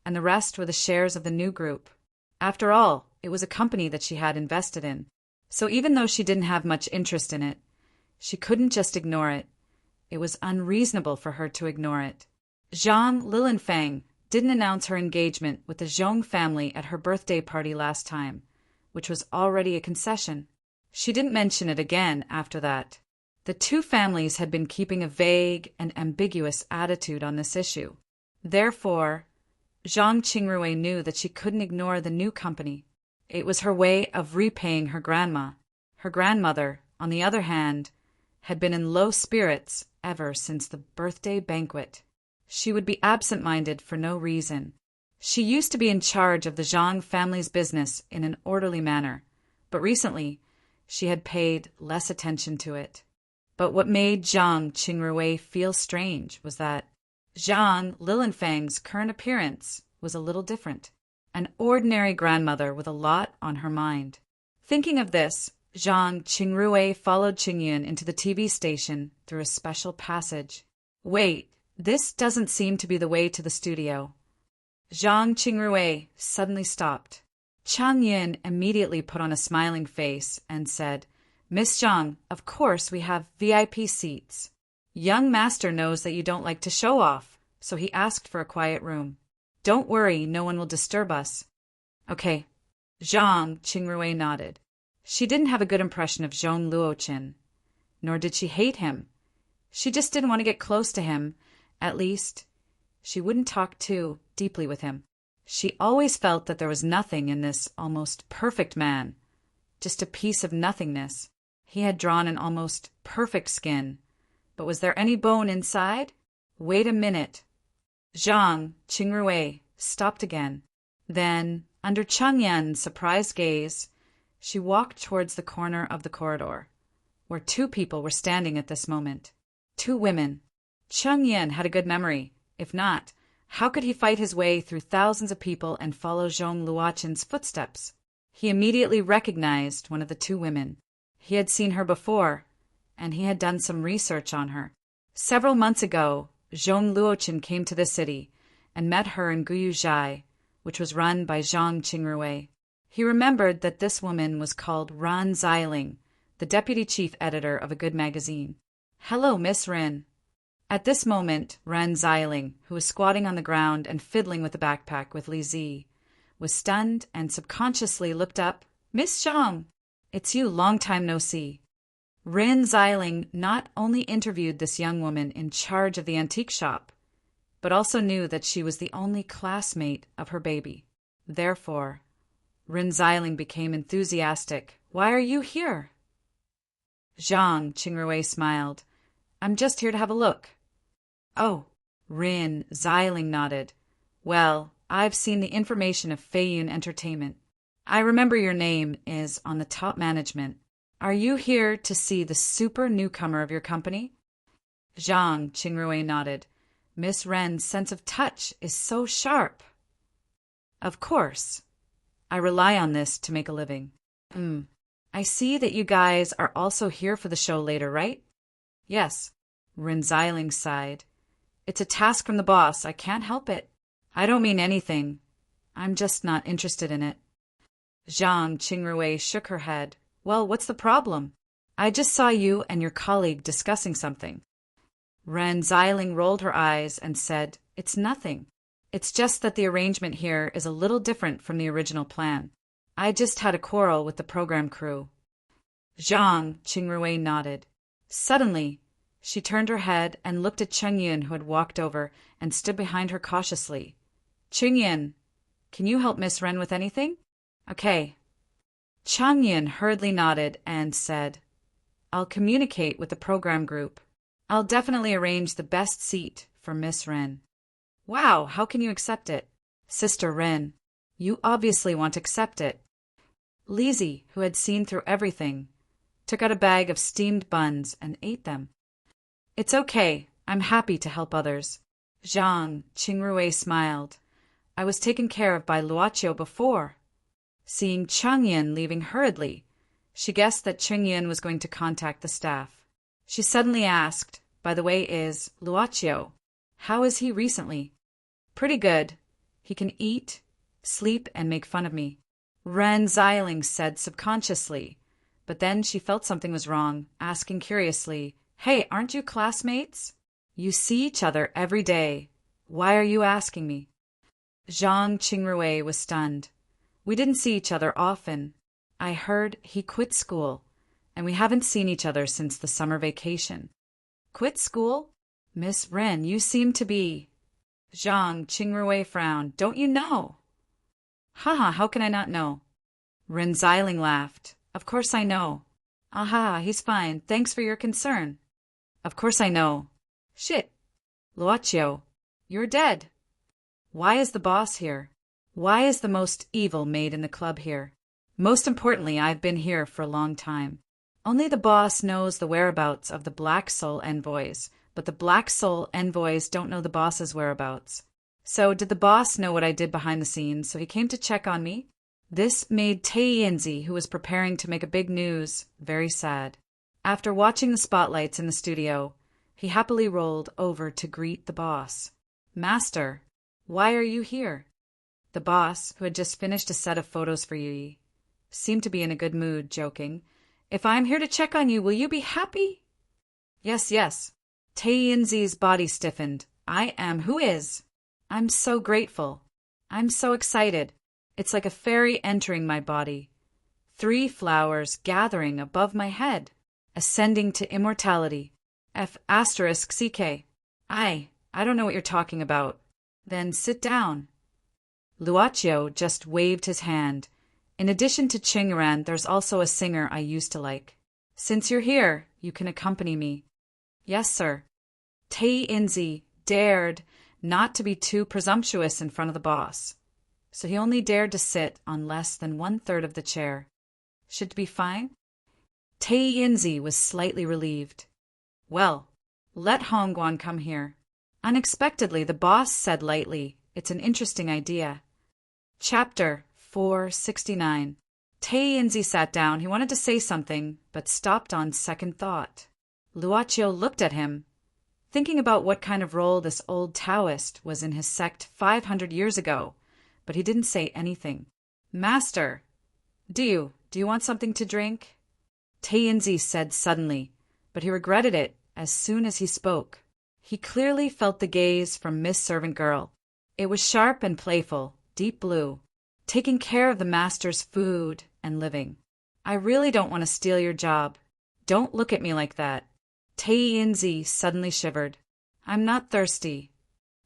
and the rest were the shares of the new group. After all, it was a company that she had invested in, so even though she didn't have much interest in it, she couldn't just ignore it. It was unreasonable for her to ignore it. Zhang Lilinfang didn't announce her engagement with the Zhong family at her birthday party last time, which was already a concession. She didn't mention it again after that. The two families had been keeping a vague and ambiguous attitude on this issue. Therefore, Zhang Qingrui knew that she couldn't ignore the new company. It was her way of repaying her grandma. Her grandmother, on the other hand, had been in low spirits ever since the birthday banquet. She would be absent-minded for no reason. She used to be in charge of the Zhang family's business in an orderly manner, but recently she had paid less attention to it. But what made Zhang Qingrui feel strange was that Zhang Lilinfang's current appearance was a little different. An ordinary grandmother with a lot on her mind. Thinking of this, Zhang Qingrui followed Qingyun into the TV station through a special passage. Wait, this doesn't seem to be the way to the studio. Zhang Qingrui suddenly stopped. Chang Yin immediately put on a smiling face and said, Miss Zhang, of course we have VIP seats. Young master knows that you don't like to show off, so he asked for a quiet room. Don't worry, no one will disturb us. Okay. Zhang Qingrui nodded. She didn't have a good impression of Zhong Luoqin, nor did she hate him. She just didn't want to get close to him. At least, she wouldn't talk too deeply with him. She always felt that there was nothing in this almost perfect man, just a piece of nothingness. He had drawn an almost perfect skin, but was there any bone inside? Wait a minute. Zhang Qingrui stopped again. Then, under Chang Yan's surprised gaze, she walked towards the corner of the corridor, where two people were standing at this moment. Two women. Chang Yan had a good memory. If not, how could he fight his way through thousands of people and follow Zhong Luoqin's footsteps? He immediately recognized one of the two women. He had seen her before, and he had done some research on her. Several months ago, Zhong Luoqin came to the city and met her in Guyuzhai, which was run by Zhang Qingrui. He remembered that this woman was called Ran Xiling, the deputy chief editor of a good magazine. Hello, Miss Rin. At this moment, Ran Xiling, who was squatting on the ground and fiddling with the backpack with Li Zi, was stunned and subconsciously looked up. Miss Zhang, it's you, long time no see. Rin Xiling not only interviewed this young woman in charge of the antique shop, but also knew that she was the only classmate of her baby. Therefore, Rin Xiling became enthusiastic. Why are you here? Zhang Qingrui smiled. I'm just here to have a look. Oh, Rin Xiling nodded. Well, I've seen the information of Feiyun Entertainment. I remember your name is on the top management. Are you here to see the super newcomer of your company? Zhang Qingrui nodded. Miss Ren's sense of touch is so sharp. Of course. I rely on this to make a living. I see that you guys are also here for the show later, right? Yes. Rin Xiling sighed. It's a task from the boss. I can't help it. I don't mean anything. I'm just not interested in it. Zhang Qingrui shook her head. Well, what's the problem? I just saw you and your colleague discussing something. Ren Xiling rolled her eyes and said, It's nothing. It's just that the arrangement here is a little different from the original plan. I just had a quarrel with the program crew. Zhang Qingrui nodded. Suddenly, she turned her head and looked at Cheng Yun, who had walked over and stood behind her cautiously. Cheng Yun, can you help Miss Ren with anything? Okay. Chang Yun hurriedly nodded and said, I'll communicate with the program group. I'll definitely arrange the best seat for Miss Ren. Wow, how can you accept it? Sister Ren, you obviously want to accept it. Lizzie, who had seen through everything, took out a bag of steamed buns, and ate them. It's okay. I'm happy to help others. Zhang Qingrui smiled. I was taken care of by Luoqiu before. Seeing Changyin leaving hurriedly, she guessed that Changyin was going to contact the staff. She suddenly asked, by the way, is Luoqiu? How is he recently? Pretty good. He can eat, sleep, and make fun of me. Ren Xiling said subconsciously, but then she felt something was wrong, asking curiously, Hey, aren't you classmates? You see each other every day. Why are you asking me? Zhang Qingrui was stunned. We didn't see each other often. I heard he quit school, and we haven't seen each other since the summer vacation. Quit school? Miss Ren, you seem to be... Zhang Qingrui frowned. Don't you know? Haha, how can I not know? Ren Xiling laughed. Of course I know. Aha, he's fine. Thanks for your concern. Of course I know. Shit. Luoqiu, you're dead. Why is the boss here? Why is the most evil maid in the club here? Most importantly, I've been here for a long time. Only the boss knows the whereabouts of the Black Soul envoys, but the Black Soul envoys don't know the boss's whereabouts. So did the boss know what I did behind the scenes, so he came to check on me? This made Tei Yinzi, who was preparing to make a big news, very sad. After watching the spotlights in the studio, he happily rolled over to greet the boss. Master, why are you here? The boss, who had just finished a set of photos for Yi, seemed to be in a good mood, joking. If I'm here to check on you, will you be happy? Yes, yes. Tei Yinzi's body stiffened. I am. Who is? I'm so grateful. I'm so excited. It's like a fairy entering my body. 3 flowers gathering above my head, ascending to immortality. F***CK. I don't know what you're talking about. Then sit down. Luoqiu just waved his hand. In addition to Qingran, there's also a singer I used to like. Since you're here, you can accompany me. Yes, sir. Tei Yinzi dared not to be too presumptuous in front of the boss, so he only dared to sit on less than 1/3 of the chair. Should it be fine? Tei Yinzi was slightly relieved. Well, let Hongguan come here. Unexpectedly, the boss said lightly, It's an interesting idea. Chapter 469. Tei Yinzi sat down. He wanted to say something, but stopped on second thought. Luoqiu looked at him, thinking about what kind of role this old Taoist was in his sect 500 years ago, but he didn't say anything. Master, do you want something to drink? Tei Yinzi said suddenly, but he regretted it as soon as he spoke. He clearly felt the gaze from Miss Servant Girl. It was sharp and playful, deep blue, taking care of the master's food and living. I really don't want to steal your job. Don't look at me like that. Tei Yinzi suddenly shivered. I'm not thirsty.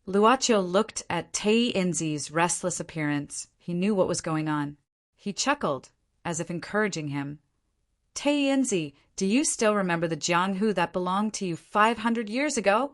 Luoqiu looked at Tei Yinzi's restless appearance. He knew what was going on. He chuckled, as if encouraging him. Tei Yinzi, do you still remember the Jianghu that belonged to you 500 years ago?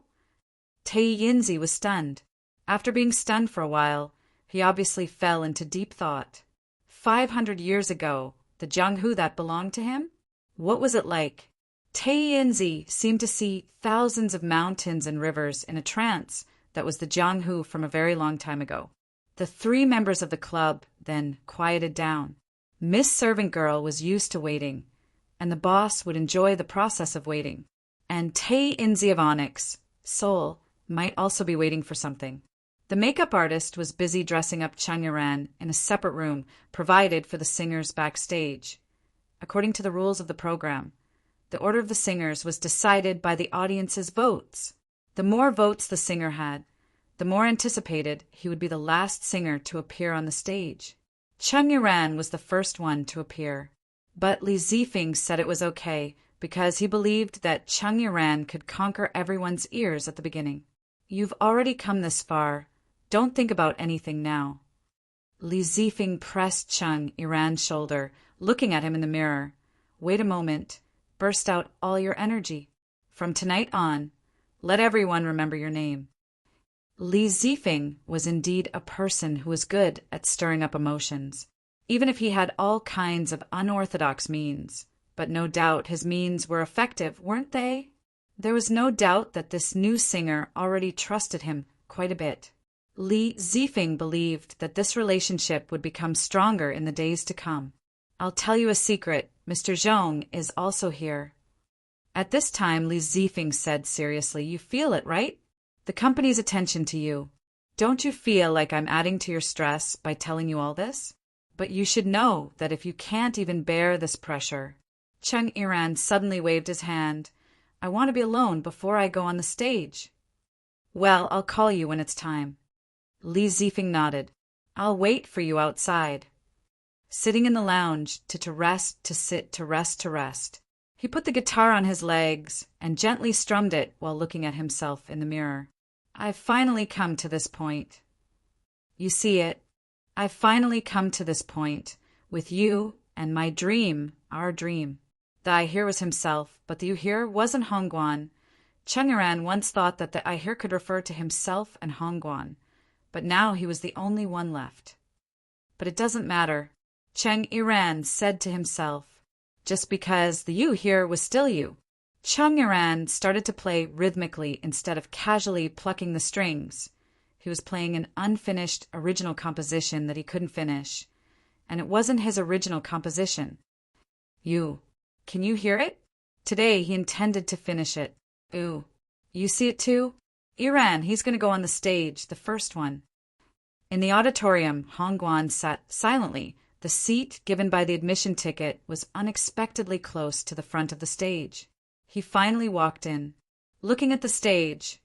Tei Yinzi was stunned. After being stunned for a while, he obviously fell into deep thought. 500 years ago, the Jianghu that belonged to him? What was it like? Tei Yinzi seemed to see thousands of mountains and rivers in a trance that was the Jianghu from a very long time ago. The 3 members of the club then quieted down. Miss Servant Girl was used to waiting, and the boss would enjoy the process of waiting. And Tei Yinzi of Onyx, Soul, might also be waiting for something. The makeup artist was busy dressing up Changyaran in a separate room provided for the singers backstage. According to the rules of the program, the order of the singers was decided by the audience's votes. The more votes the singer had, the more anticipated he would be the last singer to appear on the stage. Changyaran was the first one to appear, but Li Zifeng said it was okay because he believed that Changyaran could conquer everyone's ears at the beginning. You've already come this far. Don't think about anything now. Li Zifeng pressed Chang Yiran's shoulder, looking at him in the mirror. Wait a moment. Burst out all your energy. From tonight on, let everyone remember your name. Li Zifeng was indeed a person who was good at stirring up emotions, even if he had all kinds of unorthodox means. but no doubt his means were effective, weren't they? There was no doubt that this new singer already trusted him quite a bit. Li Zifeng believed that this relationship would become stronger in the days to come. I'll tell you a secret, Mr. Zhong is also here. At this time, Li Zifeng said seriously, you feel it, right? The company's attention to you. Don't you feel like I'm adding to your stress by telling you all this? But you should know that if you can't even bear this pressure. Cheng Yiran suddenly waved his hand. I want to be alone before I go on the stage. Well, I'll call you when it's time. Li Zifeng nodded. I'll wait for you outside. Sitting in the lounge, to rest, to sit, to rest. He put the guitar on his legs and gently strummed it while looking at himself in the mirror. I've finally come to this point. You see it? I've finally come to this point, with you and my dream, our dream. The I-Hear was himself, but the you-hear wasn't Hongguan. Cheng Yiran once thought that the I-Hear could refer to himself and Hongguan, but now he was the only one left. But it doesn't matter, Cheng Yiran said to himself, just because the you here was still you. Cheng Yiran started to play rhythmically instead of casually plucking the strings. He was playing an unfinished original composition that he couldn't finish, and it wasn't his original composition. Can you hear it? Today he intended to finish it. Ooh, you see it too? Yiran, he's going to go on the stage, the first one. In the auditorium, Hongguan sat silently. The seat given by the admission ticket was unexpectedly close to the front of the stage. He finally walked in. Looking at the stage,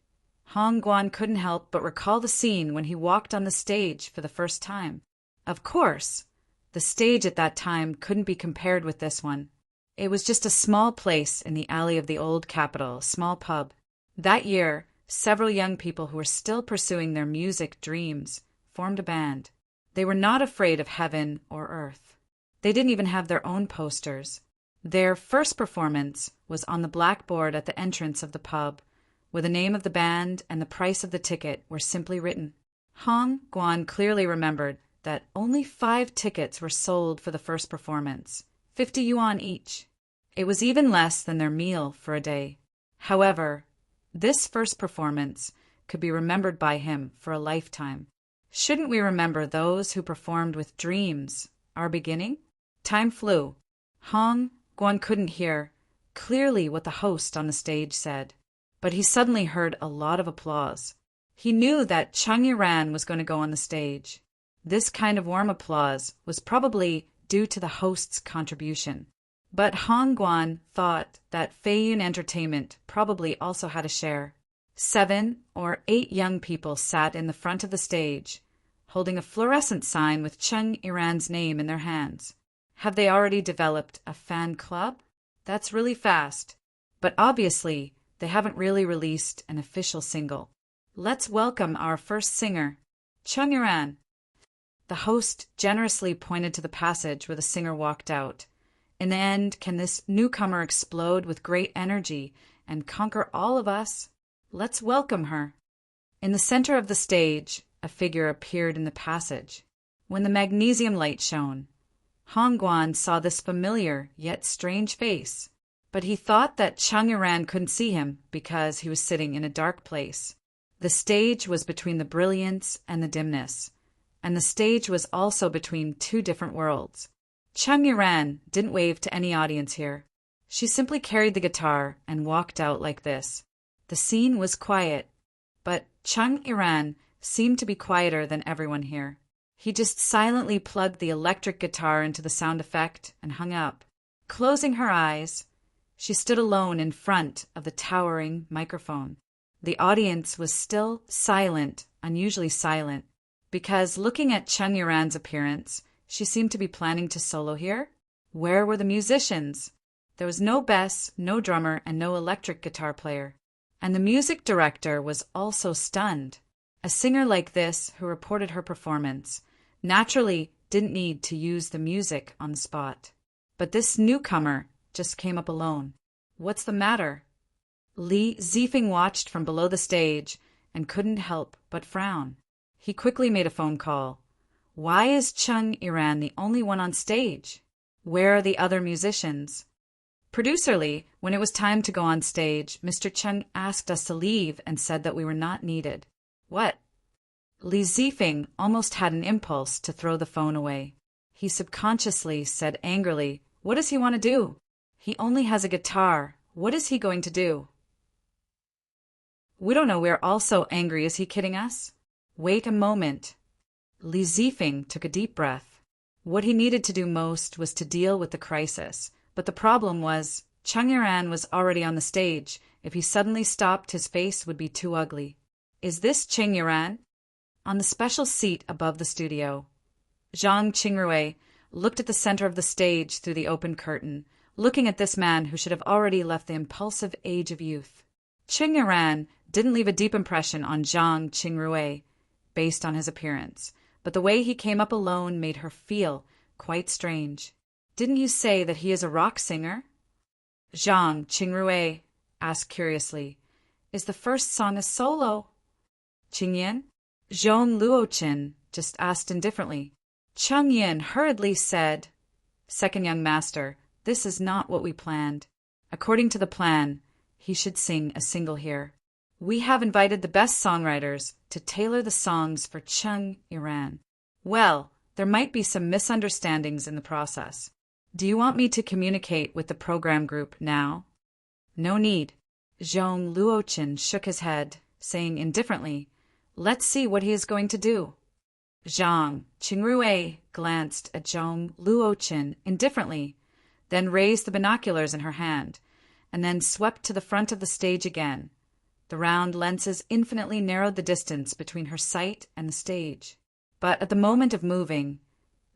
Hongguan couldn't help but recall the scene when he walked on the stage for the first time. Of course, the stage at that time couldn't be compared with this one. It was just a small place in the alley of the old capital, a small pub. That year, several young people who were still pursuing their music dreams formed a band. They were not afraid of heaven or earth. They didn't even have their own posters. Their first performance was on the blackboard at the entrance of the pub, where the name of the band and the price of the ticket were simply written. Hongguan clearly remembered that only 5 tickets were sold for the first performance, 50 yuan each. It was even less than their meal for a day. However, this first performance could be remembered by him for a lifetime. Shouldn't we remember those who performed with dreams, our beginning? Time flew. Hongguan couldn't hear clearly what the host on the stage said, but he suddenly heard a lot of applause. He knew that Cheng Yiran was going to go on the stage. This kind of warm applause was probably due to the host's contribution. But Hongguan thought that Feiyun Entertainment probably also had a share. 7 or 8 young people sat in the front of the stage, holding a fluorescent sign with Cheng Yiran's name in their hands. Have they already developed a fan club? That's really fast. But obviously, they haven't really released an official single. Let's welcome our first singer, Cheng Yiran. The host generously pointed to the passage where the singer walked out. In the end, can this newcomer explode with great energy and conquer all of us? Let's welcome her. In the center of the stage, a figure appeared in the passage. When the magnesium light shone, Hongguan saw this familiar yet strange face, but he thought that Cheng Yiran couldn't see him because he was sitting in a dark place. The stage was between the brilliance and the dimness, and the stage was also between 2 different worlds. Cheng Yiran didn't wave to any audience here. She simply carried the guitar and walked out like this. The scene was quiet, but Cheng Yiran seemed to be quieter than everyone here. He just silently plugged the electric guitar into the sound effect and hung up. Closing her eyes, she stood alone in front of the towering microphone. The audience was still silent, unusually silent, because looking at Cheng Yiran's appearance, she seemed to be planning to solo here. Where were the musicians? There was no bass, no drummer, and no electric guitar player. And the music director was also stunned. A singer like this, who reported her performance, naturally didn't need to use the music on the spot. But this newcomer just came up alone. What's the matter? Li Zifeng watched from below the stage and couldn't help but frown. He quickly made a phone call. Why is Cheng Yiran the only one on stage? Where are the other musicians? Producer Lee, when it was time to go on stage, Mr. Chung asked us to leave and said that we were not needed. What? Li Zifeng almost had an impulse to throw the phone away. He subconsciously said angrily, "What does he want to do? He only has a guitar. What is he going to do?" We don't know, we're all so angry. Is he kidding us? Wait a moment. Li Zifeng took a deep breath. What he needed to do most was to deal with the crisis. But the problem was, Chung Yiran was already on the stage. If he suddenly stopped, his face would be too ugly. Is this Chung Yiran? On the special seat above the studio, Zhang Qingrui looked at the center of the stage through the open curtain, looking at this man who should have already left the impulsive age of youth. Chung Yiran didn't leave a deep impression on Zhang Qingrui based on his appearance, but the way he came up alone made her feel quite strange. Didn't you say that he is a rock singer? Zhang Qingrui asked curiously. Is the first song a solo? Qingyan? Zhong Luochen just asked indifferently. Chung Yin hurriedly said, Second young master, this is not what we planned. According to the plan, he should sing a single here. We have invited the best songwriters to tailor the songs for Chung Yiran. Well, there might be some misunderstandings in the process. Do you want me to communicate with the program group now? No need. Zhong Luochen shook his head, saying indifferently, Let's see what he is going to do. Zhang Qingrui glanced at Zhong Luochen indifferently, then raised the binoculars in her hand, and then swept to the front of the stage again. The round lenses infinitely narrowed the distance between her sight and the stage. But at the moment of moving,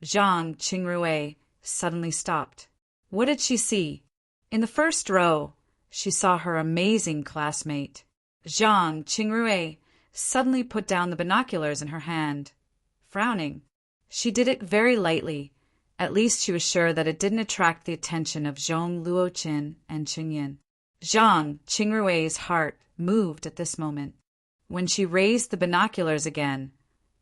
Zhang Qingrui suddenly stopped. What did she see? In the first row, she saw her amazing classmate. Zhang Qingrui suddenly put down the binoculars in her hand, frowning. She did it very lightly. At least she was sure that it didn't attract the attention of Zhong Luochen and Qingyan. Zhang Qingrui's heart moved at this moment. When she raised the binoculars again,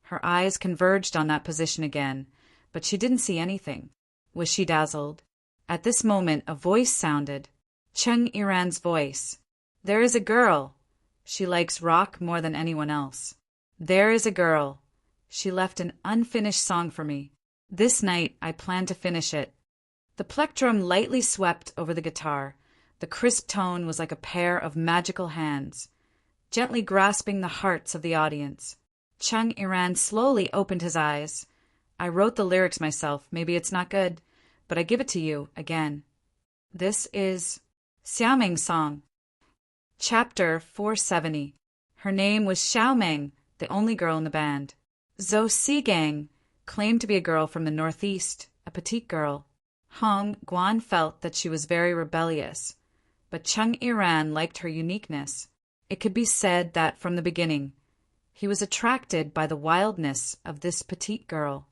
her eyes converged on that position again, but she didn't see anything. Was she dazzled? At this moment a voice sounded. Chung Yiran's voice. There is a girl. She likes rock more than anyone else. There is a girl. She left an unfinished song for me. This night I plan to finish it. The plectrum lightly swept over the guitar. The crisp tone was like a pair of magical hands, gently grasping the hearts of the audience. Chung Yiran slowly opened his eyes. I wrote the lyrics myself. Maybe it's not good, but I give it to you again. This is Xiaoming's song. Chapter 470. Her name was Xiaoming, the only girl in the band. Zhou Sigang claimed to be a girl from the northeast, a petite girl. Hong Guan felt that she was very rebellious, but Chung Yiran liked her uniqueness. It could be said that from the beginning, he was attracted by the wildness of this petite girl.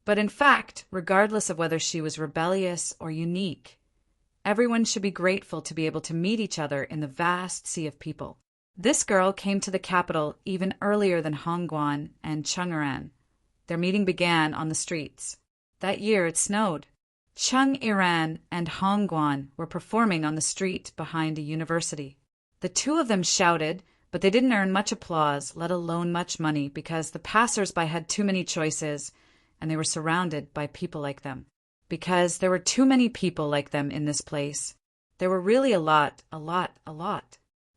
But in fact, regardless of whether she was rebellious or unique, everyone should be grateful to be able to meet each other in the vast sea of people. This girl came to the capital even earlier than Hong Guan and Chung Yiran. Their meeting began on the streets. That year it snowed. Chung Yiran and Hong Guan were performing on the street behind a university. The two of them shouted, but they didn't earn much applause, let alone much money, because the passers-by had too many choices, and they were surrounded by people like them. Because there were too many people like them in this place. There were really a lot.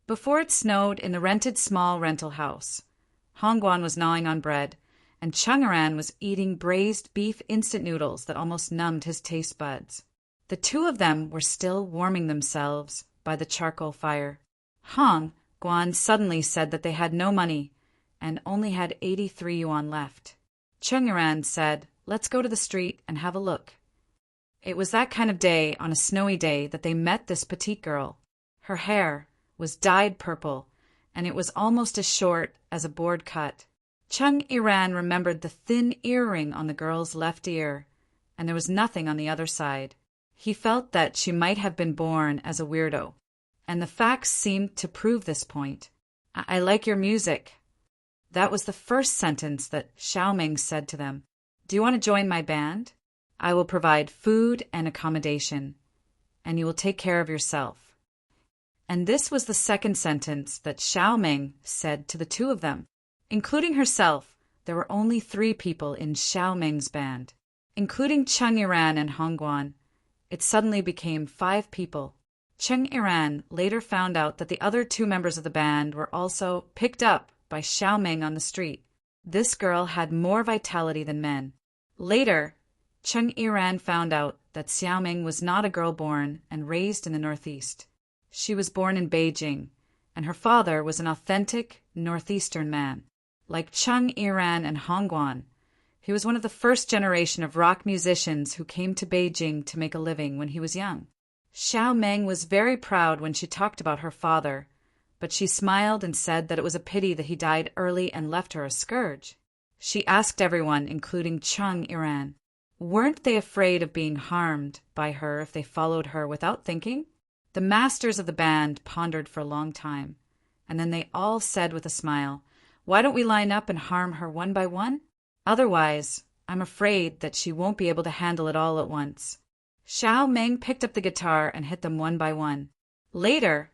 Before it snowed in the rented small rental house, Hong Guan was gnawing on bread, and Chung Yiran was eating braised beef instant noodles that almost numbed his taste buds. The two of them were still warming themselves by the charcoal fire. Hong Guan suddenly said that they had no money and only had 83 yuan left. Chung Yiran said, Let's go to the street and have a look. It was that kind of day, on a snowy day, that they met this petite girl. Her hair was dyed purple, and it was almost as short as a board cut. Chung Yiran remembered the thin earring on the girl's left ear, and there was nothing on the other side. He felt that she might have been born as a weirdo, and the facts seemed to prove this point. I like your music. That was the first sentence that Xiaoming said to them. Do you want to join my band? I will provide food and accommodation. and you will take care of yourself. And this was the second sentence that Xiao Meng said to the two of them. Including herself, there were only 3 people in Xiao Meng's band. Including Cheng Yiran and Hongguan, it suddenly became 5 people. Cheng Yiran later found out that the other 2 members of the band were also picked up by Xiao Meng on the street. This girl had more vitality than men. Later, Cheng Yiran found out that Xiao Meng was not a girl born and raised in the Northeast. She was born in Beijing, and her father was an authentic Northeastern man. Like Cheng Yiran and Hongguan, he was one of the first generation of rock musicians who came to Beijing to make a living when he was young. Xiao Meng was very proud when she talked about her father, but she smiled and said that it was a pity that he died early and left her a scourge. She asked everyone, including Cheng Yiran, weren't they afraid of being harmed by her if they followed her without thinking? The masters of the band pondered for a long time, and then they all said with a smile, "Why don't we line up and harm her one by one? Otherwise, I'm afraid that she won't be able to handle it all at once." Xiao Meng picked up the guitar and hit them one by one. Later,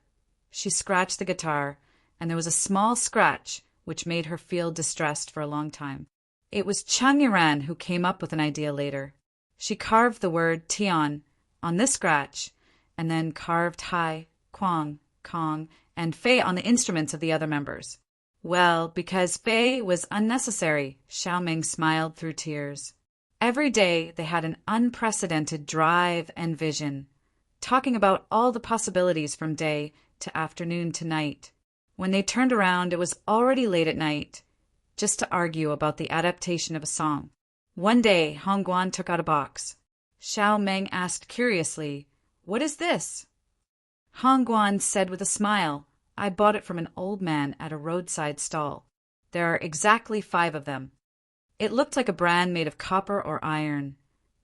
she scratched the guitar, and there was a small scratch which made her feel distressed for a long time. It was Cheng Yiran who came up with an idea later. She carved the word Tian on this scratch, and then carved Hai, Quang, Kong, and Fei on the instruments of the other members. Well, because Fei was unnecessary, Xiao Meng smiled through tears. Every day they had an unprecedented drive and vision, talking about all the possibilities from day to afternoon to night. When they turned around, it was already late at night, just to argue about the adaptation of a song. One day, Hongguan took out a box. Xiao Meng asked curiously, "What is this?" Hongguan said with a smile, "I bought it from an old man at a roadside stall. There are exactly 5 of them. It looked like a brand made of copper or iron,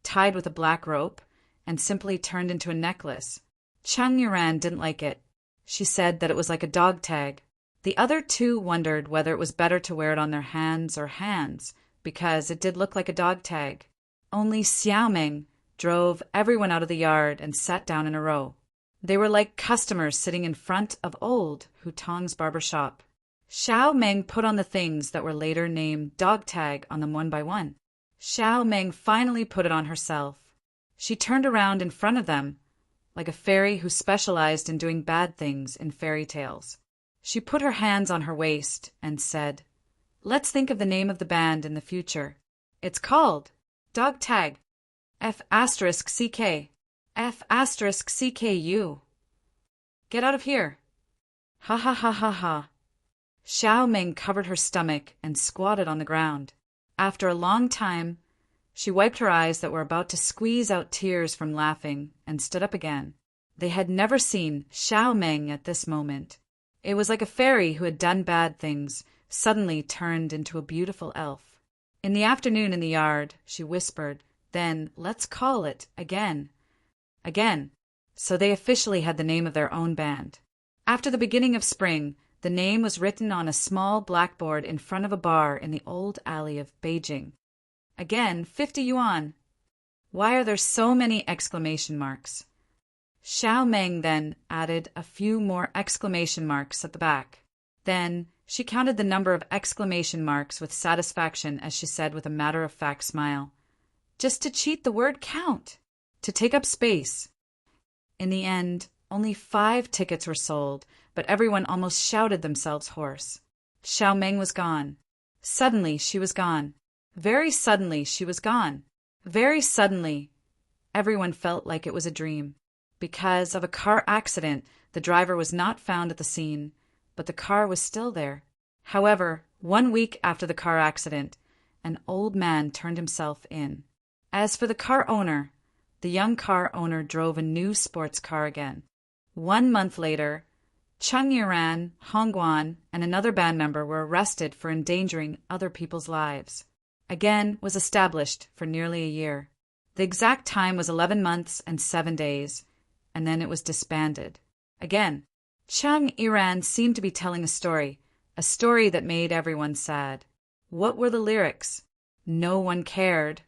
tied with a black rope, and simply turned into a necklace." Cheng Yiran didn't like it. She said that it was like a dog tag. The other 2 wondered whether it was better to wear it on their hands or hands, because it did look like a dog tag. Only Xiao Meng drove everyone out of the yard and sat down in a row. They were like customers sitting in front of old Hutong's barber shop. Xiao Meng put on the things that were later named dog tag on them one by one. Xiao Meng finally put it on herself. She turned around in front of them, like a fairy who specialized in doing bad things in fairy tales. She put her hands on her waist and said, "Let's think of the name of the band in the future. It's called Dog Tag. F*CK. F*CKU. Get out of here." Ha ha ha ha ha. Xiao Meng covered her stomach and squatted on the ground. After a long time, she wiped her eyes that were about to squeeze out tears from laughing and stood up again. They had never seen Xiao Meng at this moment. It was like a fairy who had done bad things suddenly turned into a beautiful elf. In the afternoon in the yard, she whispered, "Then let's call it again." Again. So they officially had the name of their own band. After the beginning of spring, the name was written on a small blackboard in front of a bar in the old alley of Beijing. Again, 50 yuan. Why are there so many exclamation marks? Xiao Meng then added a few more exclamation marks at the back. Then she counted the number of exclamation marks with satisfaction as she said with a matter-of-fact smile, "Just to cheat the word count, to take up space." In the end, only 5 tickets were sold, but everyone almost shouted themselves hoarse. Xiao Meng was gone. Suddenly she was gone. Very suddenly she was gone. Very suddenly, everyone felt like it was a dream. Because of a car accident, the driver was not found at the scene, but the car was still there. However, 1 week after the car accident, an old man turned himself in. As for the car owner, the young car owner drove a new sports car again. 1 month later, Cheng Yiran, Hongguan, and another band member were arrested for endangering other people's lives. Again was established for nearly a year. The exact time was 11 months and 7 days, and then it was disbanded. Again, Cheng Yiran seemed to be telling a story that made everyone sad. What were the lyrics? No one cared,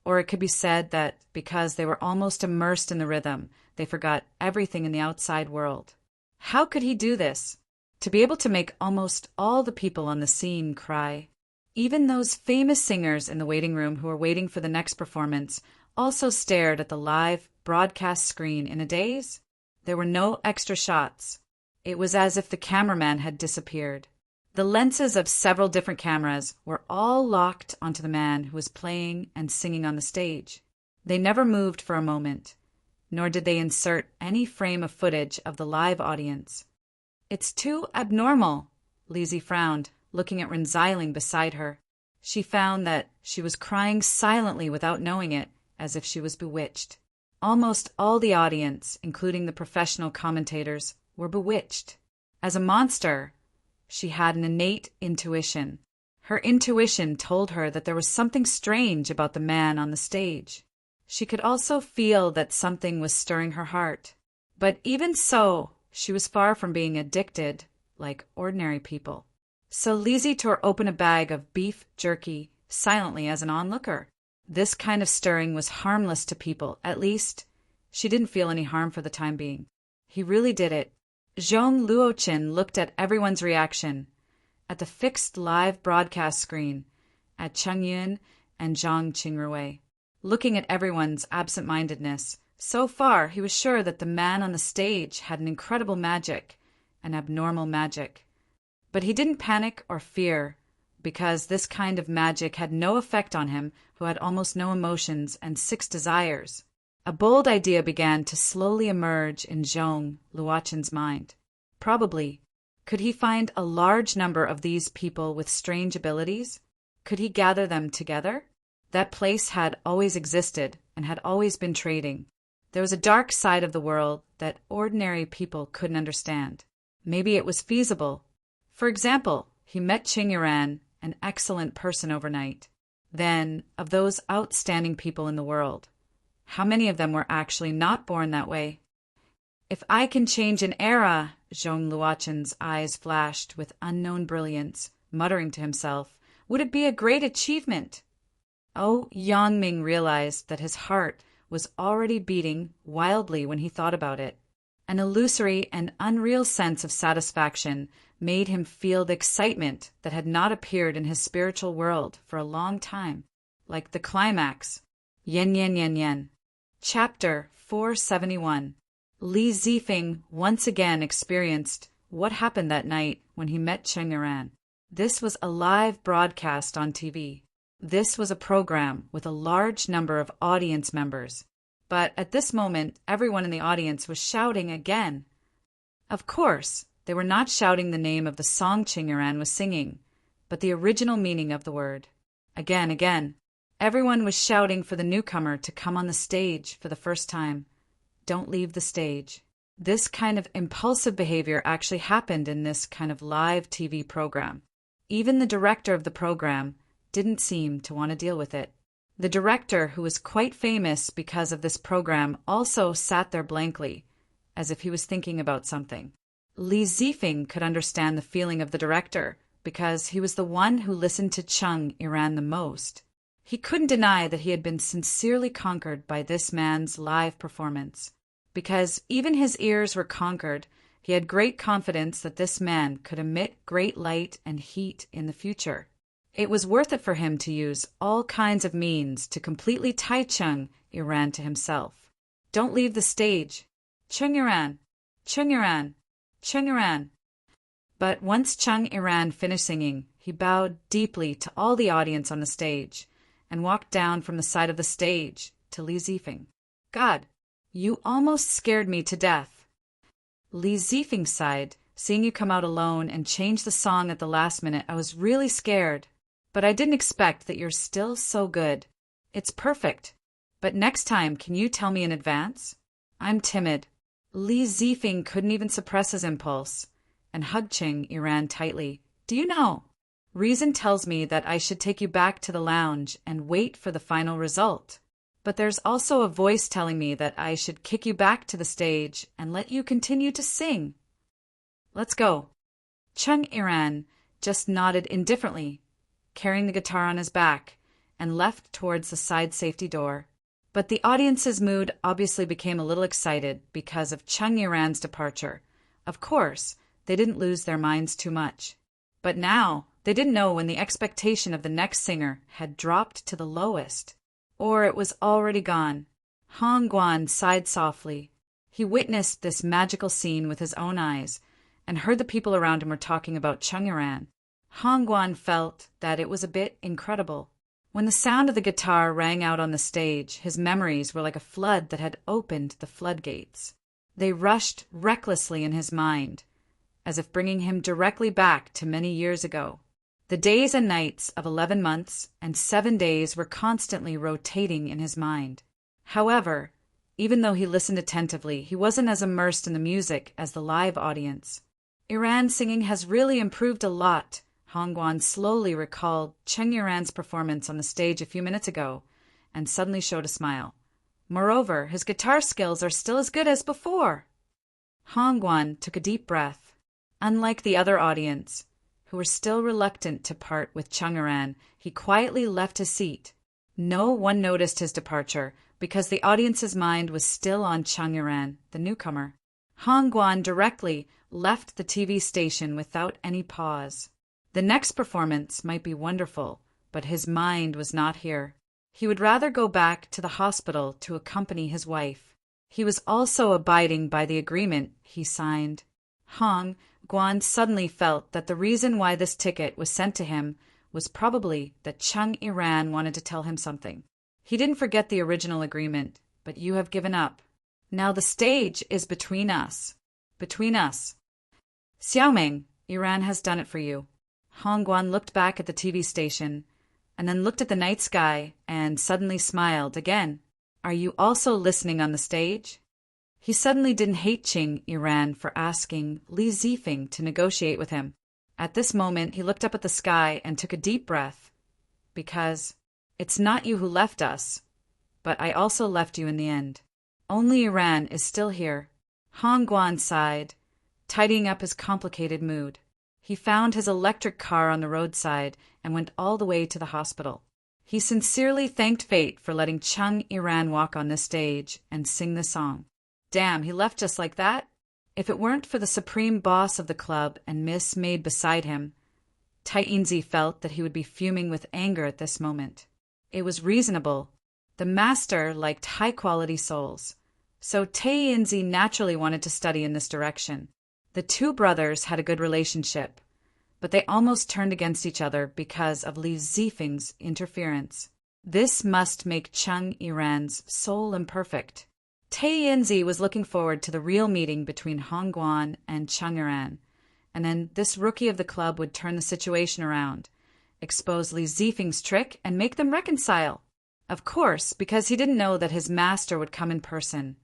Or it could be said that because they were almost immersed in the rhythm, they forgot everything in the outside world. How could he do this? To be able to make almost all the people on the scene cry. Even those famous singers in the waiting room who were waiting for the next performance also stared at the live broadcast screen in a daze. There were no extra shots. It was as if the cameraman had disappeared. The lenses of several different cameras were all locked onto the man who was playing and singing on the stage. They never moved for a moment, nor did they insert any frame of footage of the live audience. "It's too abnormal," Lizzie frowned, looking at Rensselaer beside her. She found that she was crying silently without knowing it, as if she was bewitched. Almost all the audience, including the professional commentators, were bewitched. As a monster, she had an innate intuition. Her intuition told her that there was something strange about the man on the stage. She could also feel that something was stirring her heart. But even so, she was far from being addicted like ordinary people. So Lizzie tore open a bag of beef jerky silently as an onlooker. This kind of stirring was harmless to people, at least she didn't feel any harm for the time being. He really did it. Zhong Luoqin looked at everyone's reaction, at the fixed live broadcast screen, at Cheng Yun and Zhang Qingrui. Looking at everyone's absent-mindedness, so far he was sure that the man on the stage had an incredible magic, an abnormal magic. But he didn't panic or fear, because this kind of magic had no effect on him who had almost no emotions and 6 desires. A bold idea began to slowly emerge in Zhong Luoqin's mind. Probably, could he find a large number of these people with strange abilities? Could he gather them together? That place had always existed and had always been trading. There was a dark side of the world that ordinary people couldn't understand. Maybe it was feasible. For example, he met Qing Yuan, an excellent person, overnight. Then, of those outstanding people in the world, how many of them were actually not born that way? "If I can change an era," Zhong Luoqin's eyes flashed with unknown brilliance, muttering to himself, "would it be a great achievement?" Oh, Yangming realized that his heart was already beating wildly when he thought about it. An illusory and unreal sense of satisfaction made him feel the excitement that had not appeared in his spiritual world for a long time, like the climax. Yen yen yen yen. Chapter 471. Li Zifeng once again experienced what happened that night when he met Cheng Yuan. This was a live broadcast on TV. This was a program with a large number of audience members. But at this moment, everyone in the audience was shouting again. Of course, they were not shouting the name of the song Cheng Yuan was singing, but the original meaning of the word. Again, again. Everyone was shouting for the newcomer to come on the stage for the first time. Don't leave the stage. This kind of impulsive behavior actually happened in this kind of live TV program. Even the director of the program didn't seem to want to deal with it. The director, who was quite famous because of this program, also sat there blankly, as if he was thinking about something. Li Zifeng could understand the feeling of the director, because he was the one who listened to Cheng Yuan the most. He couldn't deny that he had been sincerely conquered by this man's live performance. Because even his ears were conquered, he had great confidence that this man could emit great light and heat in the future. It was worth it for him to use all kinds of means to completely tie Cheng Yuan to himself. Don't leave the stage. Cheng Yuan, Cheng Yuan, Cheng Yuan. But once Cheng Yuan finished singing, he bowed deeply to all the audience on the stage and walked down from the side of the stage to Li Zifeng. "God, you almost scared me to death." Li Zifeng sighed. "Seeing you come out alone and change the song at the last minute, I was really scared. But I didn't expect that you're still so good. It's perfect. But next time, can you tell me in advance?" "I'm timid." Li Zifeng couldn't even suppress his impulse and hugged Cheng Yuan tightly. "Do you know? Reason tells me that I should take you back to the lounge and wait for the final result. But there's also a voice telling me that I should kick you back to the stage and let you continue to sing. Let's go." Cheng Yuan just nodded indifferently, carrying the guitar on his back, and left towards the side safety door. But the audience's mood obviously became a little excited because of Chung Yiran's departure. Of course, they didn't lose their minds too much. But now, they didn't know when the expectation of the next singer had dropped to the lowest. Or it was already gone. Han Guan sighed softly. He witnessed this magical scene with his own eyes, and heard the people around him were talking about Chung Yiran. Han Guan felt that it was a bit incredible. When the sound of the guitar rang out on the stage, his memories were like a flood that had opened the floodgates. They rushed recklessly in his mind, as if bringing him directly back to many years ago. The days and nights of 11 months and 7 days were constantly rotating in his mind. However, even though he listened attentively, he wasn't as immersed in the music as the live audience. Yiran's singing has really improved a lot. Han Guan slowly recalled Chung Yiran's performance on the stage a few minutes ago and suddenly showed a smile. Moreover, his guitar skills are still as good as before. Han Guan took a deep breath. Unlike the other audience, who were still reluctant to part with Chung Yiran, he quietly left his seat. No one noticed his departure because the audience's mind was still on Chung Yiran, the newcomer. Han Guan directly left the TV station without any pause. The next performance might be wonderful, but his mind was not here. He would rather go back to the hospital to accompany his wife. He was also abiding by the agreement he signed. Han Guan suddenly felt that the reason why this ticket was sent to him was probably that Chung Yiran wanted to tell him something. He didn't forget the original agreement, but you have given up. Now the stage is between us. Between us. Xiaoming, Yiran has done it for you. Han Guan looked back at the TV station, and then looked at the night sky, and suddenly smiled again. Are you also listening on the stage? He suddenly didn't hate Qing Yiran for asking Li Zifeng to negotiate with him. At this moment, he looked up at the sky and took a deep breath. Because it's not you who left us, but I also left you in the end. Only Yiran is still here. Han Guan sighed, tidying up his complicated mood. He found his electric car on the roadside and went all the way to the hospital. He sincerely thanked fate for letting Chung Yiran walk on this stage and sing the song. Damn, he left just like that? If it weren't for the supreme boss of the club and Miss Maid beside him, Tai Yinzi felt that he would be fuming with anger at this moment. It was reasonable. The master liked high-quality souls, so Tai Yinzi naturally wanted to study in this direction. The two brothers had a good relationship, but they almost turned against each other because of Li Zifeng's interference. This must make Chung Yiran's soul imperfect. Tai Yinzi was looking forward to the real meeting between Han Guan and Chung Yiran, and then this rookie of the club would turn the situation around, expose Li Zifeng's trick, and make them reconcile. Of course, because he didn't know that his master would come in person.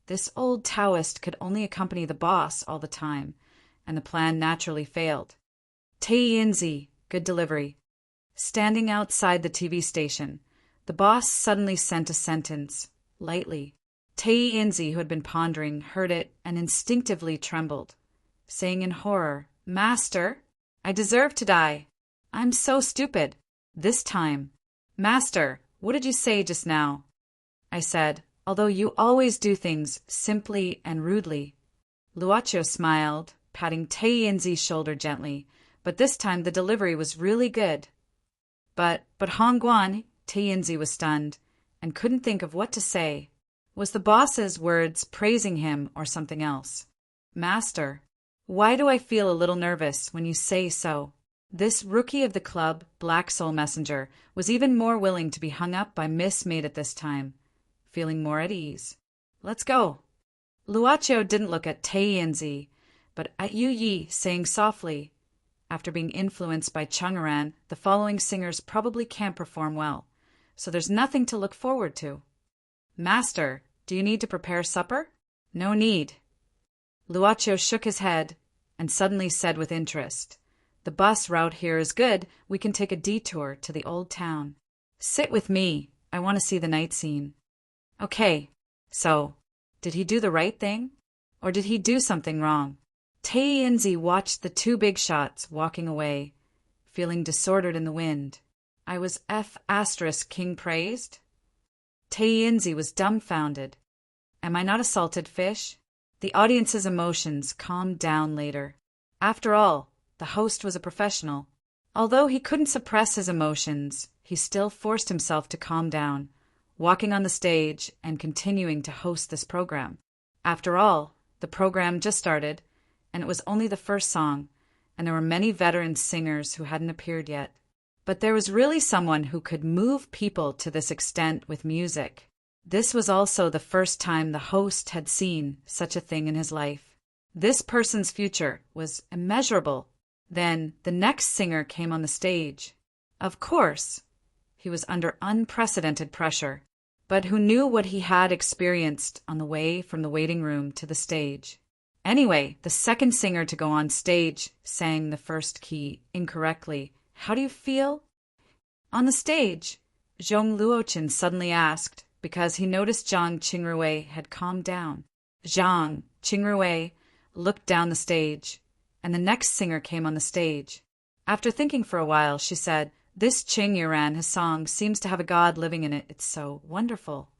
This old Taoist could only accompany the boss all the time, and the plan naturally failed. Tai Yinzi, good delivery. Standing outside the TV station, the boss suddenly sent a sentence, lightly. Tai Yinzi, who had been pondering, heard it and instinctively trembled, saying in horror, Master, I deserve to die. I'm so stupid. This time. Master, what did you say just now? I said, although you always do things simply and rudely. Luocho smiled, patting Tai Yinzi's shoulder gently, but this time the delivery was really good. But Han Guan, Tai Yinzi was stunned, and couldn't think of what to say. Was the boss's words praising him or something else? Master, why do I feel a little nervous when you say so? This rookie of the club, Black Soul Messenger, was even more willing to be hung up by Miss Maid at this time, feeling more at ease. Let's go. Luocho didn't look at Tai Yinzi, but at Yu Yi, saying softly, after being influenced by Chung Yiran, the following singers probably can't perform well, so there's nothing to look forward to. Master, do you need to prepare supper? No need. Luocho shook his head and suddenly said with interest, the bus route here is good. We can take a detour to the old town. Sit with me. I want to see the night scene. Okay, so, did he do the right thing? Or did he do something wrong? Tai Yinzi watched the two big shots walking away, feeling disordered in the wind. I was F asterisk king praised? Tainzi was dumbfounded. Am I not a salted fish? The audience's emotions calmed down later. After all, the host was a professional. Although he couldn't suppress his emotions, he still forced himself to calm down, walking on the stage and continuing to host this program. After all, the program just started, and it was only the first song, and there were many veteran singers who hadn't appeared yet. But there was really someone who could move people to this extent with music. This was also the first time the host had seen such a thing in his life. This person's future was immeasurable. Then the next singer came on the stage. Of course, he was under unprecedented pressure, but who knew what he had experienced on the way from the waiting room to the stage? Anyway, the second singer to go on stage sang the first key incorrectly. How do you feel? On the stage, Zhong Luochen suddenly asked, because he noticed Zhang Qingrui had calmed down. Zhang Qingrui looked down the stage, and the next singer came on the stage. After thinking for a while, she said, "This Qing Yuran, his song, seems to have a god living in it. It's so wonderful."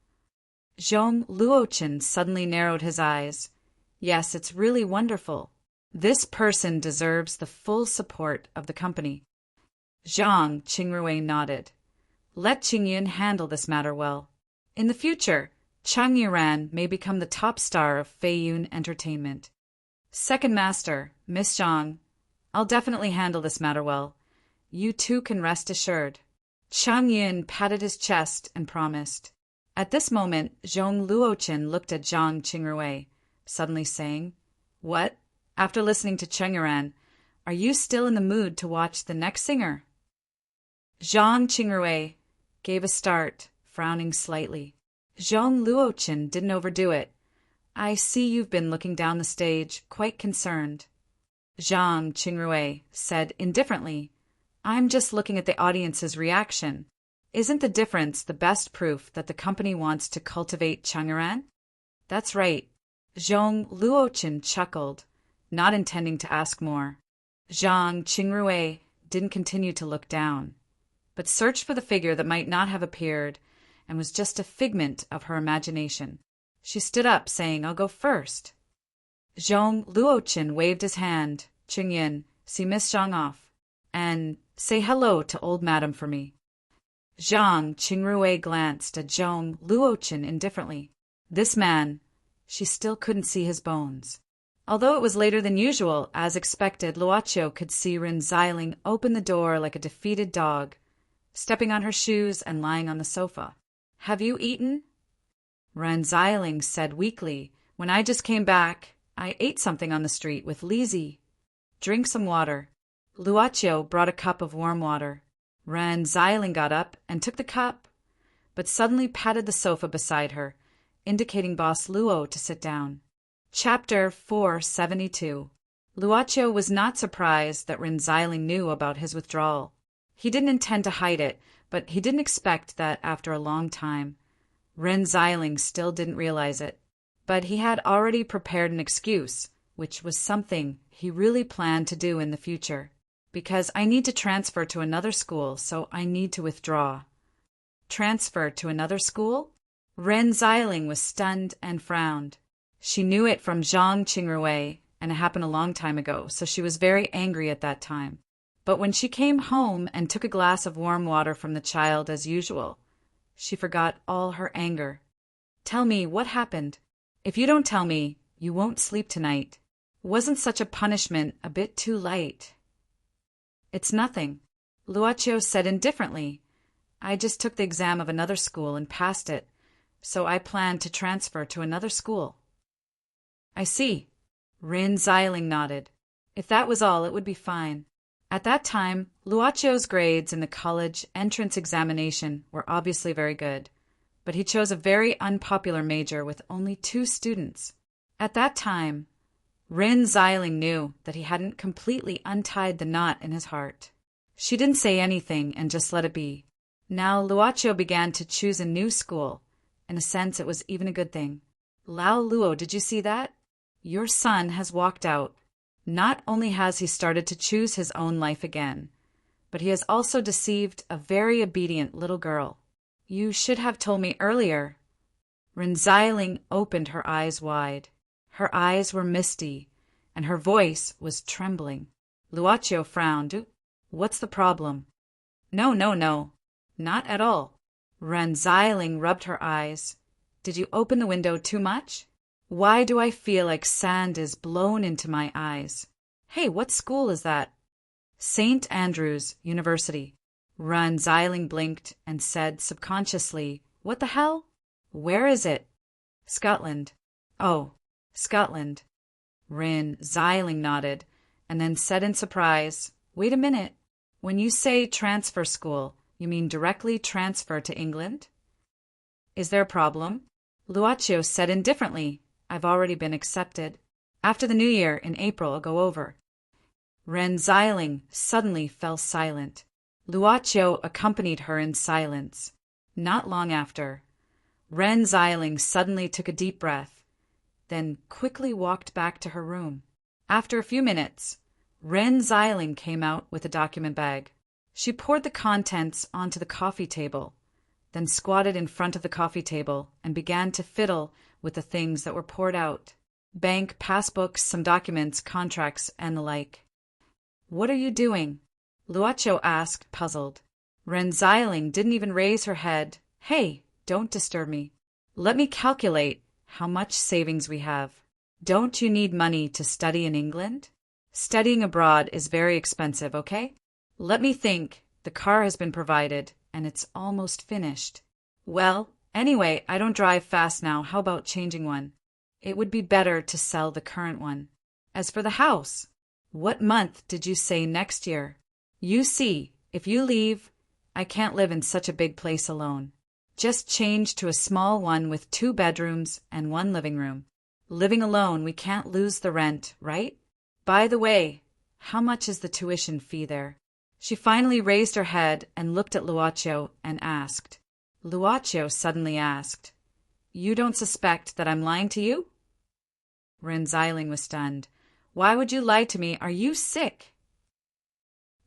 Zhong Luochen suddenly narrowed his eyes. Yes, it's really wonderful. This person deserves the full support of the company. Zhang Qingrui nodded. Let Qingyun handle this matter well. In the future, Chang Yuran may become the top star of Feiyun Entertainment. Second Master, Miss Zhang, I'll definitely handle this matter well. You too can rest assured. Chang Yun patted his chest and promised. At this moment, Zhong Luochen looked at Zhang Qingrui, suddenly saying, "What? After listening to Cheng Yuran, are you still in the mood to watch the next singer?" Zhang Qingrui gave a start, frowning slightly. Zhong Luochen didn't overdo it. "I see you've been looking down the stage, quite concerned." Zhang Qingrui said indifferently, "I'm just looking at the audience's reaction. Isn't the difference the best proof that the company wants to cultivate Chang Yuran?" "That's right." Zhong Luochen chuckled, not intending to ask more. Zhang Qingrui didn't continue to look down, but searched for the figure that might not have appeared and was just a figment of her imagination. She stood up, saying, "I'll go first." Zhong Luochen waved his hand. "Qingyin, see Miss Zhang off, and say hello to old madam for me." Zhang Qingrui glanced at Zhong Luochen indifferently. This man, she still couldn't see his bones. Although it was later than usual, as expected, Luochio could see Rin Xiling open the door like a defeated dog, stepping on her shoes and lying on the sofa. "Have you eaten?" Rin Xiling said weakly, "When I just came back, I ate something on the street with Lizzie. Drink some water." Luochio brought a cup of warm water. Rin Xiling got up and took the cup, but suddenly patted the sofa beside her, indicating Boss Luo to sit down. Chapter 472. Luochio was not surprised that Rin Xiling knew about his withdrawal. He didn't intend to hide it, but he didn't expect that after a long time. Rin Xiling still didn't realize it. But he had already prepared an excuse, which was something he really planned to do in the future. "Because I need to transfer to another school, so I need to withdraw." Transfer to another school? Ren Xiling was stunned and frowned. She knew it from Zhang Qingrui, and it happened a long time ago, so she was very angry at that time. But when she came home and took a glass of warm water from the child as usual, she forgot all her anger. "Tell me, what happened? If you don't tell me, you won't sleep tonight. Wasn't such a punishment a bit too light?" "It's nothing," Luochio said indifferently. "I just took the exam of another school and passed it, so I plan to transfer to another school." "I see." Rin Xiling nodded. If that was all, it would be fine. At that time, Luochio's grades in the college entrance examination were obviously very good, but he chose a very unpopular major with only 2 students. At that time, Rin Xiling knew that he hadn't completely untied the knot in his heart. She didn't say anything and just let it be. Now Luochio began to choose a new school. In a sense, it was even a good thing. "Lao Luo, did you see that? Your son has walked out. Not only has he started to choose his own life again, but he has also deceived a very obedient little girl. You should have told me earlier. Renziling opened her eyes wide. Her eyes were misty, and her voice was trembling. Luaccio frowned. What's the problem? No, not at all. Renziling rubbed her eyes. Did you open the window too much? Why do I feel like sand is blown into my eyes? Hey, what school is that? St. Andrew's University. Renziling blinked and said subconsciously, What the hell? Where is it? Scotland. Oh, Scotland. Renziling nodded, and then said in surprise, Wait a minute. When you say transfer school, you mean directly transfer to England? Is there a problem? Luaccio said indifferently, I've already been accepted. After the new year, in April, I'll go over. Renziling suddenly fell silent. Luaccio accompanied her in silence. Not long after, Renziling suddenly took a deep breath, then quickly walked back to her room. After a few minutes, Renziling came out with a document bag. She poured the contents onto the coffee table, then squatted in front of the coffee table and began to fiddle with the things that were poured out. Bank passbooks, some documents, contracts, and the like. What are you doing? Luaccio asked, puzzled. Renziling didn't even raise her head. Hey, don't disturb me. Let me calculate how much savings we have. Don't you need money to study in England? Studying abroad is very expensive, okay? Let me think. The car has been provided, and it's almost finished. Well, anyway, I don't drive fast now. How about changing one? It would be better to sell the current one. As for the house, what month did you say next year? You see, if you leave, I can't live in such a big place alone. Just change to a small one with 2 bedrooms and 1 living room. Living alone, we can't lose the rent, right? By the way, how much is the tuition fee there? She finally raised her head and looked at Luaccio and asked. Luaccio suddenly asked, You don't suspect that I'm lying to you? Renziling was stunned. Why would you lie to me? Are you sick?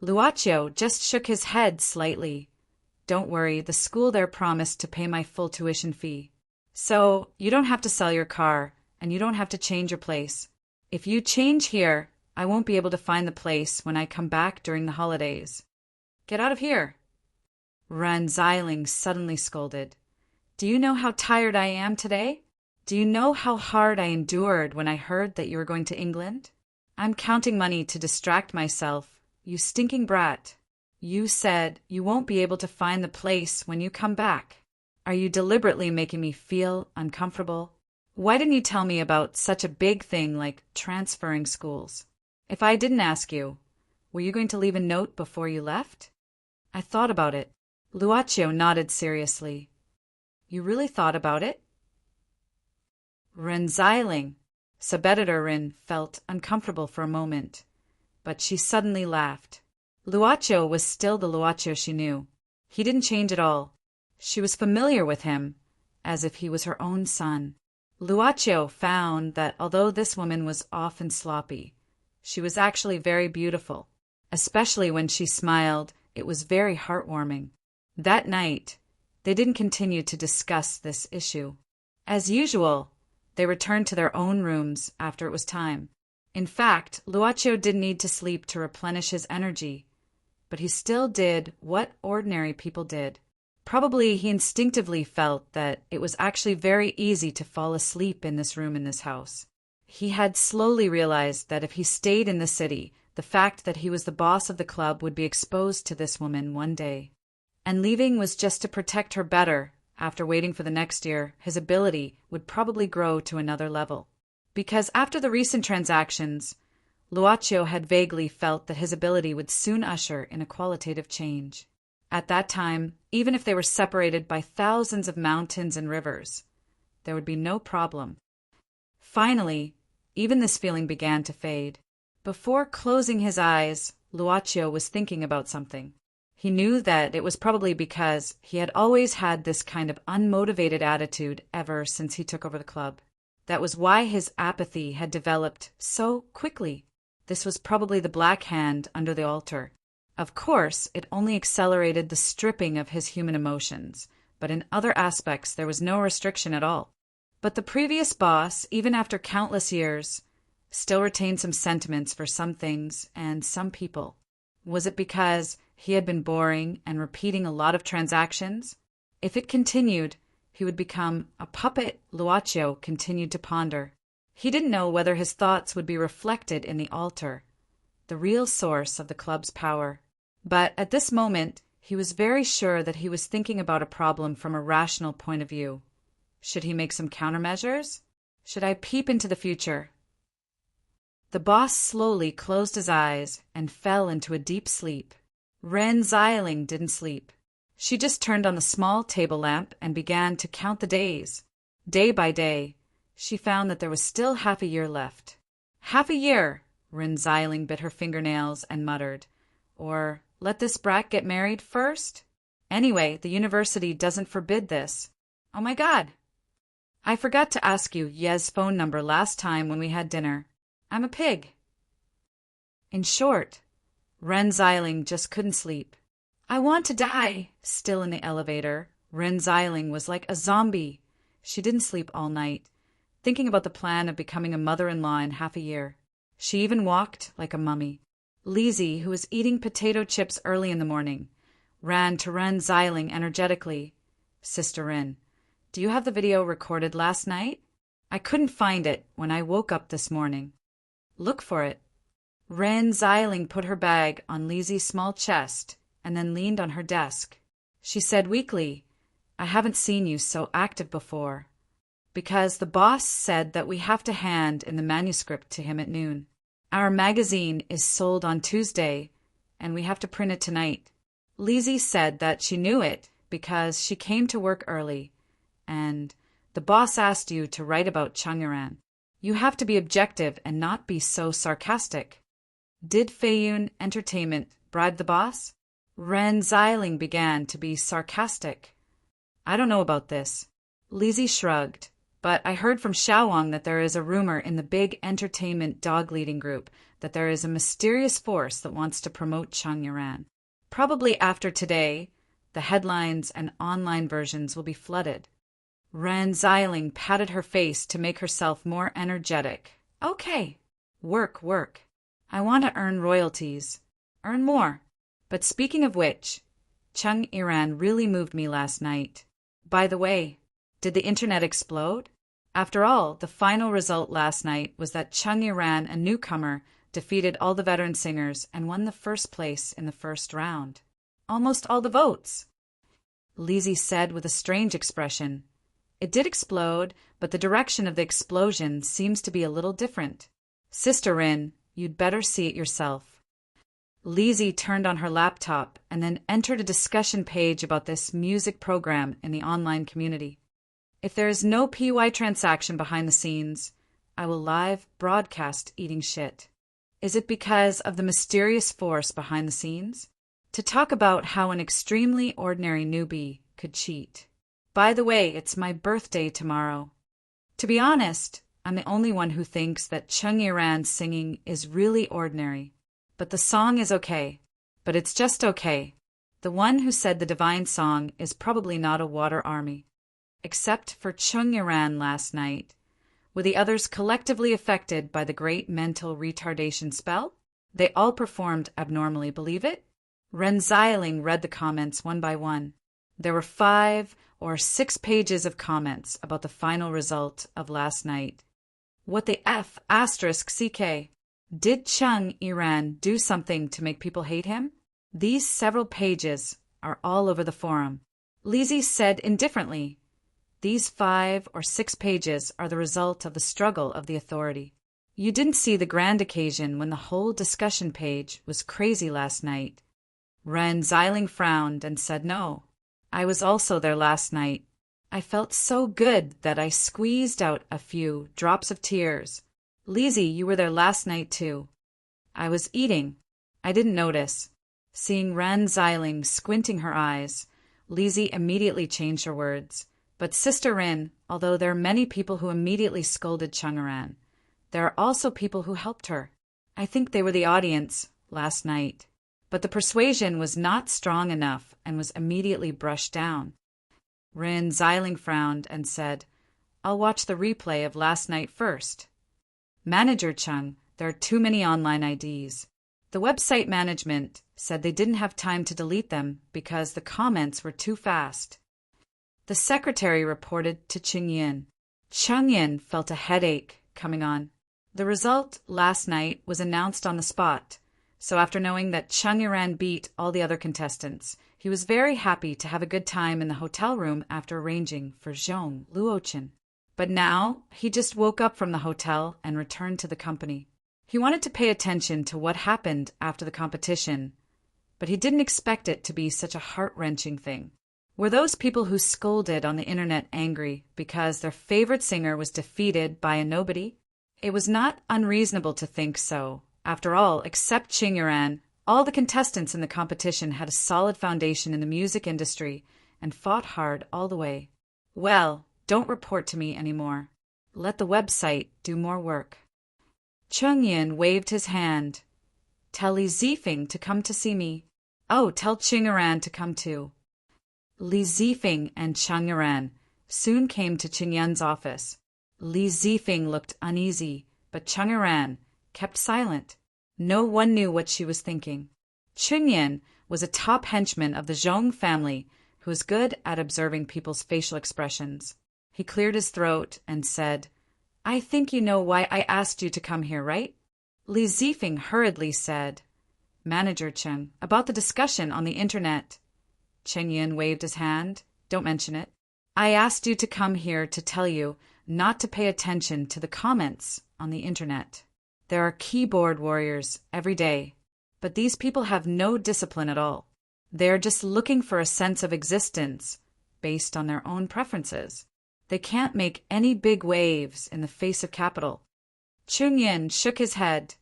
Luaccio just shook his head slightly. Don't worry, the school there promised to pay my full tuition fee. So, you don't have to sell your car, and you don't have to change your place. If you change here, I won't be able to find the place when I come back during the holidays. Get out of here. Renziling suddenly scolded. Do you know how tired I am today? Do you know how hard I endured when I heard that you were going to England? I'm counting money to distract myself, you stinking brat. You said you won't be able to find the place when you come back. Are you deliberately making me feel uncomfortable? Why didn't you tell me about such a big thing like transferring schools? If I didn't ask you, were you going to leave a note before you left? I thought about it. Luaccio nodded seriously. You really thought about it? Renziling. Subeditor felt uncomfortable for a moment, but she suddenly laughed. Luaccio was still the Luaccio she knew. He didn't change at all. She was familiar with him, as if he was her own son. Luaccio found that although this woman was often sloppy, she was actually very beautiful. Especially when she smiled, it was very heartwarming. That night, they didn't continue to discuss this issue. As usual, they returned to their own rooms after it was time. In fact, Luaccio didn't need to sleep to replenish his energy, but he still did what ordinary people did. Probably he instinctively felt that it was actually very easy to fall asleep in this room in this house. He had slowly realized that if he stayed in the city, the fact that he was the boss of the club would be exposed to this woman one day. And leaving was just to protect her better. After waiting for the next year, his ability would probably grow to another level. Because after the recent transactions, Luaccio had vaguely felt that his ability would soon usher in a qualitative change. At that time, even if they were separated by thousands of mountains and rivers, there would be no problem. Finally, even this feeling began to fade. Before closing his eyes, Luaccio was thinking about something. He knew that it was probably because he had always had this kind of unmotivated attitude ever since he took over the club. That was why his apathy had developed so quickly. This was probably the black hand under the altar, Of course, it only accelerated the stripping of his human emotions, but in other aspects there was no restriction at all. But the previous boss, even after countless years, still retained some sentiments for some things and some people. Was it because he had been boring and repeating a lot of transactions? If it continued, he would become a puppet. Luaccio continued to ponder. He didn't know whether his thoughts would be reflected in the altar, the real source of the club's power. But at this moment, he was very sure that he was thinking about a problem from a rational point of view. Should he make some countermeasures? Should I peep into the future? The boss slowly closed his eyes and fell into a deep sleep. Ren Xiling didn't sleep. She just turned on the small table lamp and began to count the days. Day by day, she found that there was still half a year left. Half a year! Ren Xiling bit her fingernails and muttered. Or, let this brat get married first? Anyway, the university doesn't forbid this. Oh my God! I forgot to ask you Ye's phone number last time when we had dinner. I'm a pig. In short, Ren Xiling just couldn't sleep. I want to die. Still in the elevator, Ren Xiling was like a zombie. She didn't sleep all night, thinking about the plan of becoming a mother-in-law in half a year. She even walked like a mummy. Lizzie, who was eating potato chips early in the morning, ran to Ren Xiling energetically. Sister Ren, do you have the video recorded last night? I couldn't find it when I woke up this morning. Look for it. Ren Xiling put her bag on Lizzie's small chest and then leaned on her desk. She said weakly, I haven't seen you so active before. Because the boss said that we have to hand in the manuscript to him at noon. Our magazine is sold on Tuesday, and we have to print it tonight. Lizzie said that she knew it because she came to work early, and the boss asked you to write about Chang'eran. You have to be objective and not be so sarcastic. Did Feiyun Entertainment bribe the boss? Ren Xiling began to be sarcastic. I don't know about this. Lizzie shrugged. But I heard from Xiaowang that there is a rumor in the big entertainment dog-leading group that there is a mysterious force that wants to promote Chang'eran. Probably after today, the headlines and online versions will be flooded. Ren Xiling patted her face to make herself more energetic. Okay, work. I want to earn royalties. Earn more. But speaking of which, Chang'eran really moved me last night. By the way, did the internet explode? After all, the final result last night was that Chang'eran, a newcomer, defeated all the veteran singers and won the first place in the first round. Almost all the votes. Lizzie said with a strange expression. It did explode, but the direction of the explosion seems to be a little different. Sister Rin, you'd better see it yourself. Lizzie turned on her laptop and then entered a discussion page about this music program in the online community. If there is no PY transaction behind the scenes, I will live broadcast eating shit. Is it because of the mysterious force behind the scenes? To talk about how an extremely ordinary newbie could cheat. By the way, it's my birthday tomorrow. To be honest, I'm the only one who thinks that Chang'eran's singing is really ordinary. But the song is okay. But it's just okay. The one who said the divine song is probably not a water army. Except for Chang'eran last night. Were the others collectively affected by the great mental retardation spell? They all performed abnormally, believe it? Ren Xiling read the comments one by one. There were 5 or 6 pages of comments about the final result of last night. What the F asterisk CK? Did Chang'eran do something to make people hate him? These several pages are all over the forum. Lizzie said indifferently, these 5 or 6 pages are the result of the struggle of the authority. You didn't see the grand occasion when the whole discussion page was crazy last night. Ren Xiling frowned and said no. I was also there last night. I felt so good that I squeezed out a few drops of tears. Lizzie, you were there last night too. I was eating. I didn't notice. Seeing Ren Xiling squinting her eyes, Lizzie immediately changed her words. But Sister Rin, although there are many people who immediately scolded Chang'eran, there are also people who helped her. I think they were the audience last night. But the persuasion was not strong enough and was immediately brushed down. Rin Xiling frowned and said, "I'll watch the replay of last night first." "Manager Chung, there are too many online IDs." The website management said they didn't have time to delete them because the comments were too fast. The secretary reported to Cheng Yin. Cheng Yin felt a headache coming on. The result last night was announced on the spot, so after knowing that Cheng Yiran beat all the other contestants, he was very happy to have a good time in the hotel room after arranging for Zhong Luochen. But now he just woke up from the hotel and returned to the company. He wanted to pay attention to what happened after the competition, but he didn't expect it to be such a heart-wrenching thing. Were those people who scolded on the internet angry because their favorite singer was defeated by a nobody? It was not unreasonable to think so. After all, except Cheng Yiran, all the contestants in the competition had a solid foundation in the music industry and fought hard all the way. Well, don't report to me anymore. Let the website do more work. Cheng Yin waved his hand. "Tell Li Zifeng to come to see me. Oh, tell Cheng Yiran to come too." Li Zifeng and Cheng Yiran soon came to Cheng Yin's office. Li Zifeng looked uneasy, but Cheng Yiran kept silent. No one knew what she was thinking. Cheng Yin was a top henchman of the Zhong family who was good at observing people's facial expressions. He cleared his throat and said, "I think you know why I asked you to come here, right?" Li Zifeng hurriedly said, "Manager Cheng, about the discussion on the internet." Cheng Yin waved his hand. "Don't mention it. I asked you to come here to tell you not to pay attention to the comments on the internet. There are keyboard warriors every day, but these people have no discipline at all. They are just looking for a sense of existence based on their own preferences. They can't make any big waves in the face of capital." Cheng Yin shook his head,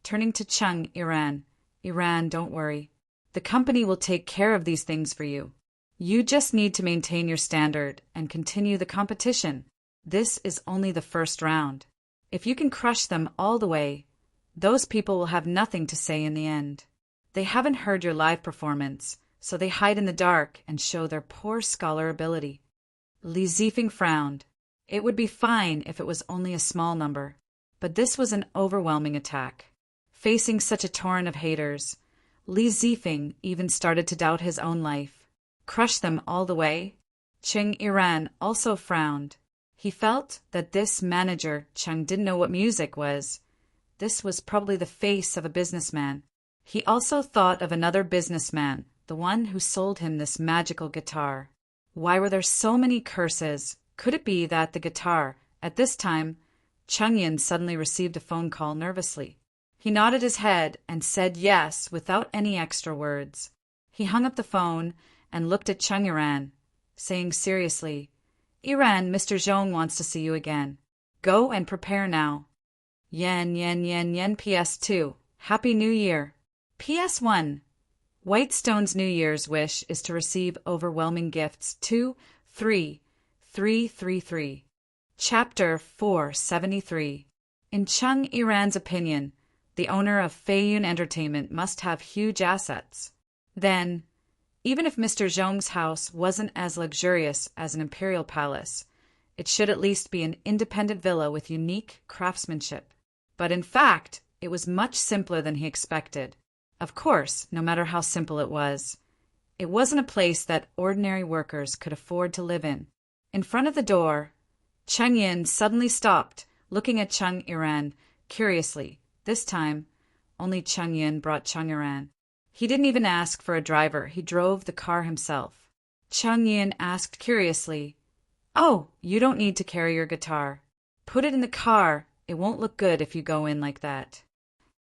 turning to Cheng Yiran. "Yiran, don't worry. The company will take care of these things for you. You just need to maintain your standard and continue the competition. This is only the first round. If you can crush them all the way, those people will have nothing to say in the end. They haven't heard your live performance, so they hide in the dark and show their poor scholar ability." Li Zifeng frowned. It would be fine if it was only a small number, but this was an overwhelming attack. Facing such a torrent of haters, Li Zifeng even started to doubt his own life. Crush them all the way? Cheng Yiran also frowned. He felt that this manager Cheng didn't know what music was. This was probably the face of a businessman. He also thought of another businessman, the one who sold him this magical guitar. Why were there so many curses? Could it be that the guitar? At this time, Cheng Yin suddenly received a phone call nervously. He nodded his head and said yes without any extra words. He hung up the phone and looked at Cheng Yiran, saying seriously, "Yiran, Mr. Zhong wants to see you again. Go and prepare now." Yen, yen, yen, yen. PS2. Happy New Year. PS1. Whitestone's New Year's wish is to receive overwhelming gifts. 23333. Chapter 473. In Cheng Yiran's opinion, the owner of Feiyun Entertainment must have huge assets. Then, even if Mr. Zhong's house wasn't as luxurious as an imperial palace, it should at least be an independent villa with unique craftsmanship. But in fact, it was much simpler than he expected. Of course, no matter how simple it wasn't a place that ordinary workers could afford to live in. In front of the door, Cheng Yin suddenly stopped, looking at Cheng Yiran curiously. This time, only Cheng Yin brought Cheng Yiran. He didn't even ask for a driver. He drove the car himself. Cheng Yin asked curiously, "Oh, you don't need to carry your guitar. Put it in the car. It won't look good if you go in like that."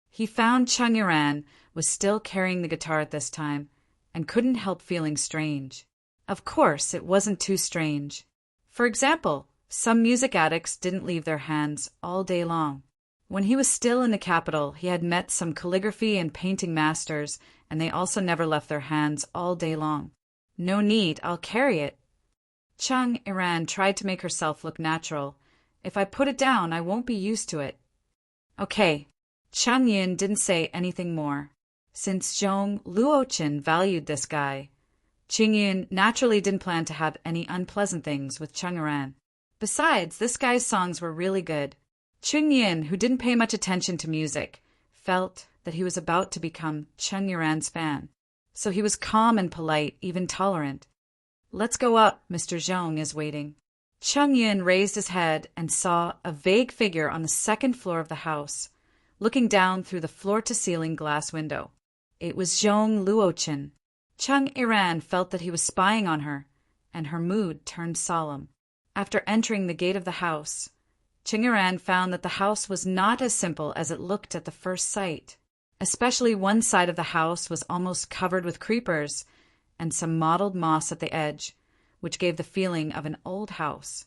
He found Cheng Yiran was still carrying the guitar at this time and couldn't help feeling strange. Of course, it wasn't too strange. For example, some music addicts didn't leave their hands all day long. When he was still in the capital, he had met some calligraphy and painting masters, and they also never left their hands all day long. "No need, I'll carry it." Cheng Yiran tried to make herself look natural. "If I put it down, I won't be used to it." "Okay." Cheng Yin didn't say anything more. Since Zhong Luochen valued this guy, Qing Yun naturally didn't plan to have any unpleasant things with Cheng Yiran. Besides, this guy's songs were really good. Qing Yun, who didn't pay much attention to music, felt that he was about to become Cheng Yiran's fan. So he was calm and polite, even tolerant. "Let's go up, Mr. Zhong is waiting." Cheng Yun raised his head and saw a vague figure on the second floor of the house, looking down through the floor-to-ceiling glass window. It was Zhong Luochen. Cheng Yiran felt that he was spying on her, and her mood turned solemn. After entering the gate of the house, Cheng Yiran found that the house was not as simple as it looked at the first sight. Especially one side of the house was almost covered with creepers and some mottled moss at the edge, which gave the feeling of an old house.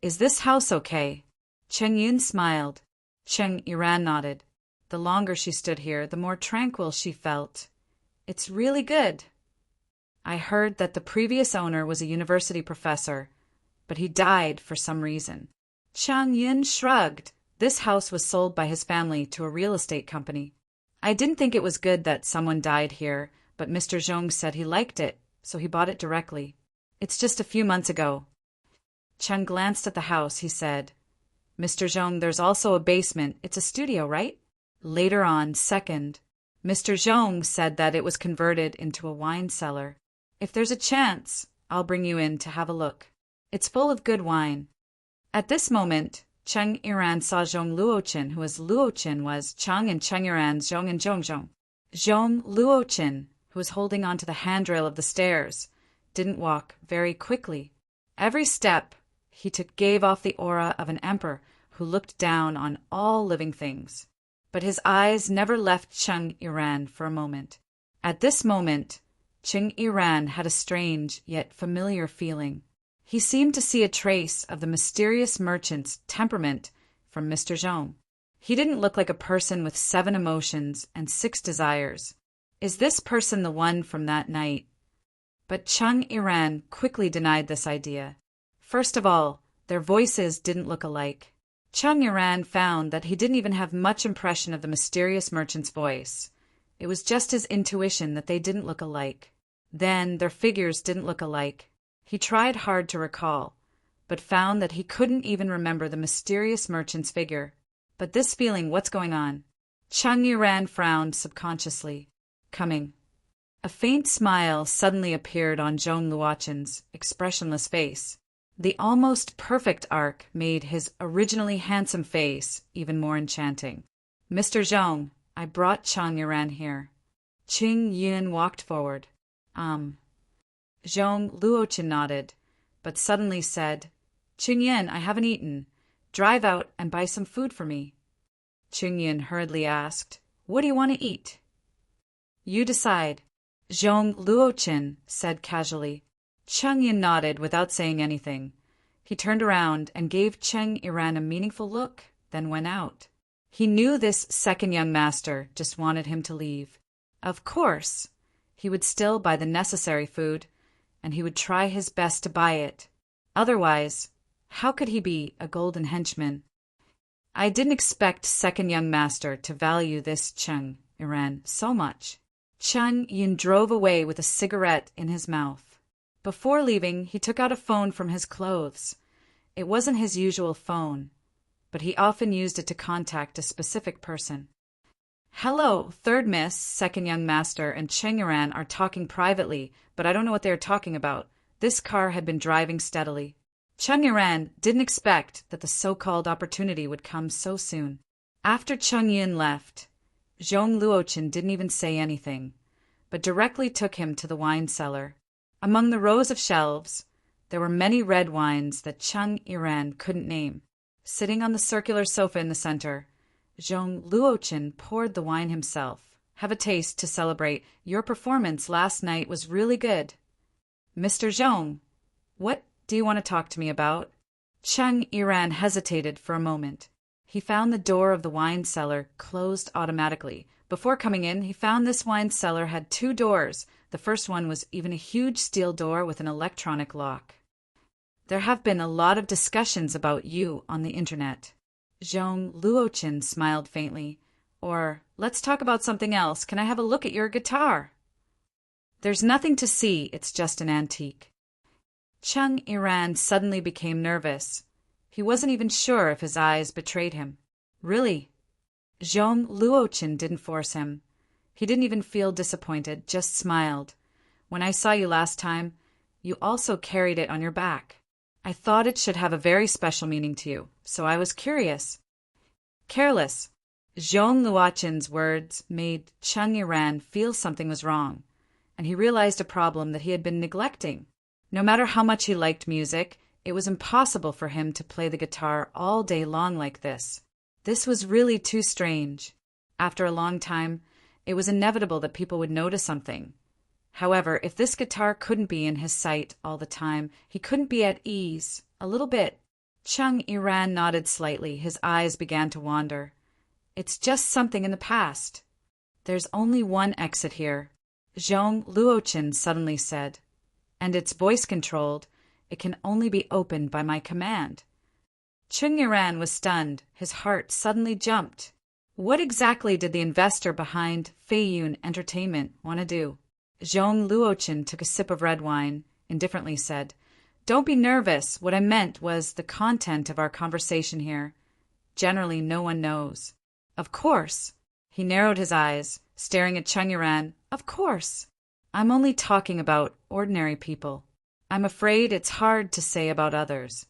"Is this house okay?" Cheng Yun smiled. Cheng Yiran nodded. The longer she stood here, the more tranquil she felt. "It's really good. I heard that the previous owner was a university professor, but he died for some reason." Cheng Yun shrugged. This house was sold by his family to a real estate company. "I didn't think it was good that someone died here, but Mr. Zhong said he liked it, so he bought it directly. It's just a few months ago." Cheng glanced at the house. He said, "Mr. Zhong, there's also a basement. It's a studio, right?" Later on, second, Mr. Zhong said that it was converted into a wine cellar. "If there's a chance, I'll bring you in to have a look. It's full of good wine." At this moment, Cheng Yiran saw Zhong Luochen, who as Luochen was Cheng and Cheng Yiran's Zhong and Zhong. Zhong Luochen, who was holding onto the handrail of the stairs, didn't walk very quickly. Every step he took gave off the aura of an emperor who looked down on all living things. But his eyes never left Cheng Yiran for a moment. At this moment, Cheng Yiran had a strange yet familiar feeling. He seemed to see a trace of the mysterious merchant's temperament from Mr. Zhong. He didn't look like a person with 7 emotions and 6 desires. Is this person the one from that night? But Cheng Yiran quickly denied this idea. First of all, their voices didn't look alike. Cheng Yiran found that he didn't even have much impression of the mysterious merchant's voice. It was just his intuition that they didn't look alike. Then their figures didn't look alike. He tried hard to recall, but found that he couldn't even remember the mysterious merchant's figure. But this feeling, what's going on? Cheng Yiran frowned subconsciously. Coming. A faint smile suddenly appeared on Zhong Luochen's expressionless face. The almost perfect arc made his originally handsome face even more enchanting. "Mr. Zhong, I brought Cheng Yiran here." Qing Yun walked forward. Zhong Luochen nodded, but suddenly said, "Qing Yun, I haven't eaten. Drive out and buy some food for me." Qing Yun hurriedly asked, "What do you want to eat?" "You decide," Zhong Luochen said casually. Cheng Yun nodded without saying anything. He turned around and gave Cheng Yiran a meaningful look, then went out. He knew this second young master just wanted him to leave. Of course, he would still buy the necessary food, and he would try his best to buy it. Otherwise, how could he be a golden henchman? I didn't expect second young master to value this Cheng Yiran so much. Cheng Yun drove away with a cigarette in his mouth. Before leaving, he took out a phone from his clothes. It wasn't his usual phone, but he often used it to contact a specific person. "Hello, third miss, second young master, and Cheng Yiran are talking privately, but I don't know what they are talking about." This car had been driving steadily. Cheng Yiran didn't expect that the so-called opportunity would come so soon. After Cheng Yun left, Zhong Luochen didn't even say anything, but directly took him to the wine cellar. Among the rows of shelves, there were many red wines that Cheng Yiran couldn't name. Sitting on the circular sofa in the center, Zhong Luochen poured the wine himself. "Have a taste to celebrate. Your performance last night was really good." "Mr. Zhong, what do you want to talk to me about?" Cheng Yiran hesitated for a moment. He found the door of the wine cellar closed automatically. Before coming in, he found this wine cellar had 2 doors. The first one was even a huge steel door with an electronic lock. "There have been a lot of discussions about you on the internet." Zhong Luochen smiled faintly. Or, let's talk about something else. Can I have a look at your guitar? There's nothing to see, it's just an antique. Chung Iran suddenly became nervous. He wasn't even sure if his eyes betrayed him. Really? Zhong Luochen didn't force him. He didn't even feel disappointed, just smiled. When I saw you last time, you also carried it on your back. I thought it should have a very special meaning to you, so I was curious. Careless. Zhong Luochen's words made Chung Iran feel something was wrong, and he realized a problem that he had been neglecting. No matter how much he liked music, it was impossible for him to play the guitar all day long like this. This was really too strange. After a long time, it was inevitable that people would notice something. However, if this guitar couldn't be in his sight all the time, he couldn't be at ease. A little bit. Chung Iran nodded slightly. His eyes began to wander. It's just something in the past. There's only one exit here, Zhong Luochen suddenly said. And it's voice-controlled. It can only be opened by my command. Chung Iran was stunned. His heart suddenly jumped. What exactly did the investor behind Feiyun Entertainment want to do? Zhong Luochen took a sip of red wine, indifferently said, Don't be nervous. What I meant was the content of our conversation here. Generally, no one knows. Of course. He narrowed his eyes, staring at Chung Iran. Of course. I'm only talking about ordinary people. I'm afraid it's hard to say about others.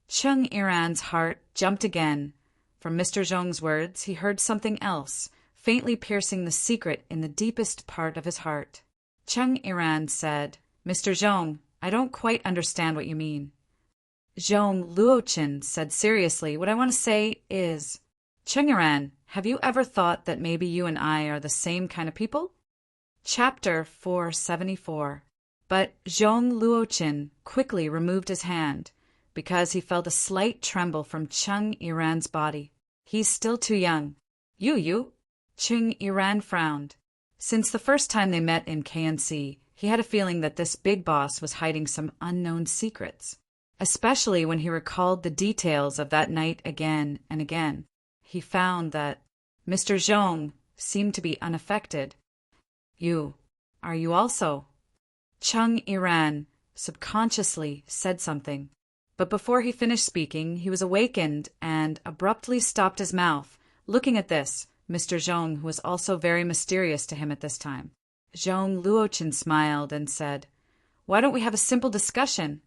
Chung Iran's heart jumped again. From Mr. Zhong's words, he heard something else, faintly piercing the secret in the deepest part of his heart. Chung Iran said, Mr. Zhong, I don't quite understand what you mean. Zhong Luochen said seriously, What I want to say is, Chung Iran, have you ever thought that maybe you and I are the same kind of people? Chapter 474. But Zhong Luochen quickly removed his hand, because he felt a slight tremble from Chung Iran's body. He's still too young. You? Chung Iran frowned. Since the first time they met in KNC, he had a feeling that this big boss was hiding some unknown secrets, especially when he recalled the details of that night again and again. He found that Mr. Zhong seemed to be unaffected. Are you also? Chung Iran subconsciously said something. But before he finished speaking, he was awakened and abruptly stopped his mouth, looking at this, Mr. Zhong, who was also very mysterious to him at this time. Zhong Luochen smiled and said, Why don't we have a simple discussion?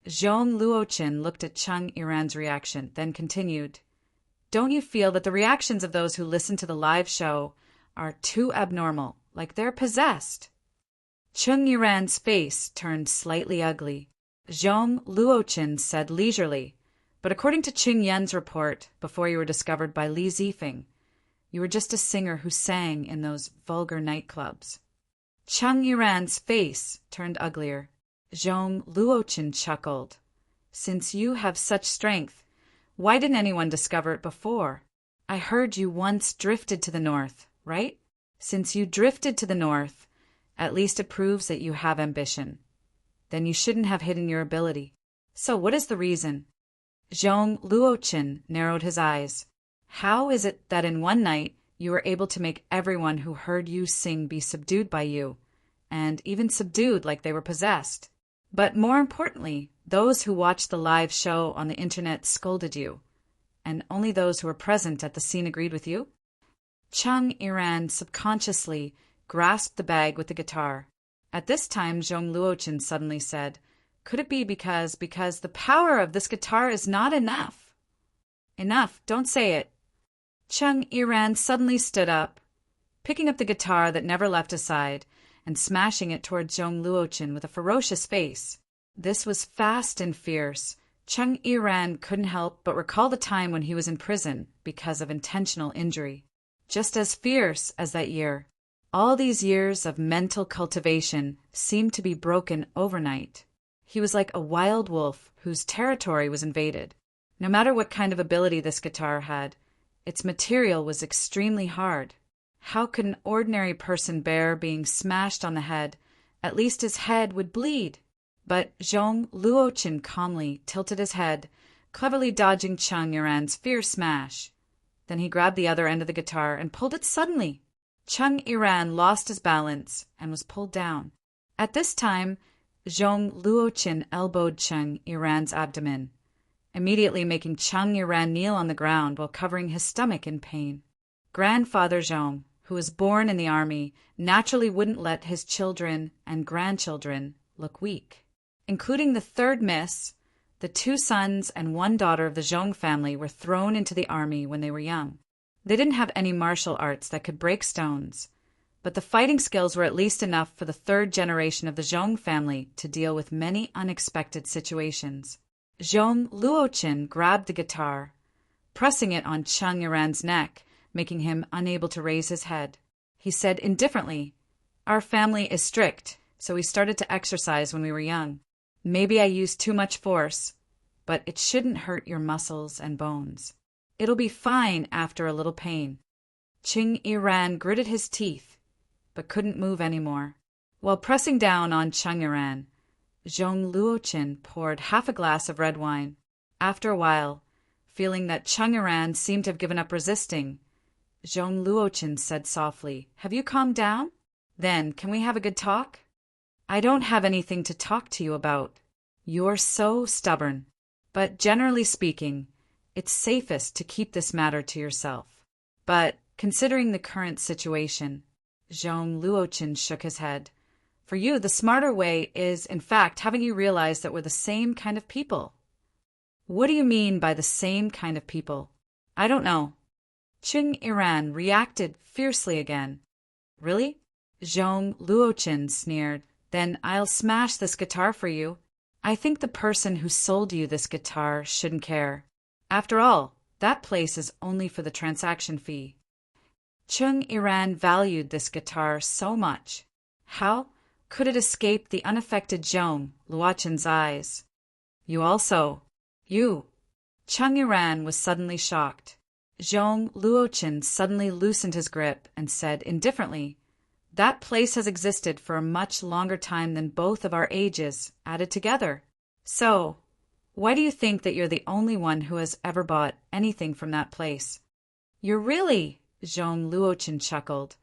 Zhong Luochen looked at Chung Iran's reaction, then continued, Don't you feel that the reactions of those who listen to the live show are too abnormal, like they're possessed? Chung Iran's face turned slightly ugly. Zhong Luochen said leisurely, But according to Qing Yan's report, before you were discovered by Li Zifeng, you were just a singer who sang in those vulgar nightclubs. Chung Iran's face turned uglier. Zhong Luochen chuckled. Since you have such strength, why didn't anyone discover it before? I heard you once drifted to the north, right? Since you drifted to the north, at least it proves that you have ambition. Then you shouldn't have hidden your ability. So what is the reason? Zhong Luochen narrowed his eyes. How is it that in one night you were able to make everyone who heard you sing be subdued by you, and even subdued like they were possessed? But more importantly, those who watched the live show on the internet scolded you, and only those who were present at the scene agreed with you? Chung Iran subconsciously grasped the bag with the guitar. At this time, Zhong Luochen suddenly said, Could it be because the power of this guitar is not enough? Enough, don't say it. Chung Iran suddenly stood up, picking up the guitar that never left his side, and smashing it toward Zhong Luochen with a ferocious face. This was fast and fierce. Chung Iran couldn't help but recall the time when he was in prison because of intentional injury. Just as fierce as that year. All these years of mental cultivation seemed to be broken overnight. He was like a wild wolf whose territory was invaded. No matter what kind of ability this guitar had, its material was extremely hard. How could an ordinary person bear being smashed on the head? At least his head would bleed. But Zhong Luochen calmly tilted his head, cleverly dodging Chung Iran's fierce smash. Then he grabbed the other end of the guitar and pulled it suddenly. Chung Iran lost his balance and was pulled down. At this time, Zhong Luoqin elbowed Chung Iran's abdomen, immediately making Chung Iran kneel on the ground while covering his stomach in pain. Grandfather Zhong, who was born in the army, naturally wouldn't let his children and grandchildren look weak. Including the third miss, the 2 sons and 1 daughter of the Zhong family were thrown into the army when they were young. They didn't have any martial arts that could break stones, but the fighting skills were at least enough for the 3rd generation of the Zhong family to deal with many unexpected situations. Zhong Luoqin grabbed the guitar, pressing it on Chung Iran's neck, making him unable to raise his head. He said indifferently, "Our family is strict, so we started to exercise when we were young. Maybe I used too much force, but it shouldn't hurt your muscles and bones. It'll be fine after a little pain." Chung Iran gritted his teeth, but couldn't move anymore. While pressing down on Chung Iran, Zhong Luoqin poured half a glass of red wine. After a while, feeling that Chung Iran seemed to have given up resisting, Zhong Luoqin said softly, "Have you calmed down? Then, can we have a good talk?" "I don't have anything to talk to you about. You're so stubborn. But generally speaking, it's safest to keep this matter to yourself." "But, considering the current situation," Zhong Luoqin shook his head, "for you, the smarter way is, in fact, having you realize that we're the same kind of people." "What do you mean by the same kind of people?" "I don't know." Chung Iran reacted fiercely again. "Really?" Zhong Luoqin sneered. "Then I'll smash this guitar for you. I think the person who sold you this guitar shouldn't care. After all, that place is only for the transaction fee." Chung Iran valued this guitar so much. How could it escape the unaffected Zhong Luoqin's eyes? "You also. You." Chung Iran was suddenly shocked. Zhong Luoqin suddenly loosened his grip and said indifferently, "That place has existed for a much longer time than both of our ages added together. So, why do you think that you're the only one who has ever bought anything from that place?" "You're really," Zhong Luoqin chuckled.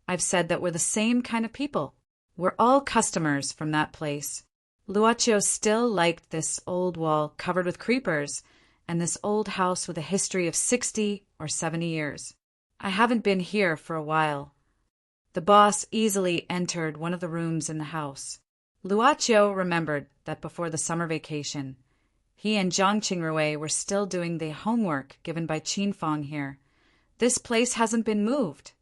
"I've said that we're the same kind of people. We're all customers from that place." Luoqin still liked this old wall covered with creepers and this old house with a history of 60 or 70 years. "I haven't been here for a while." The boss easily entered one of the rooms in the house. Luoqin remembered that before the summer vacation, he and Zhang Qingrui were still doing the homework given by Qin Fong here. "This place hasn't been moved."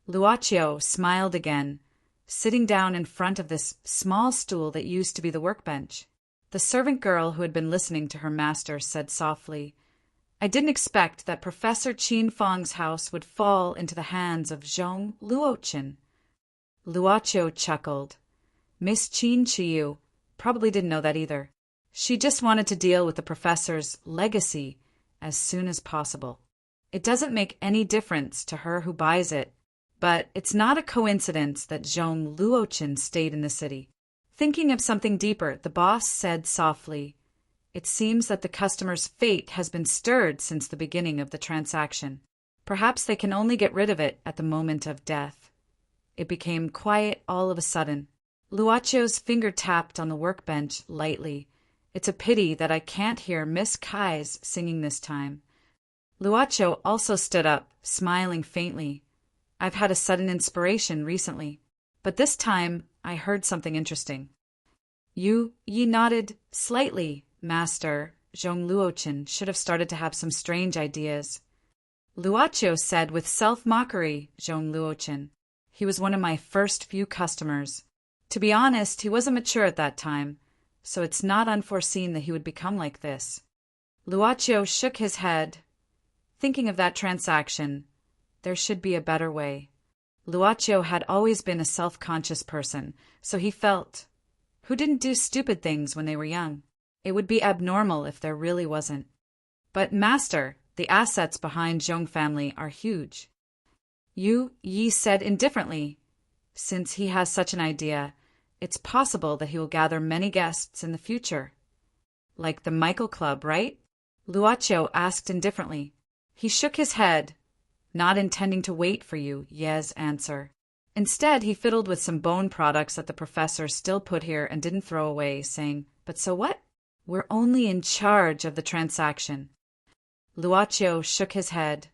Luoqin smiled again, sitting down in front of this small stool that used to be the workbench. The servant girl who had been listening to her master said softly, "I didn't expect that Professor Qin Fong's house would fall into the hands of Zhong Luoqin." Luoqin chuckled. Miss Qin Chiyu probably didn't know that either. She just wanted to deal with the professor's legacy as soon as possible. It doesn't make any difference to her who buys it, but it's not a coincidence that Zhong Luoqin stayed in the city. Thinking of something deeper, the boss said softly, "It seems that the customer's fate has been stirred since the beginning of the transaction. Perhaps they can only get rid of it at the moment of death." It became quiet all of a sudden. Luoqin's finger tapped on the workbench lightly. "It's a pity that I can't hear Miss Kai's singing this time." Luoqin also stood up, smiling faintly. "I've had a sudden inspiration recently, but this time I heard something interesting." Ye nodded slightly, Master. Zhong Luoqin should have started to have some strange ideas. Luoqin said with self-mockery, "Zhong Luoqin. He was one of my first few customers. To be honest, he wasn't mature at that time, so it's not unforeseen that he would become like this." Luoqin shook his head. Thinking of that transaction, there should be a better way. Luoqin had always been a self-conscious person, so he felt, who didn't do stupid things when they were young? It would be abnormal if there really wasn't. "But, Master, the assets behind Zhong family are huge." Ye said indifferently, "Since he has such an idea, it's possible that he will gather many guests in the future." "Like the Michael Club, right?" Luoqin asked indifferently. He shook his head, not intending to wait for Ye's answer. Instead, he fiddled with some bone products that the professor still put here and didn't throw away, saying, "But so what? We're only in charge of the transaction." Luocio shook his head.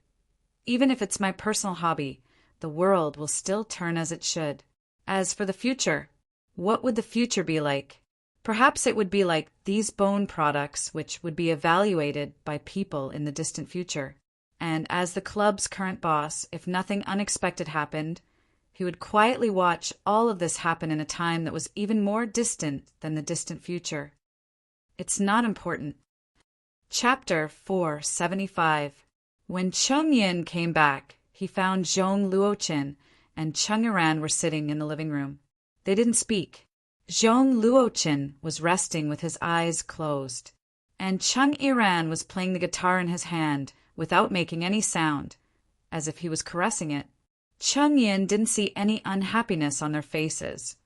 "Even if it's my personal hobby, the world will still turn as it should. As for the future, what would the future be like? Perhaps it would be like these bone products, which would be evaluated by people in the distant future. And as the club's current boss, if nothing unexpected happened, he would quietly watch all of this happen in a time that was even more distant than the distant future. It's not important." Chapter 475. When Cheng Yin came back, he found Zhong Luoqin and Cheng Yiran were sitting in the living room. They didn't speak. Zhong Luoqin was resting with his eyes closed, and Cheng Yiran was playing the guitar in his hand without making any sound, as if he was caressing it. Cheng Yin didn't see any unhappiness on their faces,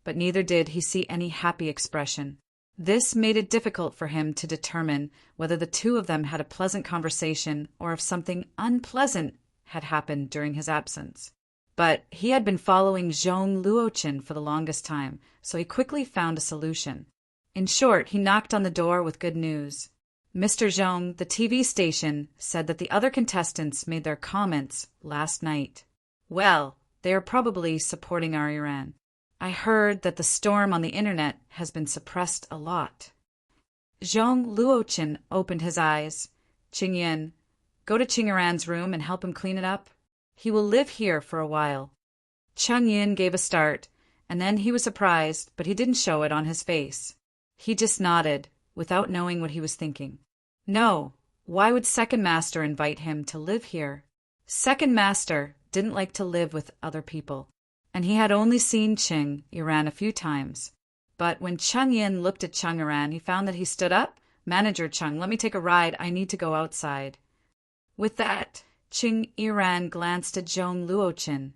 but neither did he see any happy expression. This made it difficult for him to determine whether the two of them had a pleasant conversation or if something unpleasant had happened during his absence. But he had been following Zhong Luoqin for the longest time, so he quickly found a solution. In short, he knocked on the door with good news. "Mr. Zhong, the TV station said that the other contestants made their comments last night. Well, they are probably supporting our Iran. I heard that the storm on the internet has been suppressed a lot." Zhong Luoqin opened his eyes. "Cheng Yin, go to Cheng Yiran's room and help him clean it up. He will live here for a while." Cheng Yin gave a start, and then he was surprised, but he didn't show it on his face. He just nodded, without knowing what he was thinking. No, why would Second Master invite him to live here? Second Master didn't like to live with other people, and he had only seen Cheng Yiran a few times. But when Cheng Yin looked at Cheng Yiran, he found that he stood up. "Manager Cheng, let me take a ride. I need to go outside." With that, Cheng Yiran glanced at Zhong Luoqin,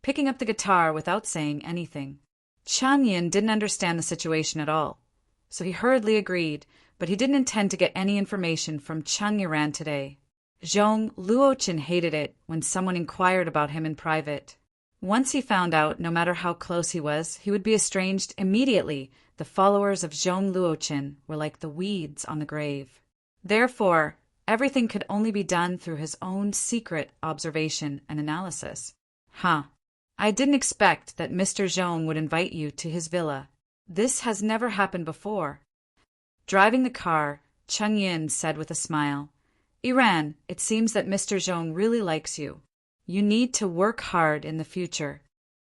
picking up the guitar without saying anything. Cheng Yin didn't understand the situation at all, so he hurriedly agreed, but he didn't intend to get any information from Cheng Yiran today. Zhong Luoqin hated it when someone inquired about him in private. Once he found out, no matter how close he was, he would be estranged immediately. The followers of Zhong Luoqin were like the weeds on the grave. Therefore, everything could only be done through his own secret observation and analysis. I didn't expect that Mr. Zhong would invite you to his villa. This has never happened before." Driving the car, Cheng Yin said with a smile, "Iran, it seems that Mr. Zhong really likes you. You need to work hard in the future.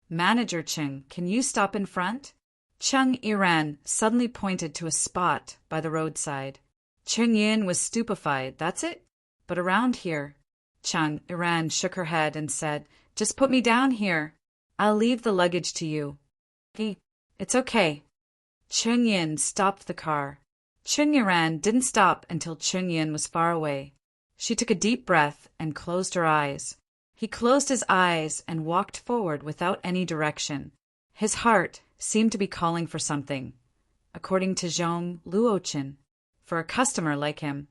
Manager Cheng, can you stop in front?" Cheng Yiran suddenly pointed to a spot by the roadside. Cheng Yin was stupefied. "That's it? But around here?" Cheng Yiran shook her head and said, "Just put me down here. I'll leave the luggage to you." "It's okay." Cheng Yin stopped the car. Cheng Yiran didn't stop until Cheng Yin was far away. She took a deep breath and closed her eyes. He closed his eyes and walked forward without any direction. His heart seemed to be calling for something, according to Zhong Luoqin, for a customer like him.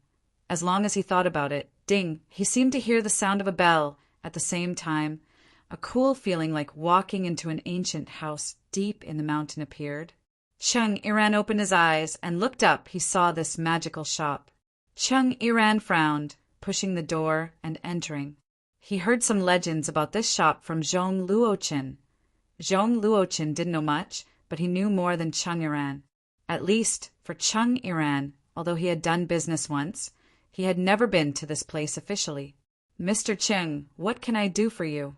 As long as he thought about it, ding, he seemed to hear the sound of a bell. At the same time, a cool feeling like walking into an ancient house deep in the mountain appeared. Cheng Yiran opened his eyes and looked up. He saw this magical shop. Cheng Yiran frowned, pushing the door and entering. He heard some legends about this shop from Zhong Luoqin. Zhong Luoqin didn't know much, but he knew more than Cheng Yiran. At least, for Cheng Yiran, although he had done business once, he had never been to this place officially. "Mr. Cheng, what can I do for you?"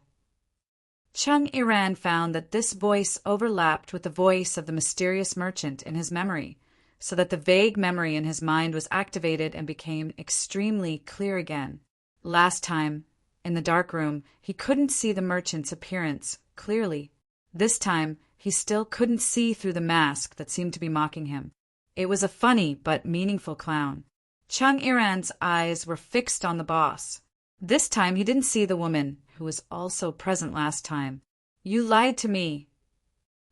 Cheng Yiran found that this voice overlapped with the voice of the mysterious merchant in his memory, so that the vague memory in his mind was activated and became extremely clear again. Last time, in the dark room, he couldn't see the merchant's appearance clearly. This time, he still couldn't see through the mask that seemed to be mocking him. It was a funny but meaningful clown. Cheng Yiran's eyes were fixed on the boss. This time he didn't see the woman who was also present last time. "You lied to me."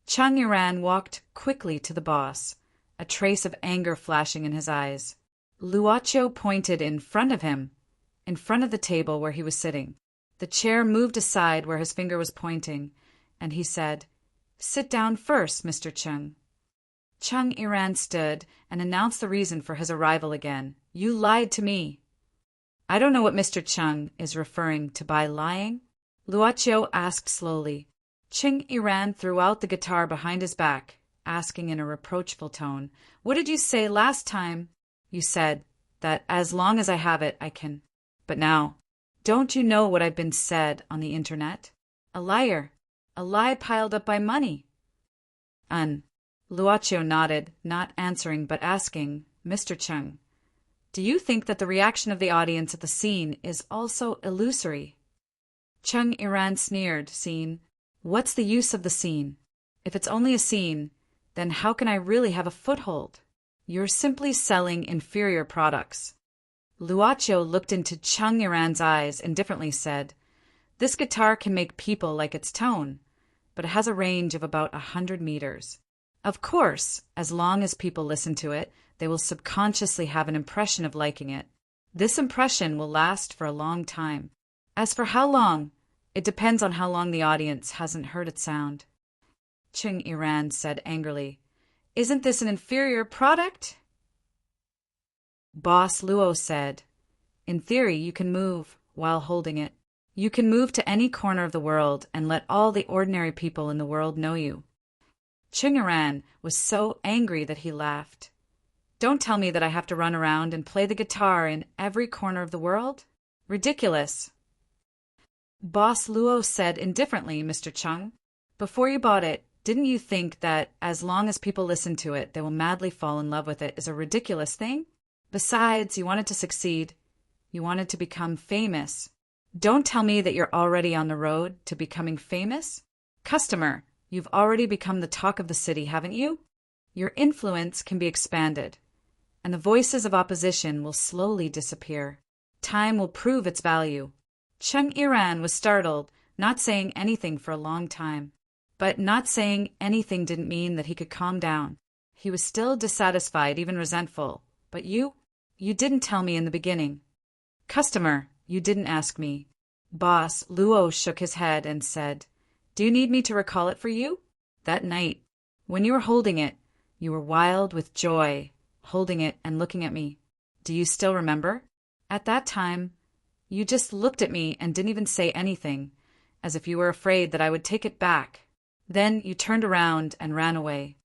Cheng Yiran walked quickly to the boss, a trace of anger flashing in his eyes. Luocio pointed in front of him, in front of the table where he was sitting. The chair moved aside where his finger was pointing, and he said, "Sit down first, Mr. Chung." Chung Iran stood and announced the reason for his arrival again. "You lied to me." "I don't know what Mr. Chung is referring to by lying," Luochio asked slowly. Chung Iran threw out the guitar behind his back, asking in a reproachful tone, "What did you say last time?" "You said that as long as I have it, I can. But now, don't you know what I've been said on the internet? A liar. A lie piled up by money." Luochio nodded, not answering but asking, "Mr. Chung, do you think that the reaction of the audience at the scene is also illusory?" Chung Iran sneered, "Scene? What's the use of the scene? If it's only a scene, then how can I really have a foothold? You're simply selling inferior products." Luochio looked into Chung Iran's eyes and indifferently said, "This guitar can make people like its tone, but it has a range of about 100 meters. Of course, as long as people listen to it, they will subconsciously have an impression of liking it. This impression will last for a long time. As for how long, it depends on how long the audience hasn't heard it sound." Chung Iran said angrily, "Isn't this an inferior product?" Boss Luo said, "In theory, you can move while holding it. You can move to any corner of the world and let all the ordinary people in the world know you." Chung Iran was so angry that he laughed. "Don't tell me that I have to run around and play the guitar in every corner of the world? Ridiculous." Boss Luo said indifferently, "Mr. Chung, before you bought it, didn't you think that as long as people listen to it, they will madly fall in love with it is a ridiculous thing? Besides, you wanted to succeed. You wanted to become famous. Don't tell me that you're already on the road to becoming famous. Customer, you've already become the talk of the city, haven't you? Your influence can be expanded, and the voices of opposition will slowly disappear. Time will prove its value." Chung Iran was startled, not saying anything for a long time. But not saying anything didn't mean that he could calm down. He was still dissatisfied, even resentful. "But you didn't tell me in the beginning." "Customer, you didn't ask me." Boss Luo shook his head and said, "Do you need me to recall it for you? That night, when you were holding it, you were wild with joy, holding it and looking at me. Do you still remember? At that time, you just looked at me and didn't even say anything, as if you were afraid that I would take it back. Then you turned around and ran away."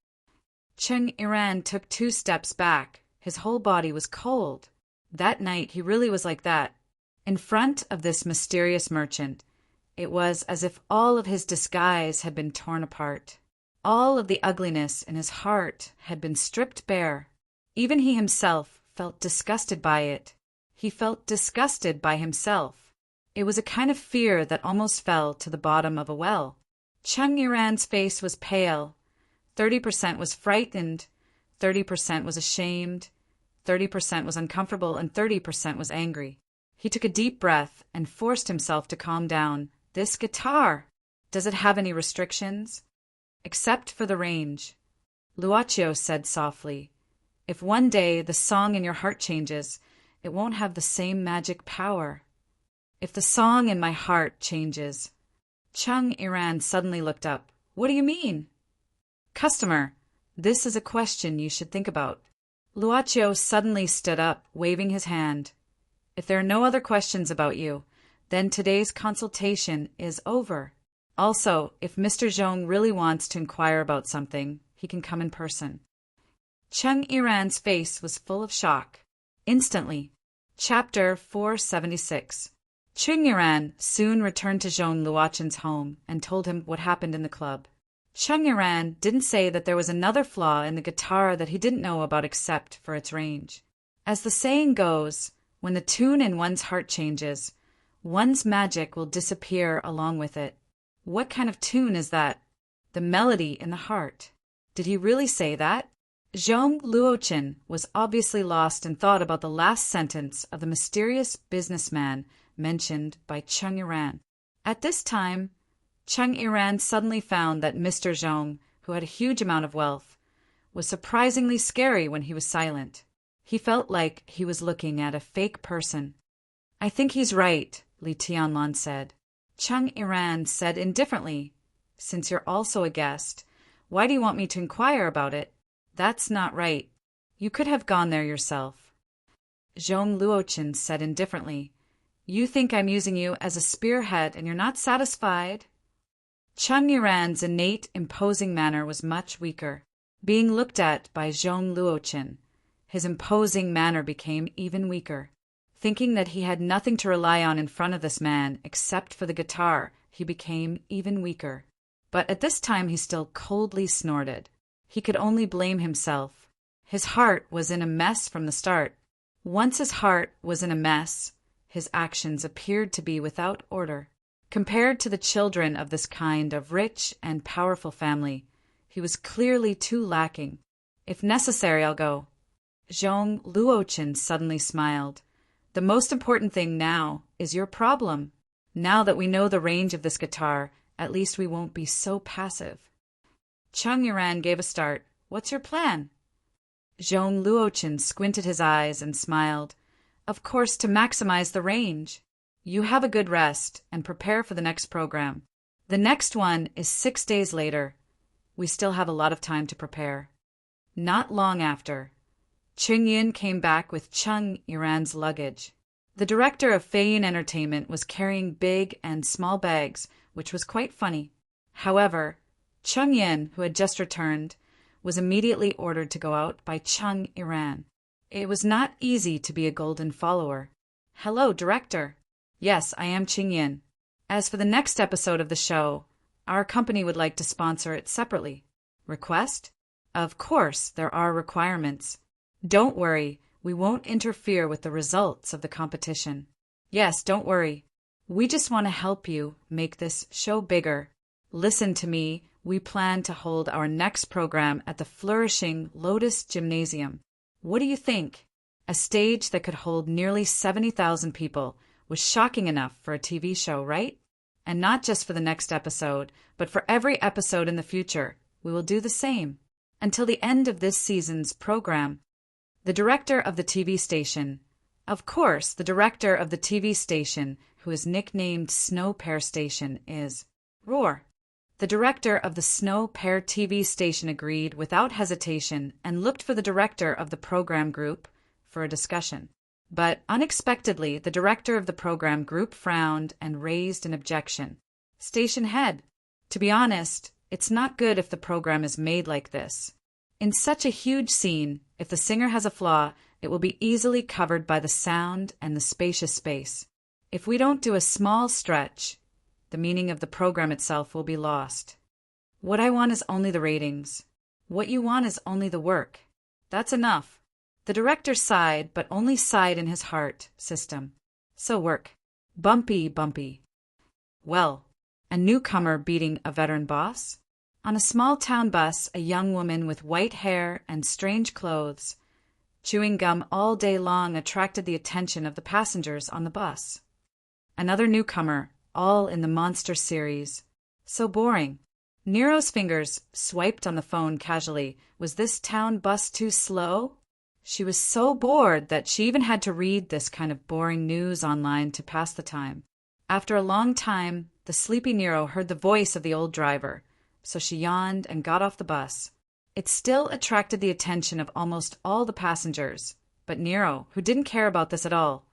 Chung Iran took 2 steps back. His whole body was cold. That night he really was like that. In front of this mysterious merchant, it was as if all of his disguise had been torn apart. All of the ugliness in his heart had been stripped bare. Even he himself felt disgusted by it. He felt disgusted by himself. It was a kind of fear that almost fell to the bottom of a well. Chung Iran's face was pale. 30% was frightened, 30% was ashamed, 30% was uncomfortable, and 30% was angry. He took a deep breath and forced himself to calm down. "This guitar, does it have any restrictions?" "Except for the range," Luochio said softly. "If one day the song in your heart changes, it won't have the same magic power. If the song in my heart changes—" Chung Iran suddenly looked up. "What do you mean?" "Customer, this is a question you should think about." Luochio suddenly stood up, waving his hand. "If there are no other questions about you, then today's consultation is over. Also, if Mr. Zhong really wants to inquire about something, he can come in person." Chung Iran's face was full of shock. Instantly. Chapter 476. Chung Iran soon returned to Zhong Luochen's home and told him what happened in the club. Chung Iran didn't say that there was another flaw in the guitar that he didn't know about except for its range. As the saying goes, when the tune in one's heart changes, one's magic will disappear along with it. What kind of tune is that? The melody in the heart. Did he really say that? Zhong Luochen was obviously lost in thought about the last sentence of the mysterious businessman mentioned by Chung Iran. At this time, Chung Iran suddenly found that Mr. Zhong, who had a huge amount of wealth, was surprisingly scary when he was silent. He felt like he was looking at a fake person. I think he's right, Li Tianlan said. Chung Iran said indifferently, since you're also a guest, why do you want me to inquire about it? That's not right. You could have gone there yourself. Zhong Luochen said indifferently, you think I'm using you as a spearhead and you're not satisfied? Chung Iran's innate, imposing manner was much weaker. Being looked at by Zhong Luochen, his imposing manner became even weaker. Thinking that he had nothing to rely on in front of this man except for the guitar, he became even weaker. But at this time he still coldly snorted. He could only blame himself. His heart was in a mess from the start. Once his heart was in a mess, his actions appeared to be without order. Compared to the children of this kind of rich and powerful family, he was clearly too lacking. If necessary, I'll go. Zhong Luochen suddenly smiled. The most important thing now is your problem. Now that we know the range of this guitar, at least we won't be so passive. Chung Iran gave a start. What's your plan? Zhong Luochen squinted his eyes and smiled. Of course, to maximize the range. You have a good rest and prepare for the next program. The next one is 6 days later. We still have a lot of time to prepare. Not long after, Ching Yun came back with Chung Iran's luggage. The director of Feiyin Entertainment was carrying big and small bags, which was quite funny. However, Chung Yun, who had just returned, was immediately ordered to go out by Chung Iran. It was not easy to be a golden follower. Hello, director. Yes, I am Ching Yun. As for the next episode of the show, our company would like to sponsor it separately. Request? Of course, there are requirements. Don't worry, we won't interfere with the results of the competition. Yes, don't worry. We just want to help you make this show bigger. Listen to me, we plan to hold our next program at the flourishing Lotus Gymnasium. What do you think? A stage that could hold nearly 70,000 people was shocking enough for a TV show, right? And not just for the next episode, but for every episode in the future. We will do the same. Until the end of this season's program. The director of the TV station. Of course, the director of the TV station, who is nicknamed Snow Pear Station, is Roar. The director of the Snow Pear TV station agreed without hesitation and looked for the director of the program group for a discussion. But unexpectedly, the director of the program group frowned and raised an objection. Station head, to be honest, it's not good if the program is made like this. In such a huge scene, if the singer has a flaw, it will be easily covered by the sound and the spacious space. If we don't do a small stretch, the meaning of the program itself will be lost. What I want is only the ratings. What you want is only the work. That's enough. The director sighed, but only sighed in his heart. System. So work. Bumpy, bumpy. Well, a newcomer beating a veteran boss? On a small town bus, a young woman with white hair and strange clothes, chewing gum all day long, attracted the attention of the passengers on the bus. Another newcomer, all in the monster series. So boring. Nero's fingers swiped on the phone casually. Was this town bus too slow? She was so bored that she even had to read this kind of boring news online to pass the time. After a long time, the sleepy Nero heard the voice of the old driver, so she yawned and got off the bus. It still attracted the attention of almost all the passengers, but Nero, who didn't care about this at all,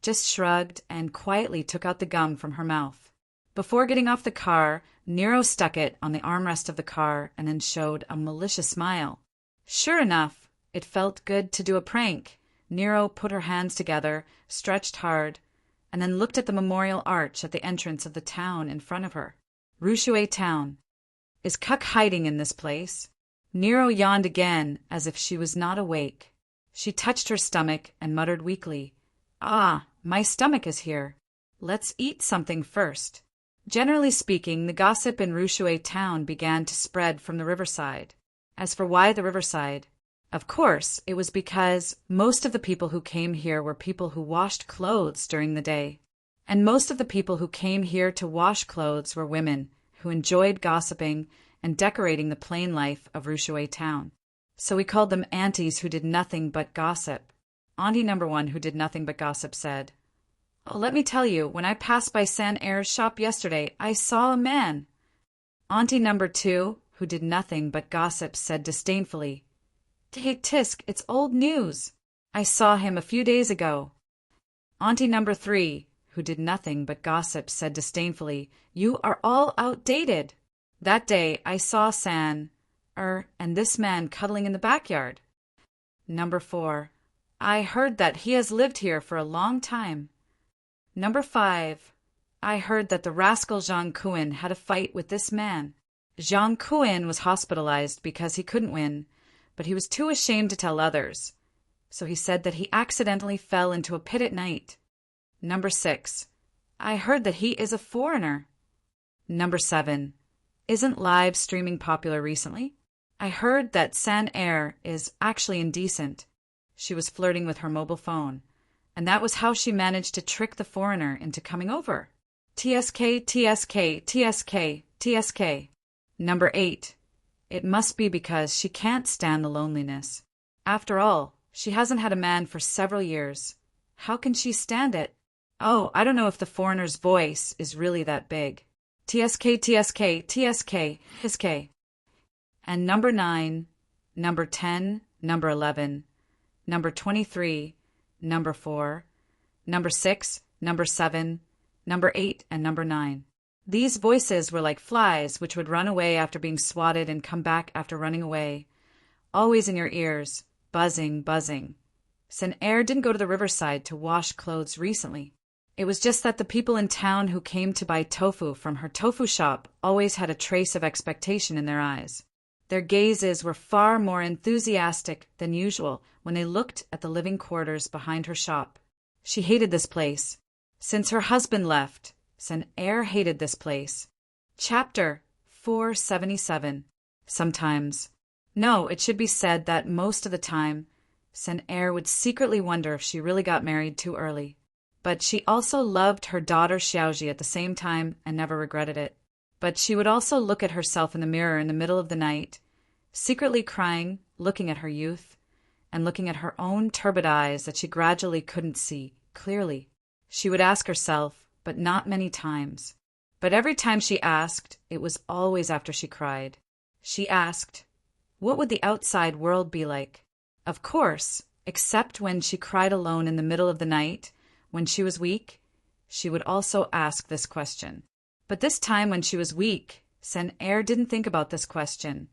just shrugged and quietly took out the gum from her mouth. Before getting off the car, Nero stuck it on the armrest of the car and then showed a malicious smile. Sure enough, it felt good to do a prank. Nero put her hands together, stretched hard, and then looked at the memorial arch at the entrance of the town in front of her. Rushue Town. Is Cuck hiding in this place? Nero yawned again, as if she was not awake. She touched her stomach and muttered weakly, Ah, my stomach is here. Let's eat something first. Generally speaking, the gossip in Rushue Town began to spread from the riverside. As for why the riverside? Of course, it was because most of the people who came here were people who washed clothes during the day. And most of the people who came here to wash clothes were women who enjoyed gossiping and decorating the plain life of Rushue Town. So we called them aunties who did nothing but gossip. Auntie number 1, who did nothing but gossip, said, Oh, let me tell you, when I passed by San Air's shop yesterday, I saw a man. Auntie number 2, who did nothing but gossip, said disdainfully, Take tisk, it's old news. I saw him a few days ago. Auntie number 3, who did nothing but gossip, said disdainfully, You are all outdated. That day I saw and this man cuddling in the backyard. Number 4, I heard that he has lived here for a long time. Number 5, I heard that the rascal Jean Couin had a fight with this man. Jean Couin was hospitalized because he couldn't win, but he was too ashamed to tell others. So he said that he accidentally fell into a pit at night. Number 6, I heard that he is a foreigner. Number 7, isn't live streaming popular recently? I heard that San Air is actually indecent. She was flirting with her mobile phone, and that was how she managed to trick the foreigner into coming over. TSK, TSK, TSK, TSK. Number 8, it must be because she can't stand the loneliness. After all, she hasn't had a man for several years. How can she stand it? Oh, I don't know if the foreigner's voice is really that big. TSK, TSK, TSK, TSK. And number 9, number 10, number 11, number 23, number 4, number 6, number 7, number 8, and number 9. These voices were like flies which would run away after being swatted and come back after running away, always in your ears, buzzing, buzzing. San Air didn't go to the riverside to wash clothes recently. It was just that the people in town who came to buy tofu from her tofu shop always had a trace of expectation in their eyes. Their gazes were far more enthusiastic than usual when they looked at the living quarters behind her shop. She hated this place. Since her husband left, San Air hated this place. Chapter 477. Sometimes. No, it should be said that most of the time, San Air would secretly wonder if she really got married too early. But she also loved her daughter Xiaoji at the same time and never regretted it. But she would also look at herself in the mirror in the middle of the night, secretly crying, looking at her youth, and looking at her own turbid eyes that she gradually couldn't see clearly. She would ask herself, but not many times. But every time she asked, it was always after she cried. She asked, what would the outside world be like? Of course, except when she cried alone in the middle of the night, when she was weak, she would also ask this question. But this time when she was weak, San Air didn't think about this question.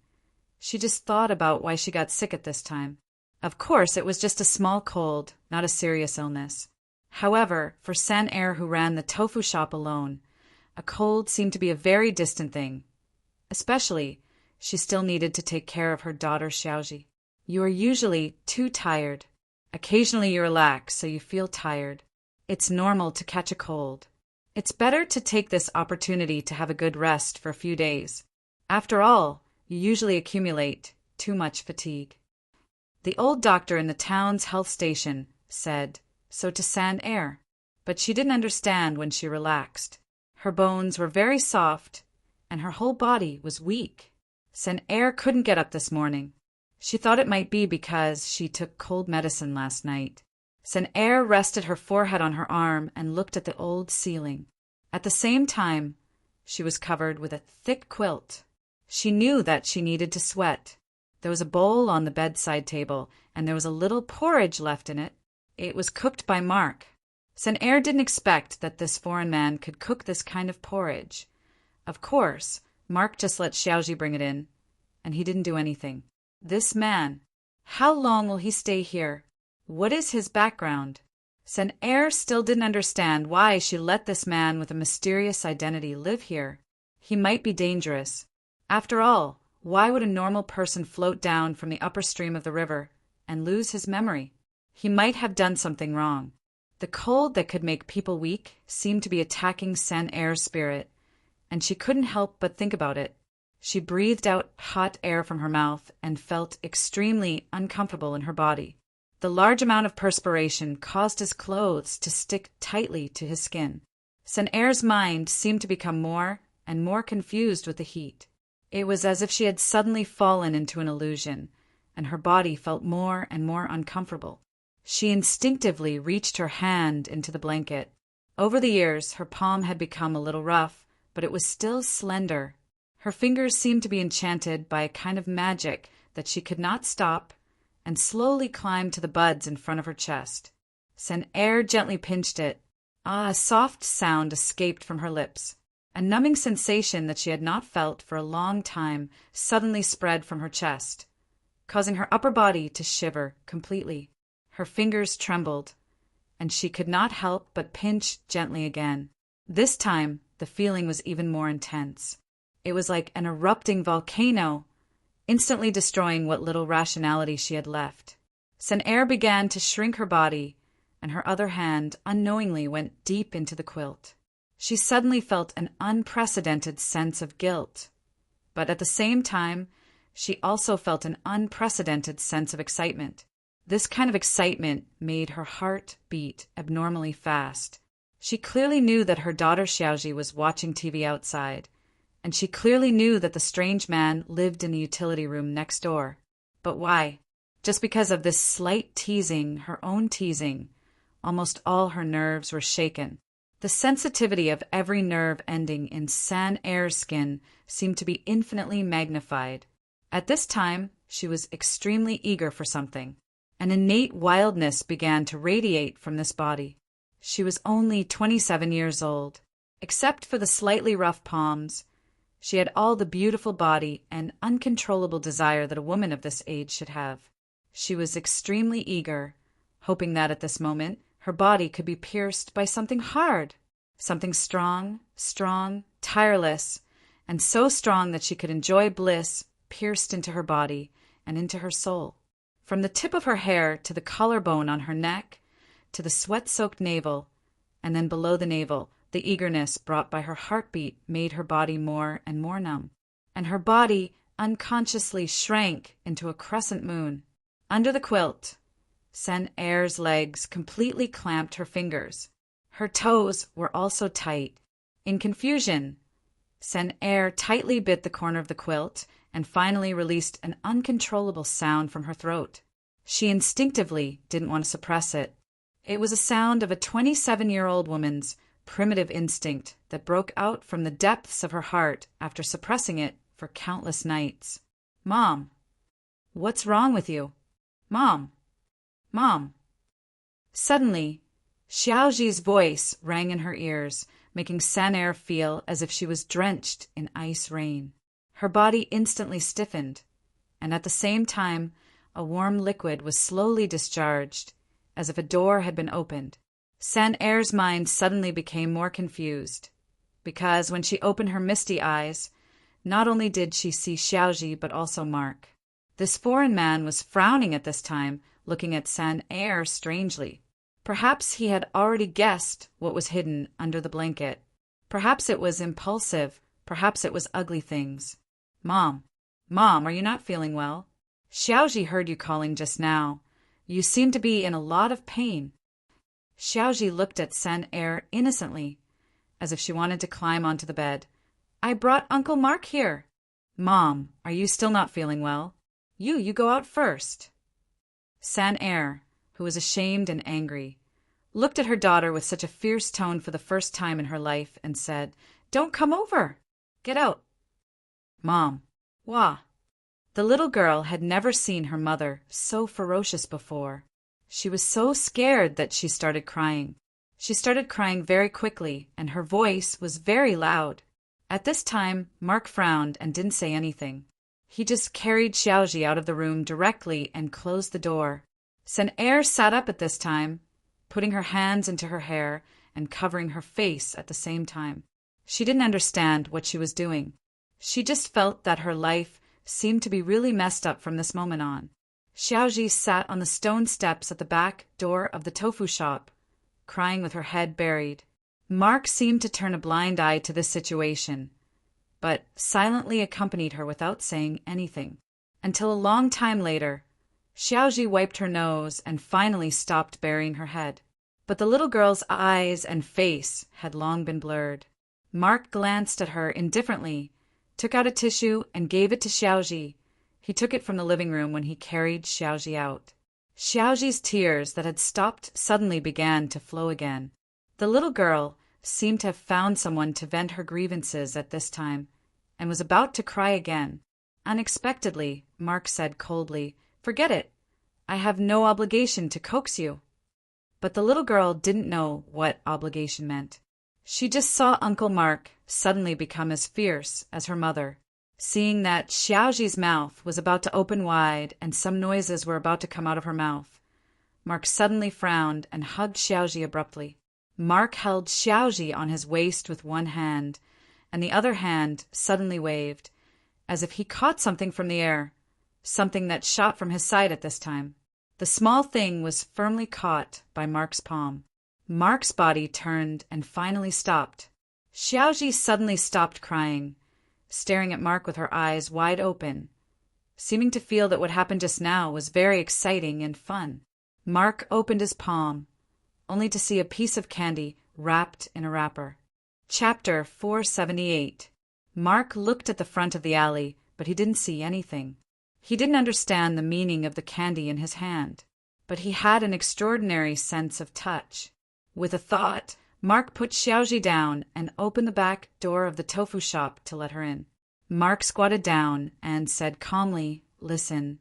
She just thought about why she got sick at this time. Of course, it was just a small cold, not a serious illness. However, for San Air, who ran the tofu shop alone, a cold seemed to be a very distant thing. Especially, she still needed to take care of her daughter Xiaoji. You are usually too tired. Occasionally you relax, so you feel tired. It's normal to catch a cold. It's better to take this opportunity to have a good rest for a few days. After all, you usually accumulate too much fatigue. The old doctor in the town's health station said so to San Air, but she didn't understand when she relaxed. Her bones were very soft, and her whole body was weak. San Air couldn't get up this morning. She thought it might be because she took cold medicine last night. San Air rested her forehead on her arm and looked at the old ceiling. At the same time, she was covered with a thick quilt. She knew that she needed to sweat. There was a bowl on the bedside table, and there was a little porridge left in it. It was cooked by Mark. San Air didn't expect that this foreign man could cook this kind of porridge. Of course, Mark just let Xiaoji bring it in, and he didn't do anything. This man, how long will he stay here? What is his background? San Air still didn't understand why she let this man with a mysterious identity live here. He might be dangerous. After all, why would a normal person float down from the upper stream of the river and lose his memory? He might have done something wrong. The cold that could make people weak seemed to be attacking San Air's spirit, and she couldn't help but think about it. She breathed out hot air from her mouth and felt extremely uncomfortable in her body. The large amount of perspiration caused his clothes to stick tightly to his skin. San Air's mind seemed to become more and more confused with the heat. It was as if she had suddenly fallen into an illusion, and her body felt more and more uncomfortable. She instinctively reached her hand into the blanket. Over the years, her palm had become a little rough, but it was still slender. Her fingers seemed to be enchanted by a kind of magic that she could not stop, and slowly climbed to the buds in front of her chest. Saint-Air gently pinched it. A soft sound escaped from her lips. A numbing sensation that she had not felt for a long time suddenly spread from her chest, causing her upper body to shiver completely. Her fingers trembled, and she could not help but pinch gently again. This time, the feeling was even more intense. It was like an erupting volcano, instantly destroying what little rationality she had left. Saint-Air began to shrink her body, and her other hand unknowingly went deep into the quilt. She suddenly felt an unprecedented sense of guilt, but at the same time, she also felt an unprecedented sense of excitement. This kind of excitement made her heart beat abnormally fast. She clearly knew that her daughter Xiaoji was watching TV outside, and she clearly knew that the strange man lived in the utility room next door. But why? Just because of this slight teasing, her own teasing, almost all her nerves were shaken. The sensitivity of every nerve ending in Saint-Air's skin seemed to be infinitely magnified. At this time, she was extremely eager for something. An innate wildness began to radiate from this body. She was only 27 years old. Except for the slightly rough palms, she had all the beautiful body and uncontrollable desire that a woman of this age should have. She was extremely eager, hoping that at this moment her body could be pierced by something hard, something strong, tireless, and so strong that she could enjoy bliss pierced into her body and into her soul. From the tip of her hair to the collarbone on her neck, to the sweat-soaked navel, and then below the navel, the eagerness brought by her heartbeat made her body more and more numb, and her body unconsciously shrank into a crescent moon. Under the quilt, Saint-Air's legs completely clamped her fingers. Her toes were also tight. In confusion, Saint-Air tightly bit the corner of the quilt and finally released an uncontrollable sound from her throat. She instinctively didn't want to suppress it. It was a sound of a 27-year-old woman's primitive instinct that broke out from the depths of her heart after suppressing it for countless nights. "Mom, what's wrong with you? Mom! Mom!" Suddenly, Xiaoji's voice rang in her ears, making Saint-Air feel as if she was drenched in ice rain. Her body instantly stiffened, and at the same time, a warm liquid was slowly discharged, as if a door had been opened. Saint-Air's mind suddenly became more confused, because when she opened her misty eyes, not only did she see Xiaoji but also Mark. This foreign man was frowning at this time, looking at Saint-Air strangely. Perhaps he had already guessed what was hidden under the blanket. Perhaps it was impulsive, perhaps it was ugly things. Mom, are you not feeling well? Xiaoji heard you calling just now. You seem to be in a lot of pain." Xiaoji looked at Saint-Air innocently, as if she wanted to climb onto the bed. "I brought Uncle Mark here." "Mom, are you still not feeling well? You go out first." Saint-Air, who was ashamed and angry, looked at her daughter with such a fierce tone for the first time in her life and said, "Don't come over. Get out." "Mom, wah." The little girl had never seen her mother so ferocious before. She was so scared that she started crying. She started crying very quickly, and her voice was very loud. At this time, Mark frowned and didn't say anything. He just carried Xiaoji out of the room directly and closed the door. Saint-Air sat up at this time, putting her hands into her hair and covering her face at the same time. She didn't understand what she was doing. She just felt that her life seemed to be really messed up from this moment on. Xiaoji sat on the stone steps at the back door of the tofu shop, crying with her head buried. Mark seemed to turn a blind eye to this situation, but silently accompanied her without saying anything. Until a long time later, Xiaoji wiped her nose and finally stopped burying her head. But the little girl's eyes and face had long been blurred. Mark glanced at her indifferently, took out a tissue and gave it to Xiaoji. He took it from the living room when he carried Xiaoji out. Xiaoji's tears that had stopped suddenly began to flow again. The little girl seemed to have found someone to vent her grievances at this time, and was about to cry again. Unexpectedly, Mark said coldly, "Forget it. I have no obligation to coax you." But the little girl didn't know what obligation meant. She just saw Uncle Mark suddenly become as fierce as her mother. Seeing that Xiaoji's mouth was about to open wide and some noises were about to come out of her mouth, Mark suddenly frowned and hugged Xiaoji abruptly. Mark held Xiaoji on his waist with one hand, and the other hand suddenly waved, as if he caught something from the air, something that shot from his side at this time. The small thing was firmly caught by Mark's palm. Mark's body turned and finally stopped. Xiaoji suddenly stopped crying, staring at Mark with her eyes wide open, seeming to feel that what happened just now was very exciting and fun. Mark opened his palm, only to see a piece of candy wrapped in a wrapper. Chapter 478. Mark looked at the front of the alley, but he didn't see anything. He didn't understand the meaning of the candy in his hand, but he had an extraordinary sense of touch. With a thought, Mark put Xiaoji down and opened the back door of the tofu shop to let her in. Mark squatted down and said calmly, "Listen,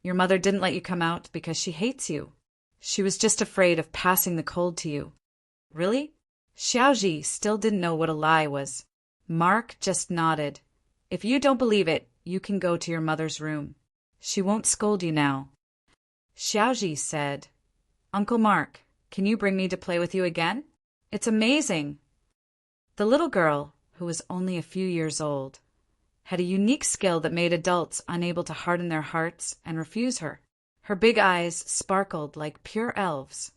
your mother didn't let you come out because she hates you. She was just afraid of passing the cold to you." "Really?" Xiaoji still didn't know what a lie was. Mark just nodded. "If you don't believe it, you can go to your mother's room. She won't scold you now." Xiaoji said, "Uncle Mark, can you bring me to play with you again? It's amazing." The little girl, who was only a few years old, had a unique skill that made adults unable to harden their hearts and refuse her. Her big eyes sparkled like pure elves.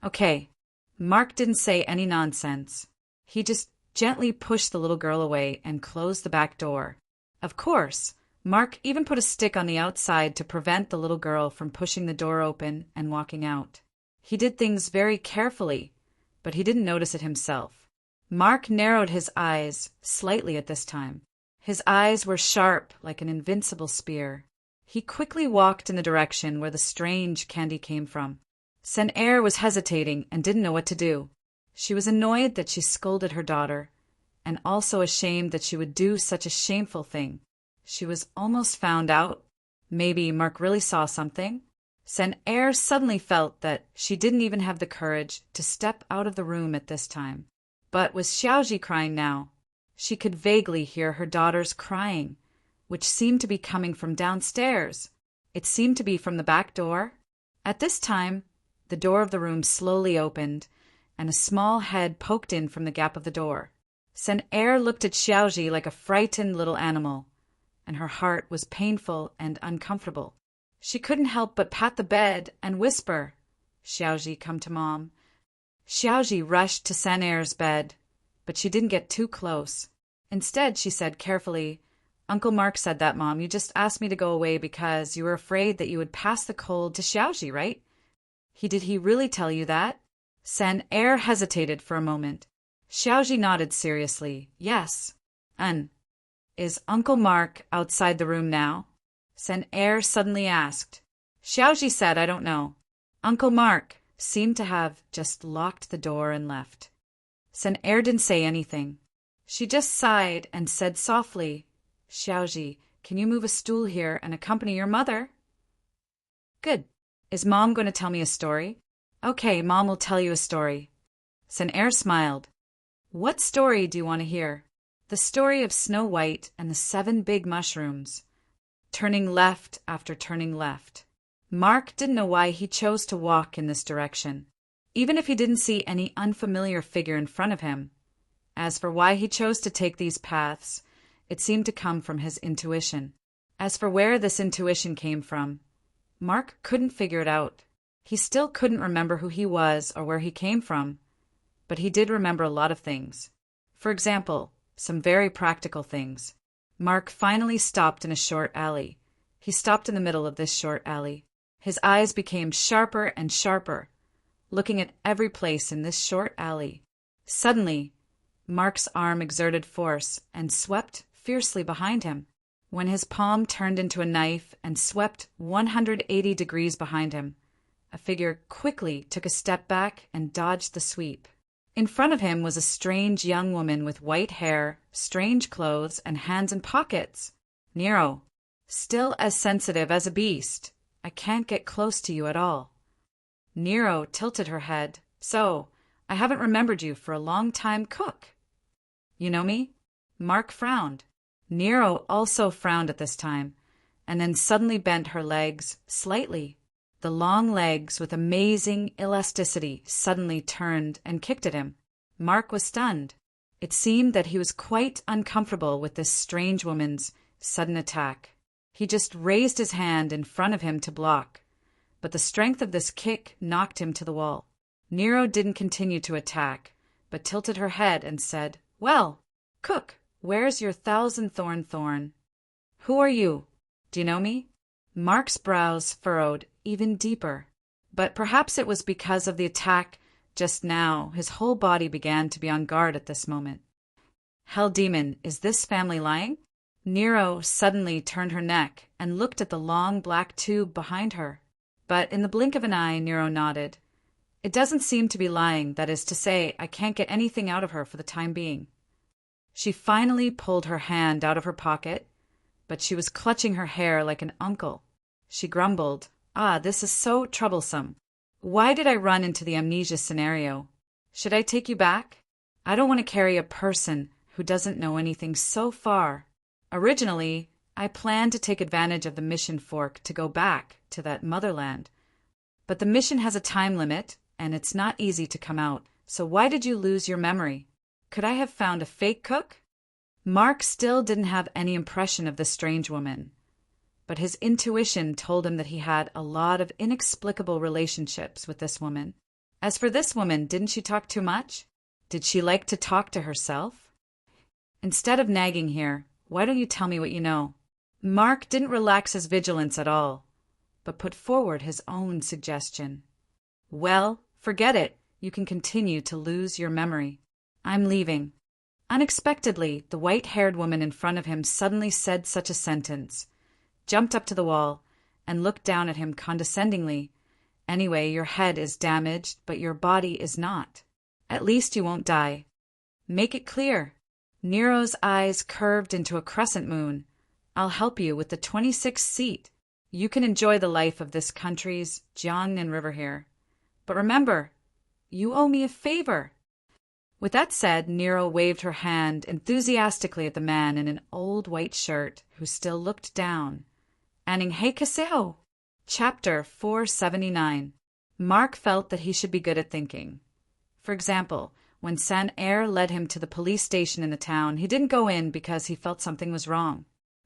"Okay." Mark didn't say any nonsense. He just gently pushed the little girl away and closed the back door. Of course, Mark even put a stick on the outside to prevent the little girl from pushing the door open and walking out. He did things very carefully, but he didn't notice it himself. Mark narrowed his eyes slightly at this time. His eyes were sharp like an invincible spear. He quickly walked in the direction where the strange candy came from. Sen-Er was hesitating and didn't know what to do. She was annoyed that she scolded her daughter, and also ashamed that she would do such a shameful thing. She was almost found out. Maybe Mark really saw something. Sen-Er suddenly felt that she didn't even have the courage to step out of the room at this time. But was Xiaoji crying now? She could vaguely hear her daughter's crying, which seemed to be coming from downstairs. It seemed to be from the back door. At this time, the door of the room slowly opened, and a small head poked in from the gap of the door. Sen-Er looked at Xiaoji like a frightened little animal, and her heart was painful and uncomfortable. She couldn't help but pat the bed and whisper, "Xiaoji, come to Mom." Xiaoji rushed to Sen-Er's bed, but she didn't get too close. Instead, she said carefully, "Uncle Mark said that, Mom. You just asked me to go away because you were afraid that you would pass the cold to Xiaoji, right? Did he really tell you that?" Sen-Er hesitated for a moment. Xiaoji nodded seriously. "Yes." Is Uncle Mark outside the room now?" Sen-Er suddenly asked. Xiaoji said, "I don't know." Uncle Mark seemed to have just locked the door and left. Sen-Er didn't say anything. She just sighed and said softly, "Xiaoji, can you move a stool here and accompany your mother?" "Good. Is Mom going to tell me a story?" "Okay, Mom will tell you a story." Sen-Er smiled. "What story do you want to hear?" "The story of Snow White and the 7 big mushrooms, turning left after turning left." Mark didn't know why he chose to walk in this direction, even if he didn't see any unfamiliar figure in front of him. As for why he chose to take these paths, it seemed to come from his intuition. As for where this intuition came from, Mark couldn't figure it out. He still couldn't remember who he was or where he came from, but he did remember a lot of things. For example, some very practical things. Mark finally stopped in a short alley. He stopped in the middle of this short alley. His eyes became sharper and sharper, looking at every place in this short alley. Suddenly, Mark's arm exerted force and swept fiercely behind him. When his palm turned into a knife and swept 180 degrees behind him, a figure quickly took a step back and dodged the sweep. In front of him was a strange young woman with white hair, strange clothes, and hands in pockets. Nero, still as sensitive as a beast. I can't get close to you at all. Nero tilted her head. So, I haven't remembered you for a long time, Cook. You know me? Mark frowned. Nero also frowned at this time, and then suddenly bent her legs slightly. The long legs, with amazing elasticity, suddenly turned and kicked at him. Mark was stunned. It seemed that he was quite uncomfortable with this strange woman's sudden attack. He just raised his hand in front of him to block, but the strength of this kick knocked him to the wall. Nero didn't continue to attack, but tilted her head and said, "Well, Cook, where's your thorn? Who are you? Do you know me?" Mark's brows furrowed even deeper, but perhaps it was because of the attack just now. His whole body began to be on guard at this moment. Hell demon, is this family lying? Nero suddenly turned her neck and looked at the long black tube behind her. But in the blink of an eye, Nero nodded. It doesn't seem to be lying, that is to say, I can't get anything out of her for the time being. She finally pulled her hand out of her pocket, but she was clutching her hair like an uncle. She grumbled, this is so troublesome. Why did I run into the amnesia scenario? Should I take you back? I don't want to carry a person who doesn't know anything so far. Originally, I planned to take advantage of the mission fork to go back to that motherland. But the mission has a time limit, and it's not easy to come out. So why did you lose your memory? Could I have found a fake Cook? Mark still didn't have any impression of the strange woman, but his intuition told him that he had a lot of inexplicable relationships with this woman. As for this woman, didn't she talk too much? Did she like to talk to herself? Instead of nagging here, why don't you tell me what you know? Mark didn't relax his vigilance at all, but put forward his own suggestion. Well, forget it. You can continue to lose your memory. I'm leaving. Unexpectedly, the white-haired woman in front of him suddenly said such a sentence, jumped up to the wall, and looked down at him condescendingly. Anyway, your head is damaged, but your body is not. At least you won't die. Make it clear. Nero's eyes curved into a crescent moon. I'll help you with the 26th seat. You can enjoy the life of this country's Jiangnan River here. But remember, you owe me a favor. With that said, Nero waved her hand enthusiastically at the man in an old white shirt who still looked down. Annyeong haseyo. Chapter 479. Mark felt that he should be good at thinking. For example, when Saint-Air led him to the police station in the town, he didn't go in because he felt something was wrong.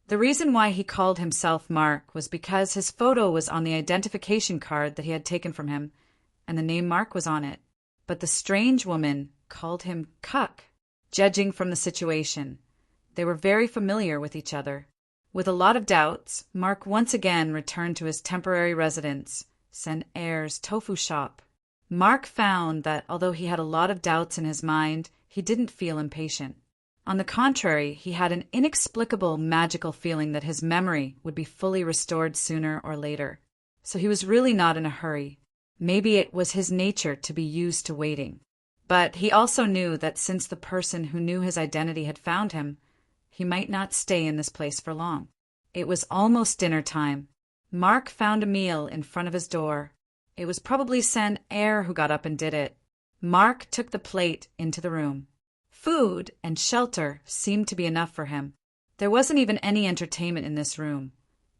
The reason why he called himself Mark was because his photo was on the identification card that he had taken from him, and the name Mark was on it. But the strange woman called him Cuck. Judging from the situation, they were very familiar with each other. With a lot of doubts, Mark once again returned to his temporary residence, Saint-Air's tofu shop. Mark found that although he had a lot of doubts in his mind, he didn't feel impatient. On the contrary, he had an inexplicable magical feeling that his memory would be fully restored sooner or later. So he was really not in a hurry. Maybe it was his nature to be used to waiting. But he also knew that since the person who knew his identity had found him, he might not stay in this place for long. It was almost dinner time. Mark found a meal in front of his door. It was probably Saint-Air who got up and did it. Mark took the plate into the room. Food and shelter seemed to be enough for him. There wasn't even any entertainment in this room,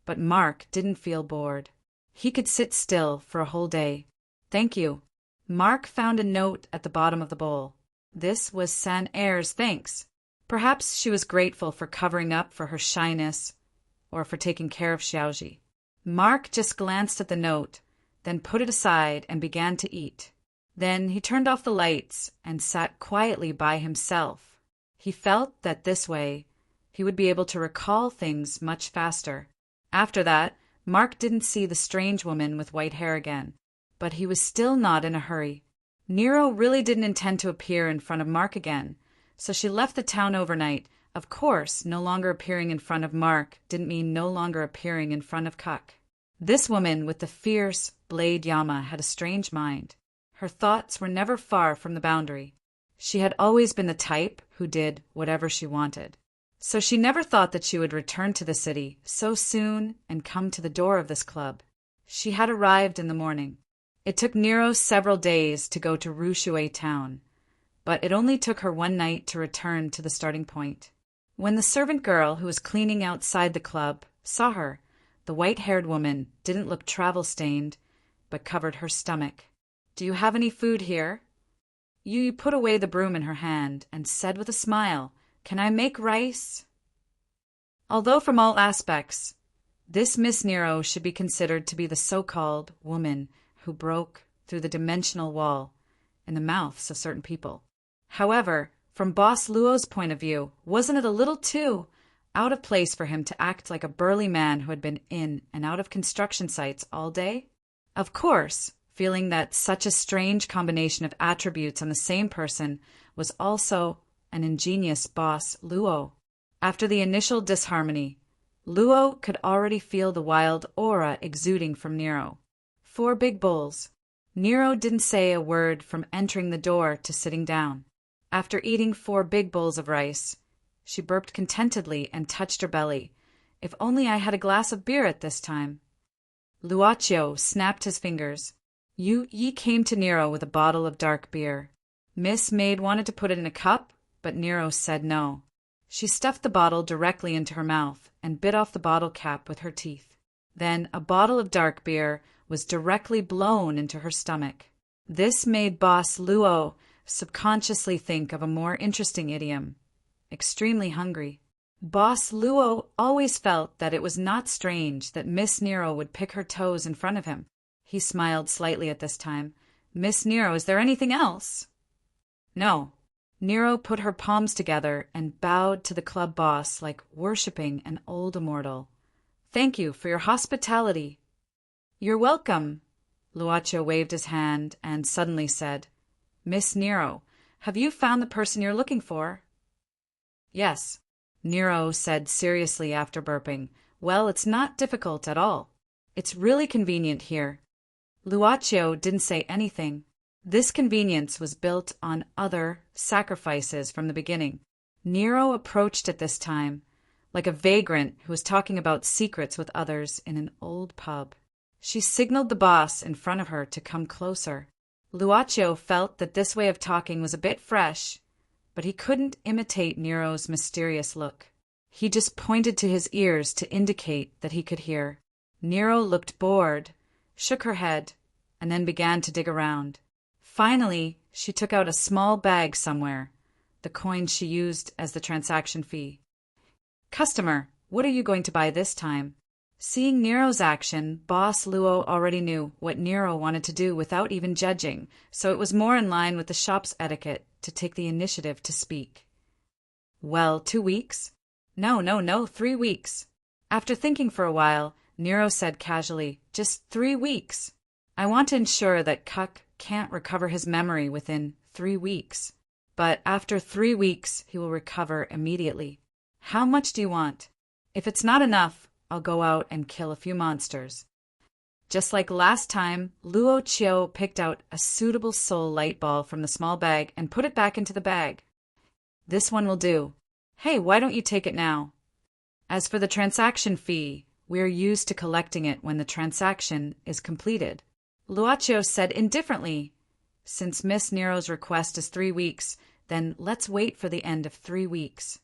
but Mark didn't feel bored. He could sit still for a whole day. Thank you. Mark found a note at the bottom of the bowl. This was Saint-Air's thanks. Perhaps she was grateful for covering up for her shyness or for taking care of Xiaoji. Mark just glanced at the note, then put it aside and began to eat. Then he turned off the lights and sat quietly by himself. He felt that this way he would be able to recall things much faster. After that, Mark didn't see the strange woman with white hair again, but he was still not in a hurry. Nero really didn't intend to appear in front of Mark again, so she left the town overnight. Of course, no longer appearing in front of Mark didn't mean no longer appearing in front of Cuck. This woman with the fierce blade Yama had a strange mind. Her thoughts were never far from the boundary. She had always been the type who did whatever she wanted. So she never thought that she would return to the city so soon and come to the door of this club. She had arrived in the morning. It took Nero several days to go to Rushue town, but it only took her one night to return to the starting point. When the servant girl who was cleaning outside the club saw her, the white-haired woman didn't look travel-stained, but covered her stomach. "Do you have any food here?" Yu put away the broom in her hand and said with a smile, "Can I make rice?" Although from all aspects, this Miss Nero should be considered to be the so-called woman who broke through the dimensional wall in the mouths of certain people. However, from Boss Luo's point of view, wasn't it a little too out of place for him to act like a burly man who had been in and out of construction sites all day? Of course, feeling that such a strange combination of attributes on the same person was also an ingenious Boss Luo. After the initial disharmony, Luo could already feel the wild aura exuding from Nero. 4 big bowls. Nero didn't say a word from entering the door to sitting down. After eating 4 big bowls of rice, she burped contentedly and touched her belly. "If only I had a glass of beer at this time." Luaccio snapped his fingers. Ye came to Nero with a bottle of dark beer. Miss Maid wanted to put it in a cup, but Nero said no. She stuffed the bottle directly into her mouth and bit off the bottle cap with her teeth. Then a bottle of dark beer was directly blown into her stomach. This made Boss Luo subconsciously think of a more interesting idiom: extremely hungry. Boss Luo always felt that it was not strange that Miss Nero would pick her toes in front of him. He smiled slightly at this time. "Miss Nero, is there anything else?" "No." Nero put her palms together and bowed to the club boss like worshipping an old immortal. "Thank you for your hospitality." "You're welcome." Luaccio waved his hand and suddenly said, "Miss Nero, have you found the person you're looking for?" "Yes," Nero said seriously after burping. "Well, it's not difficult at all. It's really convenient here." Luaccio didn't say anything. This convenience was built on other sacrifices from the beginning. Nero approached at this time like a vagrant who was talking about secrets with others in an old pub. She signaled the boss in front of her to come closer. Luaccio felt that this way of talking was a bit fresh, but he couldn't imitate Nero's mysterious look. He just pointed to his ears to indicate that he could hear. Nero looked bored, shook her head, and then began to dig around. Finally, she took out a small bag somewhere, the coin she used as the transaction fee. "Customer, what are you going to buy this time?" Seeing Nero's action, Boss Luo already knew what Nero wanted to do without even judging, so it was more in line with the shop's etiquette to take the initiative to speak. "Well, 2 weeks?" No, 3 weeks." After thinking for a while, Nero said casually, "Just 3 weeks. I want to ensure that Cuck can't recover his memory within 3 weeks. But after 3 weeks, he will recover immediately. How much do you want? If it's not enough, I'll go out and kill a few monsters." Just like last time, Luo Chio picked out a suitable soul light ball from the small bag and put it back into the bag. "This one will do. Hey, why don't you take it now? As for the transaction fee, we are used to collecting it when the transaction is completed." Luaccio said indifferently, "Since Miss Nero's request is 3 weeks, then let's wait for the end of 3 weeks."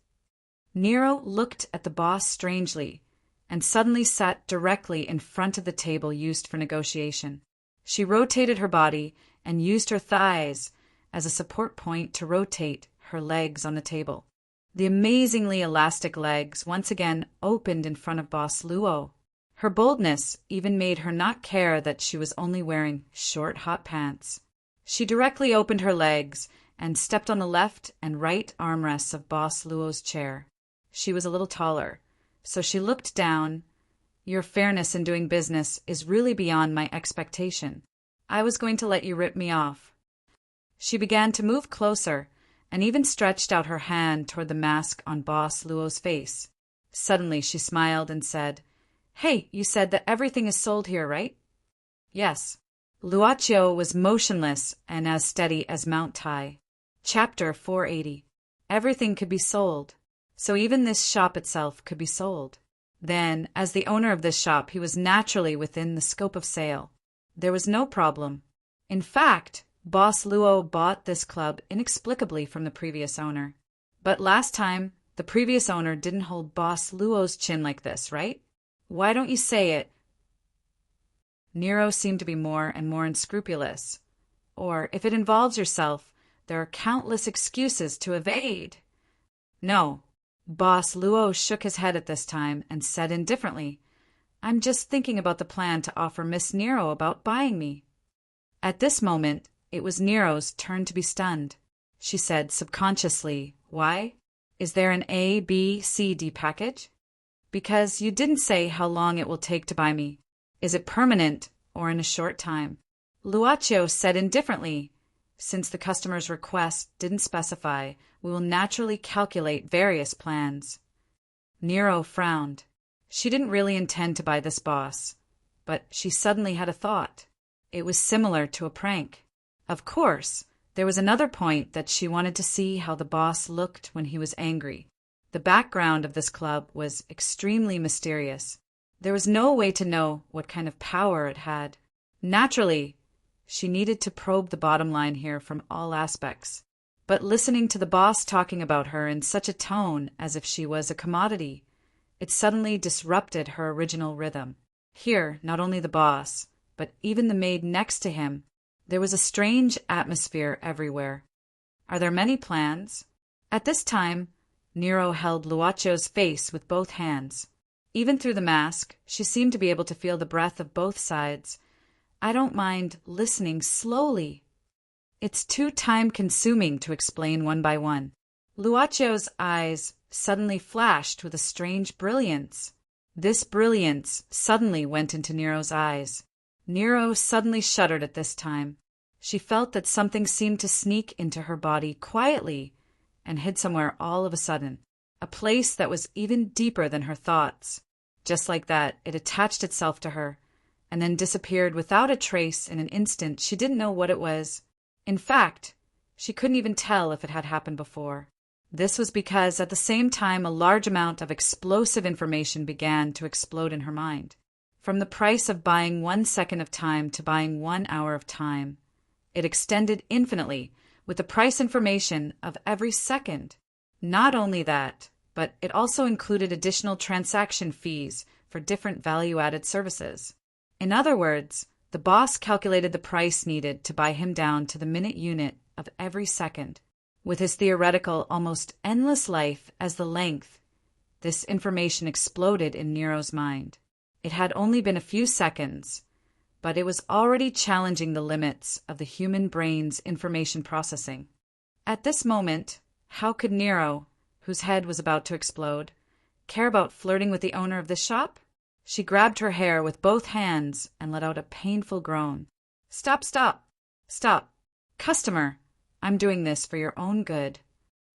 Nero looked at the boss strangely and suddenly sat directly in front of the table used for negotiation. She rotated her body and used her thighs as a support point to rotate her legs on the table. The amazingly elastic legs once again opened in front of Boss Luo. Her boldness even made her not care that she was only wearing short, hot pants. She directly opened her legs and stepped on the left and right armrests of Boss Luo's chair. She was a little taller, so she looked down. "Your fairness in doing business is really beyond my expectation. I was going to let you rip me off." She began to move closer and even stretched out her hand toward the mask on Boss Luo's face. Suddenly she smiled and said, "Hey, you said that everything is sold here, right?" "Yes." Luaccio was motionless and as steady as Mount Tai. Chapter 480. Everything could be sold. So even this shop itself could be sold. Then, as the owner of this shop, he was naturally within the scope of sale. There was no problem. In fact, Boss Luo bought this club inexplicably from the previous owner. But last time, the previous owner didn't hold Boss Luo's chin like this, right? Why don't you say it? Nero seemed to be more and more unscrupulous. Or, if it involves yourself, there are countless excuses to evade. No. Boss Luo shook his head at this time and said indifferently, I'm just thinking about the plan to offer Miss Nero about buying me. At this moment, it was Nero's turn to be stunned. She said subconsciously, Why? Is there an A, B, C, D package? Because you didn't say how long it will take to buy me. Is it permanent or in a short time? Luaccio said indifferently, Since the customer's request didn't specify, we will naturally calculate various plans. Nero frowned. She didn't really intend to buy this boss, but she suddenly had a thought. It was similar to a prank. Of course, there was another point that she wanted to see how the boss looked when he was angry. The background of this club was extremely mysterious. There was no way to know what kind of power it had. Naturally, she needed to probe the bottom line here from all aspects. But listening to the boss talking about her in such a tone as if she was a commodity, it suddenly disrupted her original rhythm. Here, not only the boss, but even the maid next to him, there was a strange atmosphere everywhere. Are there many plans? At this time, Nero held Luaccio's face with both hands. Even through the mask, she seemed to be able to feel the breath of both sides. I don't mind listening slowly. It's too time-consuming to explain one by one. Luaccio's eyes suddenly flashed with a strange brilliance. This brilliance suddenly went into Nero's eyes. Nero suddenly shuddered at this time. She felt that something seemed to sneak into her body quietly and hid somewhere all of a sudden, a place that was even deeper than her thoughts. Just like that, it attached itself to her, and then disappeared without a trace in an instant. She didn't know what it was. In fact, she couldn't even tell if it had happened before. This was because at the same time a large amount of explosive information began to explode in her mind. From the price of buying 1 second of time to buying 1 hour of time, it extended infinitely with the price information of every second. Not only that, but it also included additional transaction fees for different value-added services. In other words, the boss calculated the price needed to buy him down to the minute unit of every second. With his theoretical, almost endless life as the length, this information exploded in Nero's mind. It had only been a few seconds, but it was already challenging the limits of the human brain's information processing. At this moment, how could Nero, whose head was about to explode, care about flirting with the owner of this shop? She grabbed her hair with both hands and let out a painful groan. Stop, stop, stop. Customer, I'm doing this for your own good.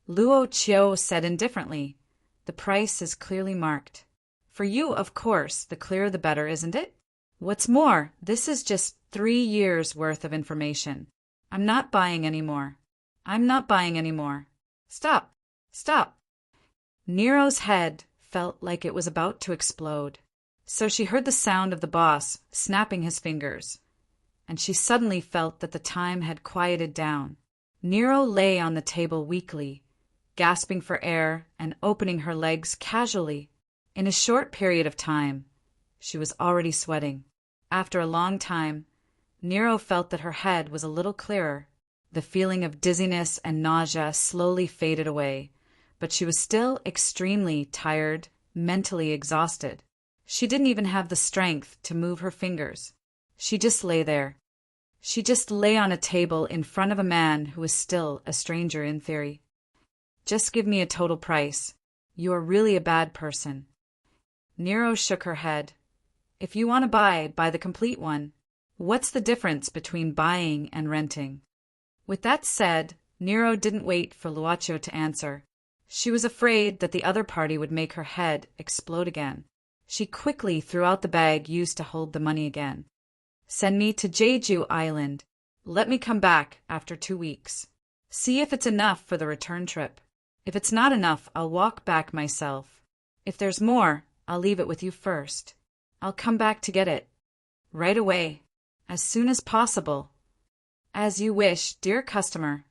Luo said indifferently, The price is clearly marked. For you, of course, the clearer the better, isn't it? What's more, this is just 3 years' worth of information. I'm not buying any more. I'm not buying any more. Stop, stop. Nero's head felt like it was about to explode. So she heard the sound of the boss snapping his fingers, and she suddenly felt that the time had quieted down. Nero lay on the table weakly, gasping for air and opening her legs casually. In a short period of time, she was already sweating. After a long time, Nero felt that her head was a little clearer. The feeling of dizziness and nausea slowly faded away, but she was still extremely tired, mentally exhausted. She didn't even have the strength to move her fingers. She just lay there. She just lay on a table in front of a man who was still a stranger in theory. Just give me a total price. You are really a bad person. Nero shook her head. If you want to buy the complete one. What's the difference between buying and renting? With that said, Nero didn't wait for Luaccio to answer. She was afraid that the other party would make her head explode again. She quickly threw out the bag used to hold the money again. Send me to Jeju Island. Let me come back after 2 weeks. See if it's enough for the return trip. If it's not enough, I'll walk back myself. If there's more, I'll leave it with you first. I'll come back to get it. Right away. As soon as possible. As you wish, dear customer.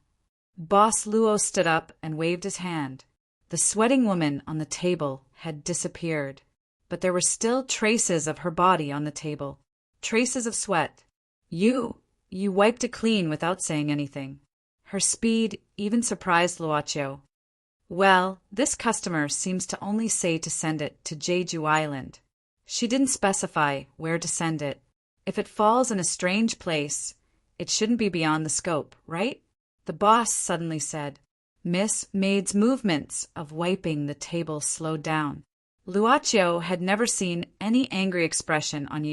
Boss Luo stood up and waved his hand. The sweating woman on the table had disappeared, but there were still traces of her body on the table. Traces of sweat. You wiped it clean without saying anything. Her speed even surprised Luocio. Well, this customer seems to only say to send it to Jeju Island. She didn't specify where to send it. If it falls in a strange place, it shouldn't be beyond the scope, right? The boss suddenly said. Miss Maid's movements of wiping the table slowed down. Luocio had never seen any angry expression on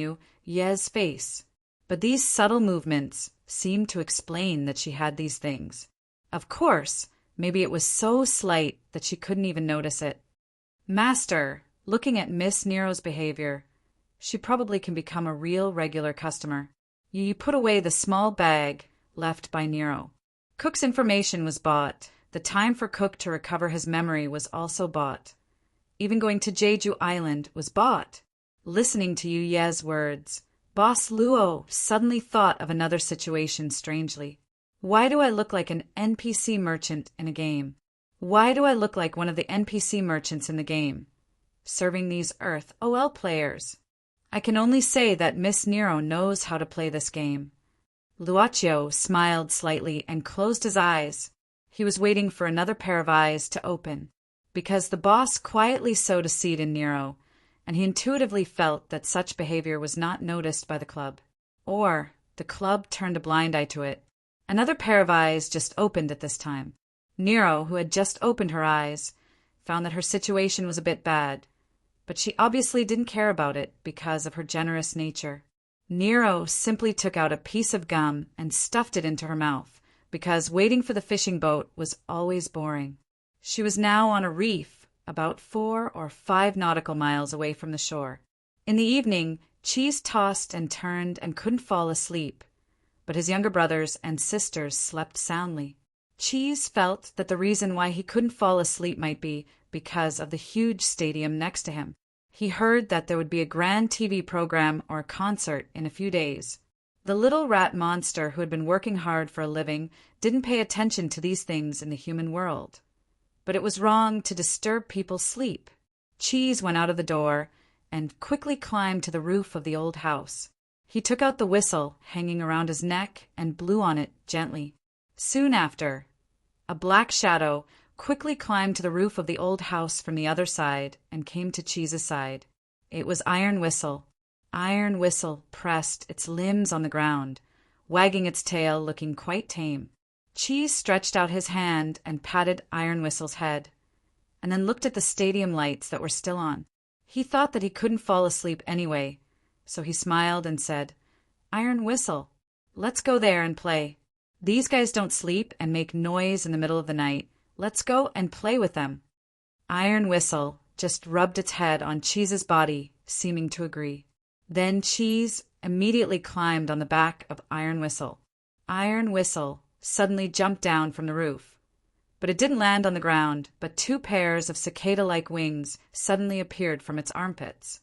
Ye's face, but these subtle movements seemed to explain that she had these things. Of course, maybe it was so slight that she couldn't even notice it. Master, looking at Miss Nero's behavior, she probably can become a real regular customer. You put away the small bag left by Nero. Cook's information was bought. The time for Cook to recover his memory was also bought. Even going to Jeju Island was bought. Listening to Ye's words, Boss Luo suddenly thought of another situation strangely. Why do I look like an NPC merchant in a game? Why do I look like one of the NPC merchants in the game, serving these Earth OL players? I can only say that Miss Nero knows how to play this game. Luocio smiled slightly and closed his eyes. He was waiting for another pair of eyes to open, because the boss quietly sowed a seed in Nero, and he intuitively felt that such behavior was not noticed by the club. Or the club turned a blind eye to it. Another pair of eyes just opened at this time. Nero, who had just opened her eyes, found that her situation was a bit bad, but she obviously didn't care about it because of her generous nature. Nero simply took out a piece of gum and stuffed it into her mouth, because waiting for the fishing boat was always boring. She was now on a reef, about 4 or 5 nautical miles away from the shore. In the evening, Cheese tossed and turned and couldn't fall asleep, but his younger brothers and sisters slept soundly. Cheese felt that the reason why he couldn't fall asleep might be because of the huge stadium next to him. He heard that there would be a grand TV program or a concert in a few days. The little rat monster who had been working hard for a living didn't pay attention to these things in the human world. But it was wrong to disturb people's sleep. Cheese went out of the door and quickly climbed to the roof of the old house. He took out the whistle hanging around his neck and blew on it gently. Soon after, a black shadow quickly climbed to the roof of the old house from the other side and came to Cheese's side. It was Iron Whistle. Iron Whistle pressed its limbs on the ground, wagging its tail, looking quite tame. Cheese stretched out his hand and patted Iron Whistle's head, and then looked at the stadium lights that were still on. He thought that he couldn't fall asleep anyway, so he smiled and said, "Iron Whistle, let's go there and play. These guys don't sleep and make noise in the middle of the night. Let's go and play with them." Iron Whistle just rubbed its head on Cheese's body, seeming to agree. Then Cheese immediately climbed on the back of Iron Whistle. Iron Whistle suddenly jumped down from the roof. But it didn't land on the ground, but 2 pairs of cicada-like wings suddenly appeared from its armpits.